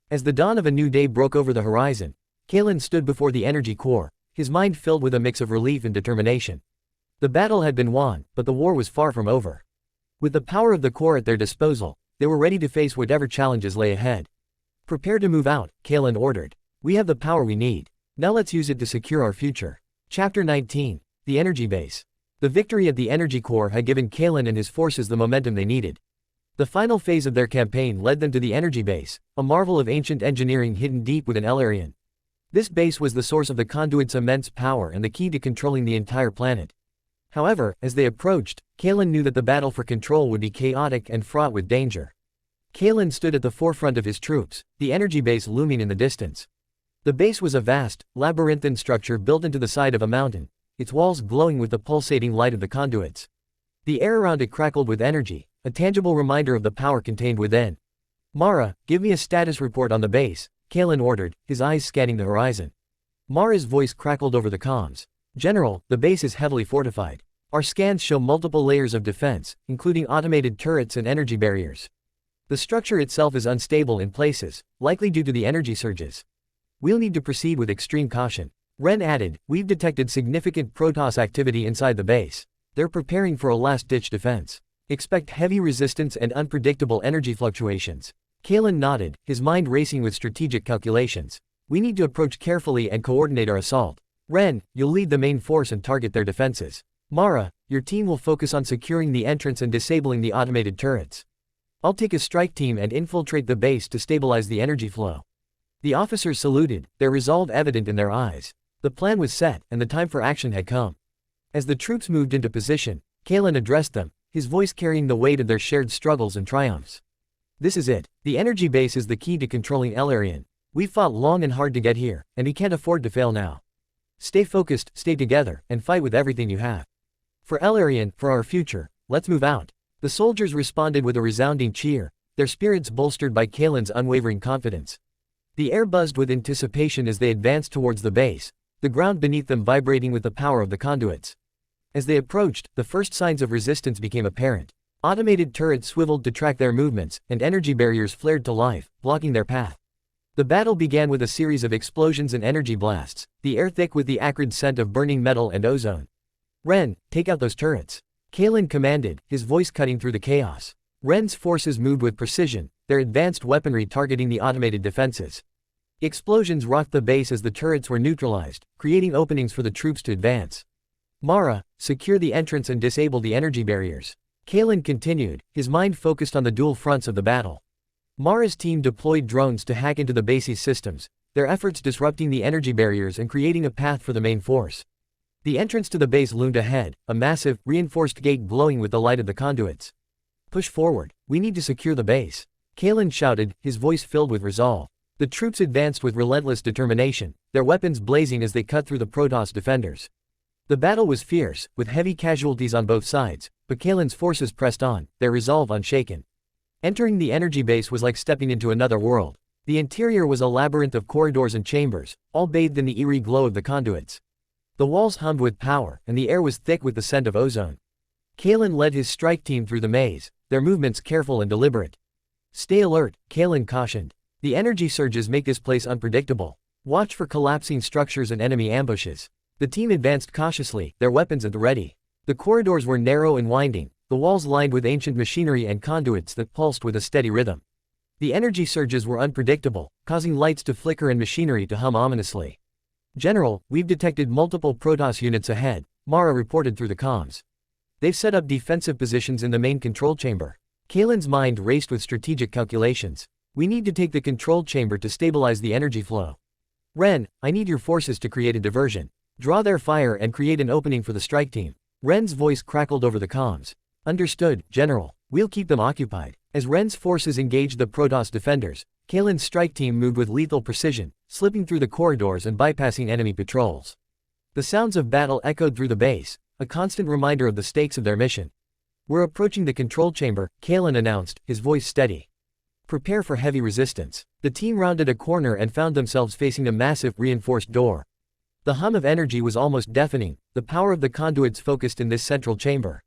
As the dawn of a new day broke over the horizon, Kalen stood before the energy core, his mind filled with a mix of relief and determination. The battle had been won, but the war was far from over. With the power of the core at their disposal, they were ready to face whatever challenges lay ahead. "Prepare to move out," Kalen ordered. "We have the power we need. Now let's use it to secure our future." Chapter 19. The Energy Base. The victory at the energy core had given Kalen and his forces the momentum they needed. The final phase of their campaign led them to the energy base, a marvel of ancient engineering hidden deep within Elarian. This base was the source of the conduit's immense power and the key to controlling the entire planet. However, as they approached, Kalen knew that the battle for control would be chaotic and fraught with danger. Kalen stood at the forefront of his troops, the energy base looming in the distance. The base was a vast, labyrinthine structure built into the side of a mountain, its walls glowing with the pulsating light of the conduits. The air around it crackled with energy, a tangible reminder of the power contained within. "Mara, give me a status report on the base," Kalen ordered, his eyes scanning the horizon. Mara's voice crackled over the comms. "General, the base is heavily fortified. Our scans show multiple layers of defense, including automated turrets and energy barriers. The structure itself is unstable in places, likely due to the energy surges. We'll need to proceed with extreme caution." Ren added, "We've detected significant Protoss activity inside the base. They're preparing for a last-ditch defense. Expect heavy resistance and unpredictable energy fluctuations." Kalen nodded, his mind racing with strategic calculations. "We need to approach carefully and coordinate our assault. Ren, you'll lead the main force and target their defenses. Mara, your team will focus on securing the entrance and disabling the automated turrets. I'll take a strike team and infiltrate the base to stabilize the energy flow." The officers saluted, their resolve evident in their eyes. The plan was set, and the time for action had come. As the troops moved into position, Kalen addressed them, his voice carrying the weight of their shared struggles and triumphs. "This is it. The energy base is the key to controlling Elarian. We fought long and hard to get here, and we can't afford to fail now. Stay focused, stay together, and fight with everything you have. For Elarian, for our future, let's move out. The soldiers responded with a resounding cheer, their spirits bolstered by Kalen's unwavering confidence. The air buzzed with anticipation as they advanced towards the base, the ground beneath them vibrating with the power of the conduits. As they approached, the first signs of resistance became apparent. Automated turrets swiveled to track their movements, and energy barriers flared to life, blocking their path. The battle began with a series of explosions and energy blasts, the air thick with the acrid scent of burning metal and ozone. Ren, take out those turrets. Kalen commanded, his voice cutting through the chaos. Ren's forces moved with precision, their advanced weaponry targeting the automated defenses. Explosions rocked the base as the turrets were neutralized, creating openings for the troops to advance. Mara, secure the entrance and disable the energy barriers. Kalen continued, his mind focused on the dual fronts of the battle. Mara's team deployed drones to hack into the base's systems, their efforts disrupting the energy barriers and creating a path for the main force. The entrance to the base loomed ahead, a massive, reinforced gate glowing with the light of the conduits. Push forward, we need to secure the base. Kalen shouted, his voice filled with resolve. The troops advanced with relentless determination, their weapons blazing as they cut through the Protoss defenders. The battle was fierce, with heavy casualties on both sides, but Kalen's forces pressed on, their resolve unshaken. Entering the energy base was like stepping into another world. The interior was a labyrinth of corridors and chambers, all bathed in the eerie glow of the conduits. The walls hummed with power, and the air was thick with the scent of ozone. Kalen led his strike team through the maze, their movements careful and deliberate. Stay alert, Kalen cautioned. The energy surges make this place unpredictable. Watch for collapsing structures and enemy ambushes. The team advanced cautiously, their weapons at the ready. The corridors were narrow and winding, the walls lined with ancient machinery and conduits that pulsed with a steady rhythm. The energy surges were unpredictable, causing lights to flicker and machinery to hum ominously. General, we've detected multiple Protoss units ahead, Mara reported through the comms. They've set up defensive positions in the main control chamber. Kalen's mind raced with strategic calculations. We need to take the control chamber to stabilize the energy flow. Ren, I need your forces to create a diversion. Draw their fire and create an opening for the strike team. Ren's voice crackled over the comms. Understood, General. We'll keep them occupied. As Ren's forces engaged the Protoss defenders, Kalen's strike team moved with lethal precision, slipping through the corridors and bypassing enemy patrols. The sounds of battle echoed through the base, a constant reminder of the stakes of their mission. We're approaching the control chamber, Kalen announced, his voice steady. Prepare for heavy resistance. The team rounded a corner and found themselves facing a massive, reinforced door. The hum of energy was almost deafening, the power of the conduits focused in this central chamber.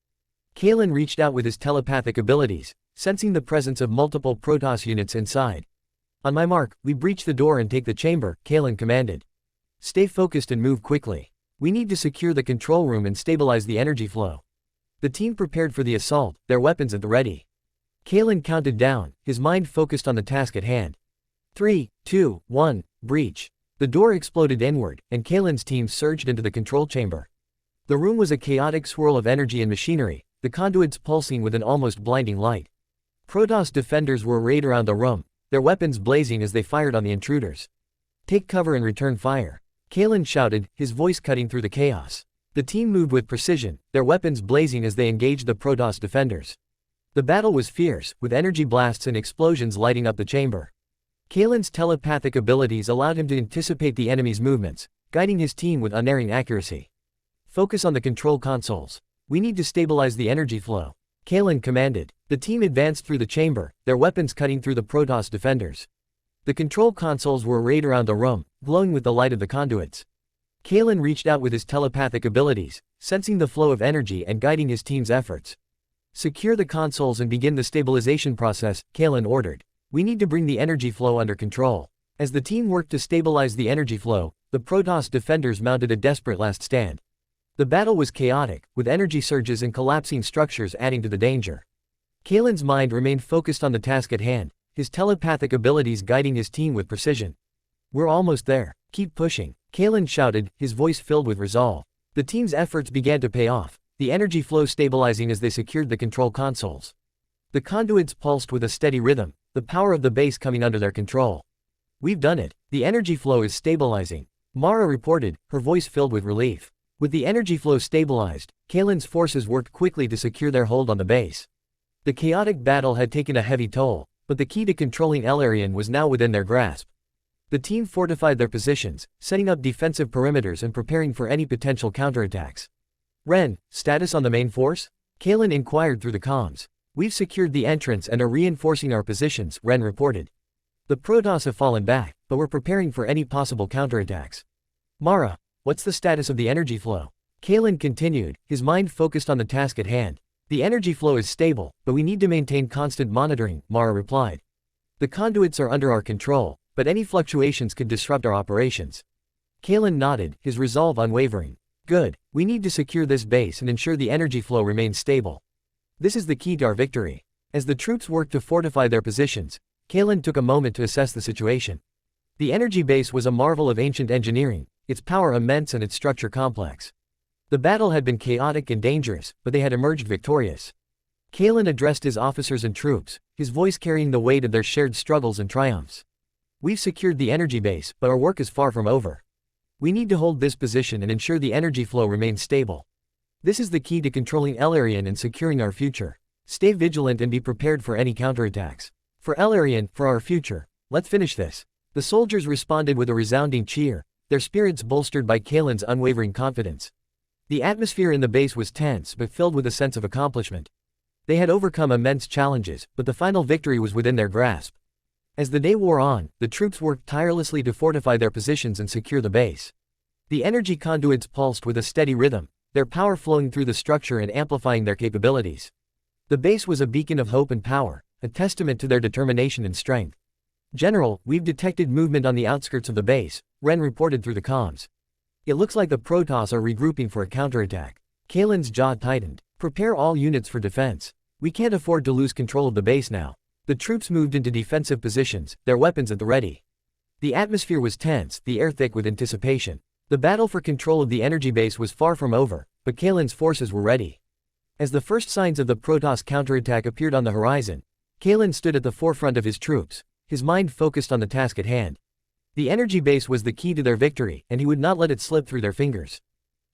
Kalen reached out with his telepathic abilities, sensing the presence of multiple Protoss units inside. On my mark, we breach the door and take the chamber, Kalen commanded. Stay focused and move quickly. We need to secure the control room and stabilize the energy flow. The team prepared for the assault, their weapons at the ready. Kalen counted down, his mind focused on the task at hand. 3, 2, 1, breach. The door exploded inward, and Kalen's team surged into the control chamber. The room was a chaotic swirl of energy and machinery, the conduits pulsing with an almost blinding light. Protoss defenders were arrayed around the room, their weapons blazing as they fired on the intruders. Take cover and return fire. Kalen shouted, his voice cutting through the chaos. The team moved with precision, their weapons blazing as they engaged the Protoss defenders. The battle was fierce, with energy blasts and explosions lighting up the chamber. Kalen's telepathic abilities allowed him to anticipate the enemy's movements, guiding his team with unerring accuracy. Focus on the control consoles. We need to stabilize the energy flow. Kalen commanded. The team advanced through the chamber, their weapons cutting through the Protoss defenders. The control consoles were arrayed around the room, glowing with the light of the conduits. Kalen reached out with his telepathic abilities, sensing the flow of energy and guiding his team's efforts. Secure the consoles and begin the stabilization process, Kalen ordered. We need to bring the energy flow under control. As the team worked to stabilize the energy flow, the Protoss defenders mounted a desperate last stand. The battle was chaotic, with energy surges and collapsing structures adding to the danger. Kalen's mind remained focused on the task at hand, his telepathic abilities guiding his team with precision. We're almost there. Keep pushing, Kalen shouted, his voice filled with resolve. The team's efforts began to pay off, the energy flow stabilizing as they secured the control consoles. The conduits pulsed with a steady rhythm, the power of the base coming under their control. We've done it. The energy flow is stabilizing, Mara reported, her voice filled with relief. With the energy flow stabilized, Kalen's forces worked quickly to secure their hold on the base. The chaotic battle had taken a heavy toll, but the key to controlling Elarian was now within their grasp. The team fortified their positions, setting up defensive perimeters and preparing for any potential counterattacks. Ren, status on the main force? Kalen inquired through the comms. We've secured the entrance and are reinforcing our positions, Ren reported. The Protoss have fallen back, but we're preparing for any possible counterattacks. Mara, what's the status of the energy flow? Kalen continued, his mind focused on the task at hand. The energy flow is stable, but we need to maintain constant monitoring, Mara replied. The conduits are under our control, but any fluctuations could disrupt our operations. Kalen nodded, his resolve unwavering. Good, we need to secure this base and ensure the energy flow remains stable. This is the key to our victory. As the troops worked to fortify their positions, Kalen took a moment to assess the situation. The energy base was a marvel of ancient engineering, its power immense and its structure complex. The battle had been chaotic and dangerous, but they had emerged victorious. Kalen addressed his officers and troops, his voice carrying the weight of their shared struggles and triumphs. We've secured the energy base, but our work is far from over. We need to hold this position and ensure the energy flow remains stable. This is the key to controlling Elarian and securing our future. Stay vigilant and be prepared for any counterattacks. For Elarian, for our future, let's finish this. The soldiers responded with a resounding cheer, their spirits bolstered by Kalen's unwavering confidence. The atmosphere in the base was tense but filled with a sense of accomplishment. They had overcome immense challenges, but the final victory was within their grasp. As the day wore on, the troops worked tirelessly to fortify their positions and secure the base. The energy conduits pulsed with a steady rhythm, their power flowing through the structure and amplifying their capabilities. The base was a beacon of hope and power, a testament to their determination and strength. General, we've detected movement on the outskirts of the base, Ren reported through the comms. It looks like the Protoss are regrouping for a counterattack. Kalen's jaw tightened. Prepare all units for defense. We can't afford to lose control of the base now. The troops moved into defensive positions, their weapons at the ready. The atmosphere was tense, the air thick with anticipation. The battle for control of the energy base was far from over, but Kalen's forces were ready. As the first signs of the Protoss counterattack appeared on the horizon, Kalen stood at the forefront of his troops, his mind focused on the task at hand. The energy base was the key to their victory, and he would not let it slip through their fingers.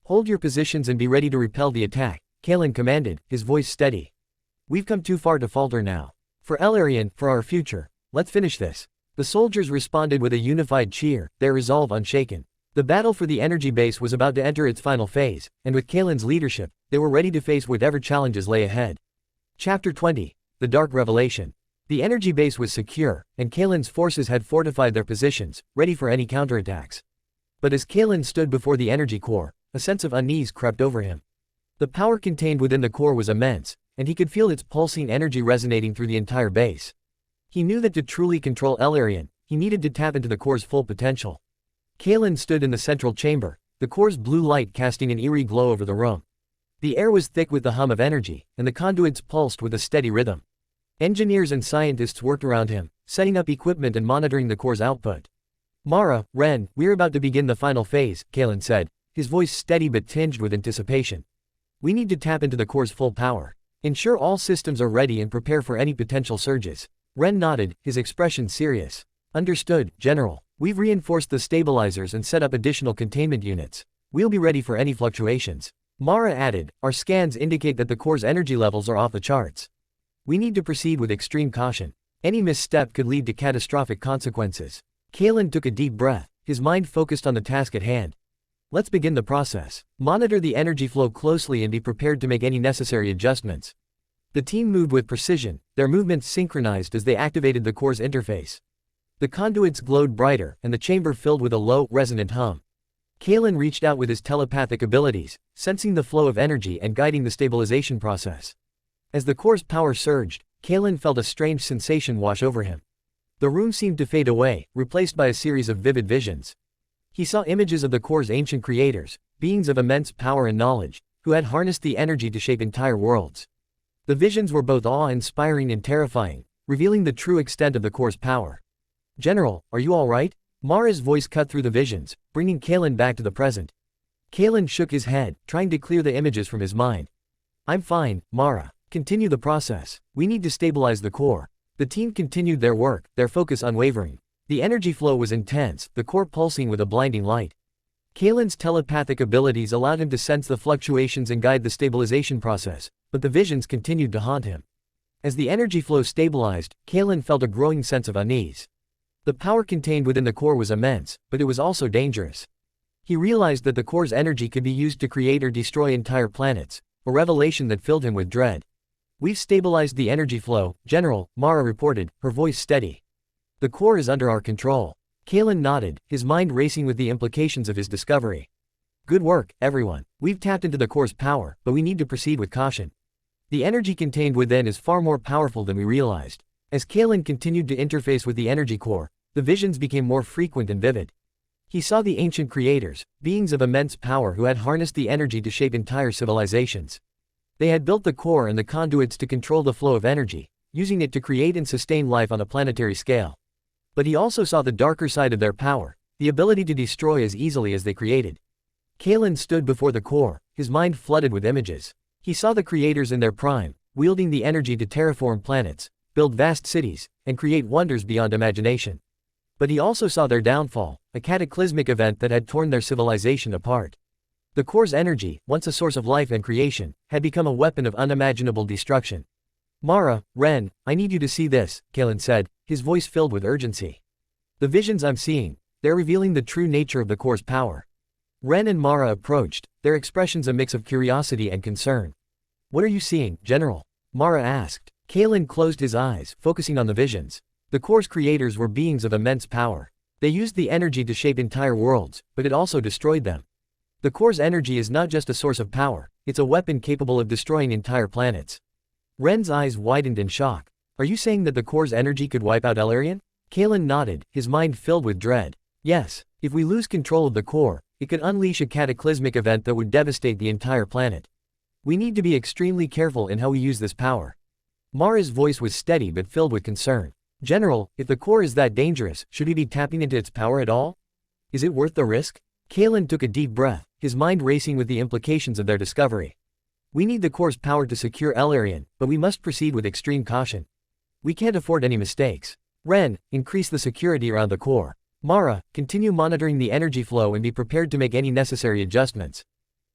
Hold your positions and be ready to repel the attack, Kalen commanded, his voice steady. We've come too far to falter now. For Elarian, for our future, let's finish this. The soldiers responded with a unified cheer, their resolve unshaken. The battle for the energy base was about to enter its final phase, and with Kalen's leadership, they were ready to face whatever challenges lay ahead. Chapter 20. The Dark Revelation. The energy base was secure, and Kalen's forces had fortified their positions, ready for any counterattacks. But as Kalen stood before the energy core, a sense of unease crept over him. The power contained within the core was immense, and he could feel its pulsing energy resonating through the entire base. He knew that to truly control Elarian, he needed to tap into the core's full potential. Kalen stood in the central chamber, the core's blue light casting an eerie glow over the room. The air was thick with the hum of energy, and the conduits pulsed with a steady rhythm. Engineers and scientists worked around him, setting up equipment and monitoring the core's output. Mara, Ren, we're about to begin the final phase, Kalen said, his voice steady but tinged with anticipation. We need to tap into the core's full power. Ensure all systems are ready and prepare for any potential surges. Ren nodded, his expression serious. Understood, General. We've reinforced the stabilizers and set up additional containment units. We'll be ready for any fluctuations. Mara added, our scans indicate that the core's energy levels are off the charts. We need to proceed with extreme caution. Any misstep could lead to catastrophic consequences. Kalen took a deep breath, his mind focused on the task at hand. Let's begin the process. Monitor the energy flow closely and be prepared to make any necessary adjustments. The team moved with precision, their movements synchronized as they activated the core's interface. The conduits glowed brighter, and the chamber filled with a low, resonant hum. Kalen reached out with his telepathic abilities, sensing the flow of energy and guiding the stabilization process. As the core's power surged, Kalen felt a strange sensation wash over him. The room seemed to fade away, replaced by a series of vivid visions. He saw images of the core's ancient creators, beings of immense power and knowledge, who had harnessed the energy to shape entire worlds. The visions were both awe-inspiring and terrifying, revealing the true extent of the core's power. General, are you all right? Mara's voice cut through the visions, bringing Kalen back to the present. Kalen shook his head, trying to clear the images from his mind. I'm fine, Mara. Continue the process. We need to stabilize the core. The team continued their work, their focus unwavering. The energy flow was intense, the core pulsing with a blinding light. Kalen's telepathic abilities allowed him to sense the fluctuations and guide the stabilization process, but the visions continued to haunt him. As the energy flow stabilized, Kalen felt a growing sense of unease. The power contained within the core was immense, but it was also dangerous. He realized that the core's energy could be used to create or destroy entire planets, a revelation that filled him with dread. "We've stabilized the energy flow, General," Mara reported, her voice steady. "The core is under our control." Kalen nodded, his mind racing with the implications of his discovery. "Good work, everyone. We've tapped into the core's power, but we need to proceed with caution. The energy contained within is far more powerful than we realized." As Kalen continued to interface with the energy core, the visions became more frequent and vivid. He saw the ancient creators, beings of immense power who had harnessed the energy to shape entire civilizations. They had built the core and the conduits to control the flow of energy, using it to create and sustain life on a planetary scale. But he also saw the darker side of their power, the ability to destroy as easily as they created. Kalen stood before the core, his mind flooded with images. He saw the creators in their prime, wielding the energy to terraform planets, build vast cities, and create wonders beyond imagination. But he also saw their downfall, a cataclysmic event that had torn their civilization apart. The core's energy, once a source of life and creation, had become a weapon of unimaginable destruction. "Mara, Ren, I need you to see this," Kalen said, his voice filled with urgency. "The visions I'm seeing, they're revealing the true nature of the core's power." Ren and Mara approached, their expressions a mix of curiosity and concern. "What are you seeing, General?" Mara asked. Kalen closed his eyes, focusing on the visions. The core's creators were beings of immense power. They used the energy to shape entire worlds, but it also destroyed them. The core's energy is not just a source of power, it's a weapon capable of destroying entire planets. Ren's eyes widened in shock. "Are you saying that the core's energy could wipe out Elarian?" Kalen nodded, his mind filled with dread. "Yes, if we lose control of the core, it could unleash a cataclysmic event that would devastate the entire planet. We need to be extremely careful in how we use this power." Mara's voice was steady but filled with concern. "General, if the core is that dangerous, should we be tapping into its power at all? Is it worth the risk?" Kalen took a deep breath, his mind racing with the implications of their discovery. "We need the core's power to secure Elarian, but we must proceed with extreme caution. We can't afford any mistakes. Ren, increase the security around the core. Mara, continue monitoring the energy flow and be prepared to make any necessary adjustments."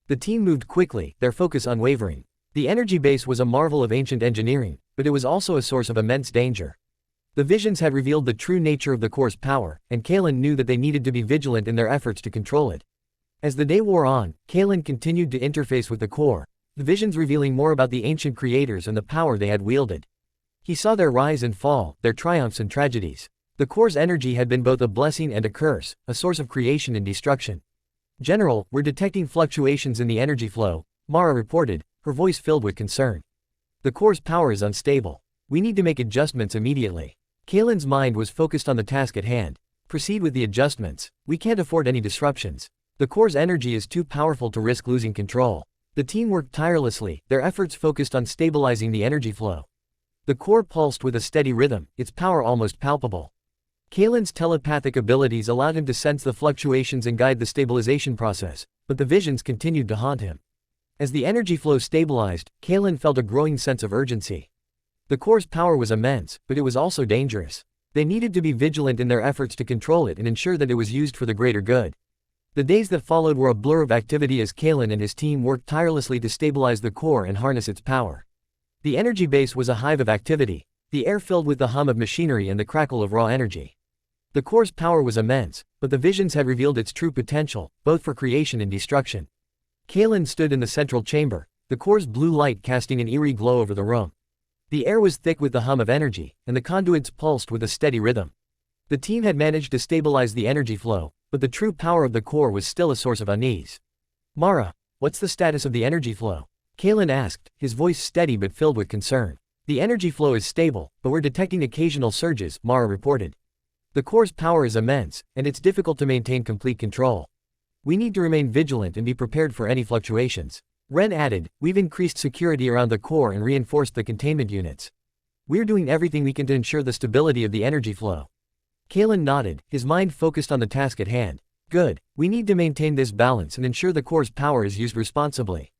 The team moved quickly, their focus unwavering. The energy base was a marvel of ancient engineering, but it was also a source of immense danger. The visions had revealed the true nature of the core's power, and Kalen knew that they needed to be vigilant in their efforts to control it. As the day wore on, Kalen continued to interface with the core, the visions revealing more about the ancient creators and the power they had wielded. He saw their rise and fall, their triumphs and tragedies. The core's energy had been both a blessing and a curse, a source of creation and destruction. "General, we're detecting fluctuations in the energy flow," Mara reported, her voice filled with concern. "The core's power is unstable. We need to make adjustments immediately." Kalen's mind was focused on the task at hand. "Proceed with the adjustments. We can't afford any disruptions. The core's energy is too powerful to risk losing control." The team worked tirelessly, their efforts focused on stabilizing the energy flow. The core pulsed with a steady rhythm, its power almost palpable. Kalen's telepathic abilities allowed him to sense the fluctuations and guide the stabilization process, but the visions continued to haunt him. As the energy flow stabilized, Kalen felt a growing sense of urgency. The core's power was immense, but it was also dangerous. They needed to be vigilant in their efforts to control it and ensure that it was used for the greater good. The days that followed were a blur of activity as Kalen and his team worked tirelessly to stabilize the core and harness its power. The energy base was a hive of activity, the air filled with the hum of machinery and the crackle of raw energy. The core's power was immense, but the visions had revealed its true potential, both for creation and destruction. Kalen stood in the central chamber, the core's blue light casting an eerie glow over the room. The air was thick with the hum of energy, and the conduits pulsed with a steady rhythm. The team had managed to stabilize the energy flow, but the true power of the core was still a source of unease. "Mara, what's the status of the energy flow?" Kalen asked, his voice steady but filled with concern. "The energy flow is stable, but we're detecting occasional surges," Mara reported. "The core's power is immense, and it's difficult to maintain complete control. We need to remain vigilant and be prepared for any fluctuations." Ren added, "We've increased security around the core and reinforced the containment units. We're doing everything we can to ensure the stability of the energy flow." Kalen nodded, his mind focused on the task at hand. "Good, we need to maintain this balance and ensure the core's power is used responsibly.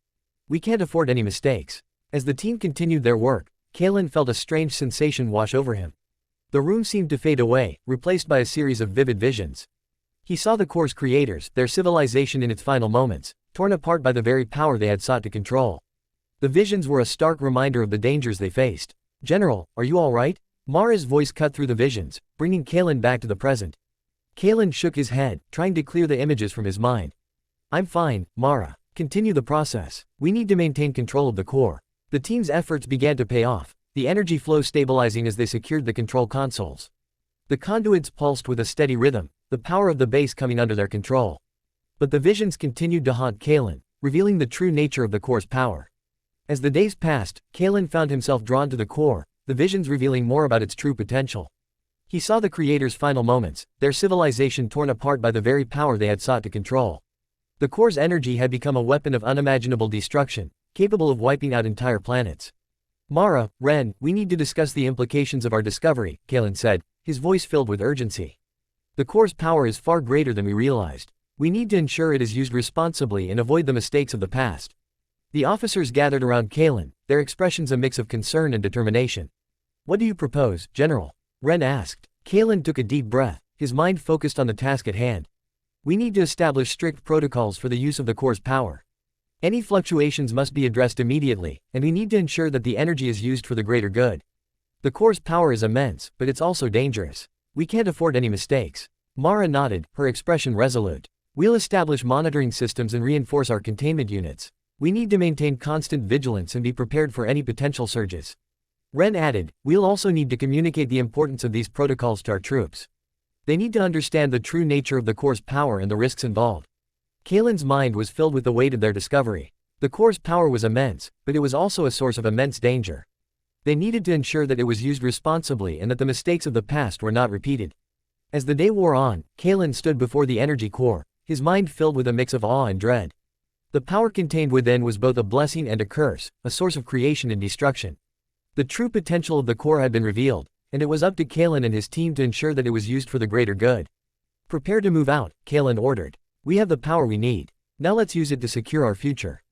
We can't afford any mistakes." As the team continued their work, Kalen felt a strange sensation wash over him. The room seemed to fade away, replaced by a series of vivid visions. He saw the core's creators, their civilization in its final moments, torn apart by the very power they had sought to control. The visions were a stark reminder of the dangers they faced. "General, are you all right?" Mara's voice cut through the visions, bringing Kalen back to the present. Kalen shook his head, trying to clear the images from his mind. I'm fine, Mara. Continue the process. We need to maintain control of the core. The team's efforts began to pay off, the energy flow stabilizing as they secured the control consoles. The conduits pulsed with a steady rhythm, the power of the base coming under their control. But the visions continued to haunt Kalen, revealing the true nature of the core's power. As the days passed, Kalen found himself drawn to the core, the visions revealing more about its true potential. He saw the creators' final moments, their civilization torn apart by the very power they had sought to control. The core's energy had become a weapon of unimaginable destruction, capable of wiping out entire planets. Mara, Ren, we need to discuss the implications of our discovery, Kalen said, his voice filled with urgency. The core's power is far greater than we realized. We need to ensure it is used responsibly and avoid the mistakes of the past. The officers gathered around Kalen, their expressions a mix of concern and determination. What do you propose, General? Ren asked. Kalen took a deep breath, his mind focused on the task at hand. We need to establish strict protocols for the use of the core's power. Any fluctuations must be addressed immediately, and we need to ensure that the energy is used for the greater good. The core's power is immense, but it's also dangerous. We can't afford any mistakes. Mara nodded, her expression resolute. We'll establish monitoring systems and reinforce our containment units. We need to maintain constant vigilance and be prepared for any potential surges. Ren added, we'll also need to communicate the importance of these protocols to our troops. They need to understand the true nature of the core's power and the risks involved. Kalen's mind was filled with the weight of their discovery. The core's power was immense, but it was also a source of immense danger. They needed to ensure that it was used responsibly and that the mistakes of the past were not repeated. As the day wore on, Kalen stood before the energy core, his mind filled with a mix of awe and dread. The power contained within was both a blessing and a curse, a source of creation and destruction. The true potential of the core had been revealed, and it was up to Kalen and his team to ensure that it was used for the greater good. Prepare to move out, Kalen ordered. We have the power we need. Now let's use it to secure our future.